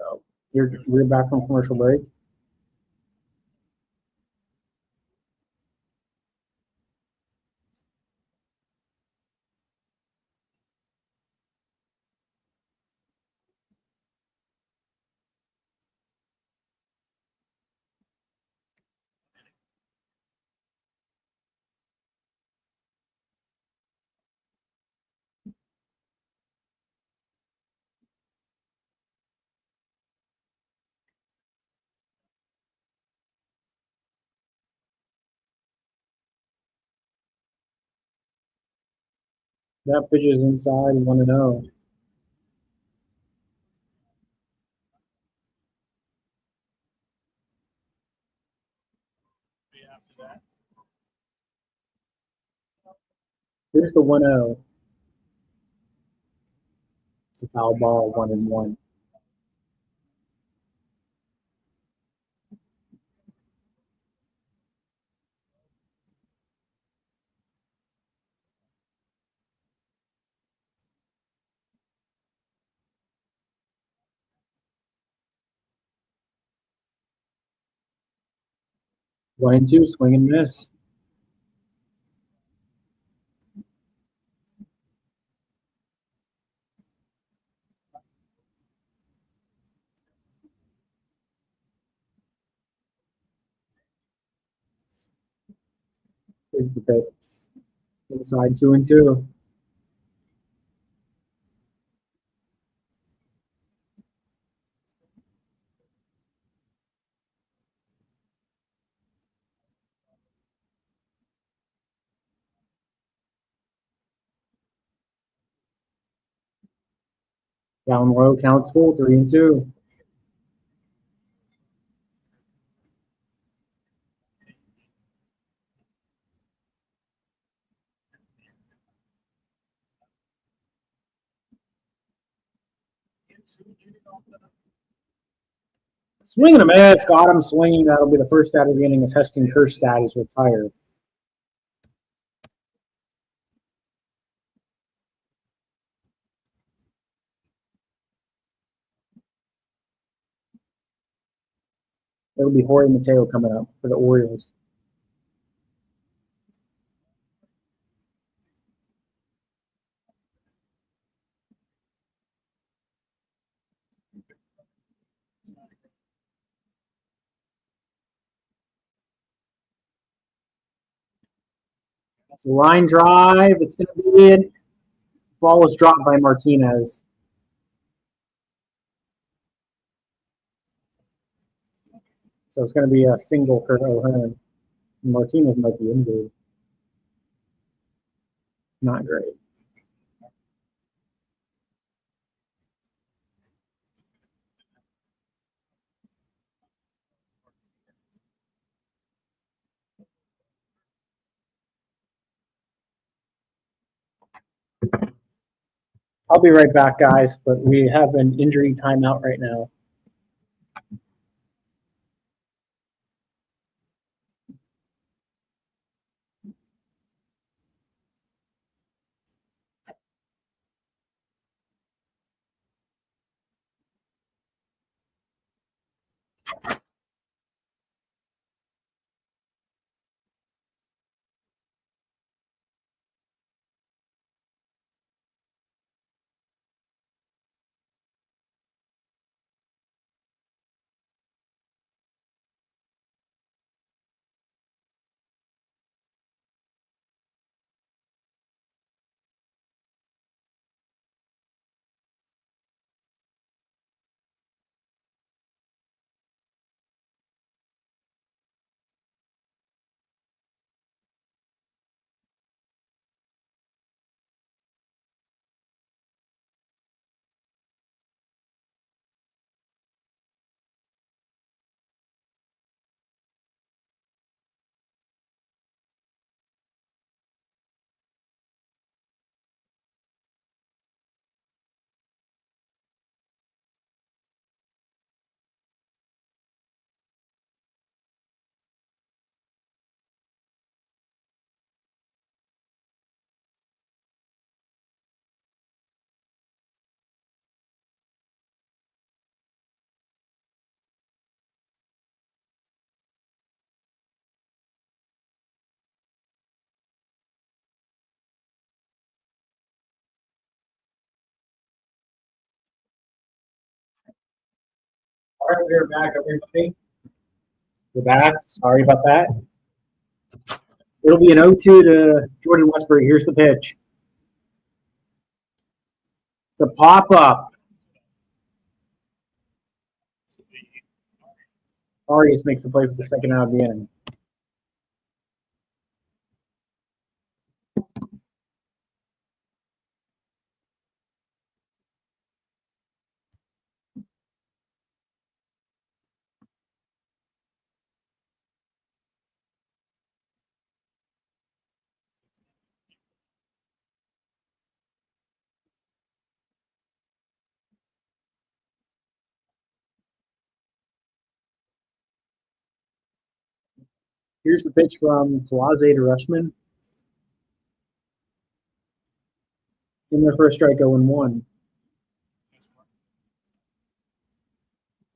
So we're back from commercial break. That pitch is inside 1-0. Here's the 1-0. It's a foul ball, 1-1. One and two, swing and miss. Here's the pitch. Inside 2-2. Down low, counts full, 3-2. Swing and a miss. Got him swinging. That'll be the first out of the inning as Heston Kjerstad is retired. It'll be Jorge Mateo coming up for the Orioles. Line drive. It's going to be in. Ball was dropped by Martinez. So it's going to be a single for O'Hearn. Martinez might be injured. Not great. I'll be right back, guys, but we have an injury timeout right now. All right, we're back, everybody. We're back. Sorry about that. It'll be an 0-2 to Jordan Westbury. Here's the pitch. The pop-up. Arias makes the play for the second out of the inning. Here's the pitch from Plaza to Rushman. In their first strike, 0-1.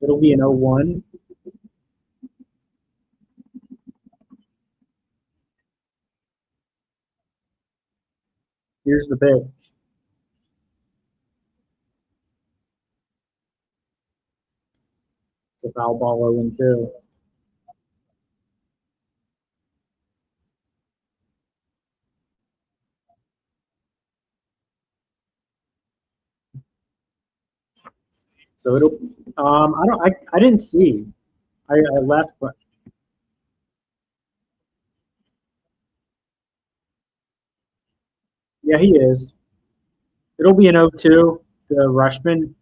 It'll be an 0-1. Here's the pitch. It's a foul ball, 0-2. So it'll. I didn't see. I left, but yeah, he is. It'll be an 0-2 to Rushman.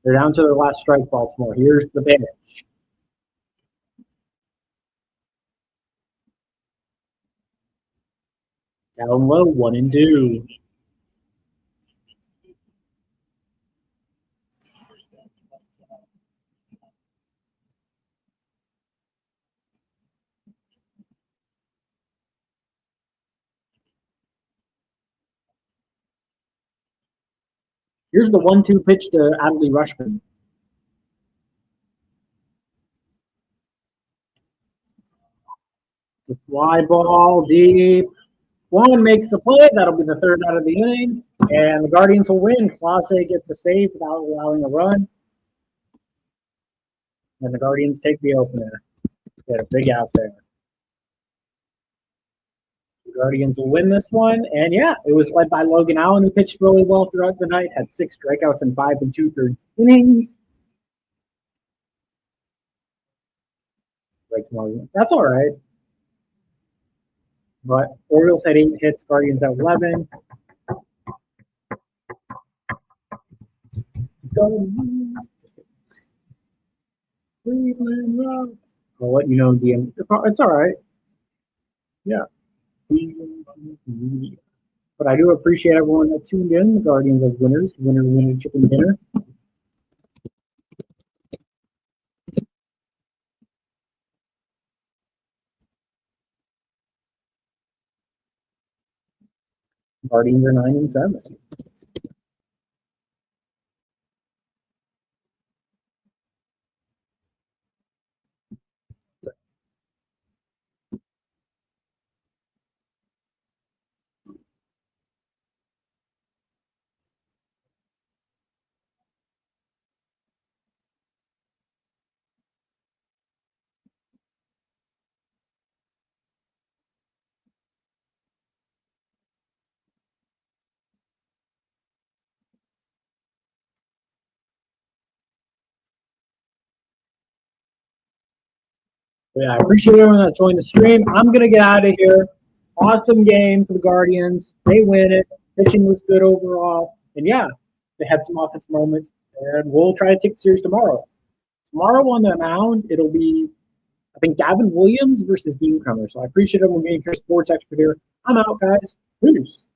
They're down to their last strike, Baltimore. Here's the pitch. Down low, 1-2. Here's the 1-2 pitch to Adley Rushman. The fly ball deep. One makes the play. That'll be the third out of the inning. And the Guardians will win. Clase gets a save without allowing a run. And the Guardians take the opener. They had a big out there. The Guardians will win this one. And yeah, it was led by Logan Allen, who pitched really well throughout the night, had 6 strikeouts in 5 2/3 innings. That's all right. But Orioles had 8 hits, Guardians had 11. I'll let you know, DM. It's all right. Yeah. But I do appreciate everyone that tuned in. The Guardians are winners. Winner, winner, chicken dinner. Guardians are 9-7. Yeah, I appreciate everyone that joined the stream. I'm going to get out of here. Awesome game for the Guardians. They win it. Pitching was good overall. And yeah, they had some offensive moments. And we'll try to take the series tomorrow. Tomorrow on the mound, it'll be, I think, Gavin Williams versus Dean Crummer. So I appreciate everyone being here, sports expert here. I'm out, guys. Peace.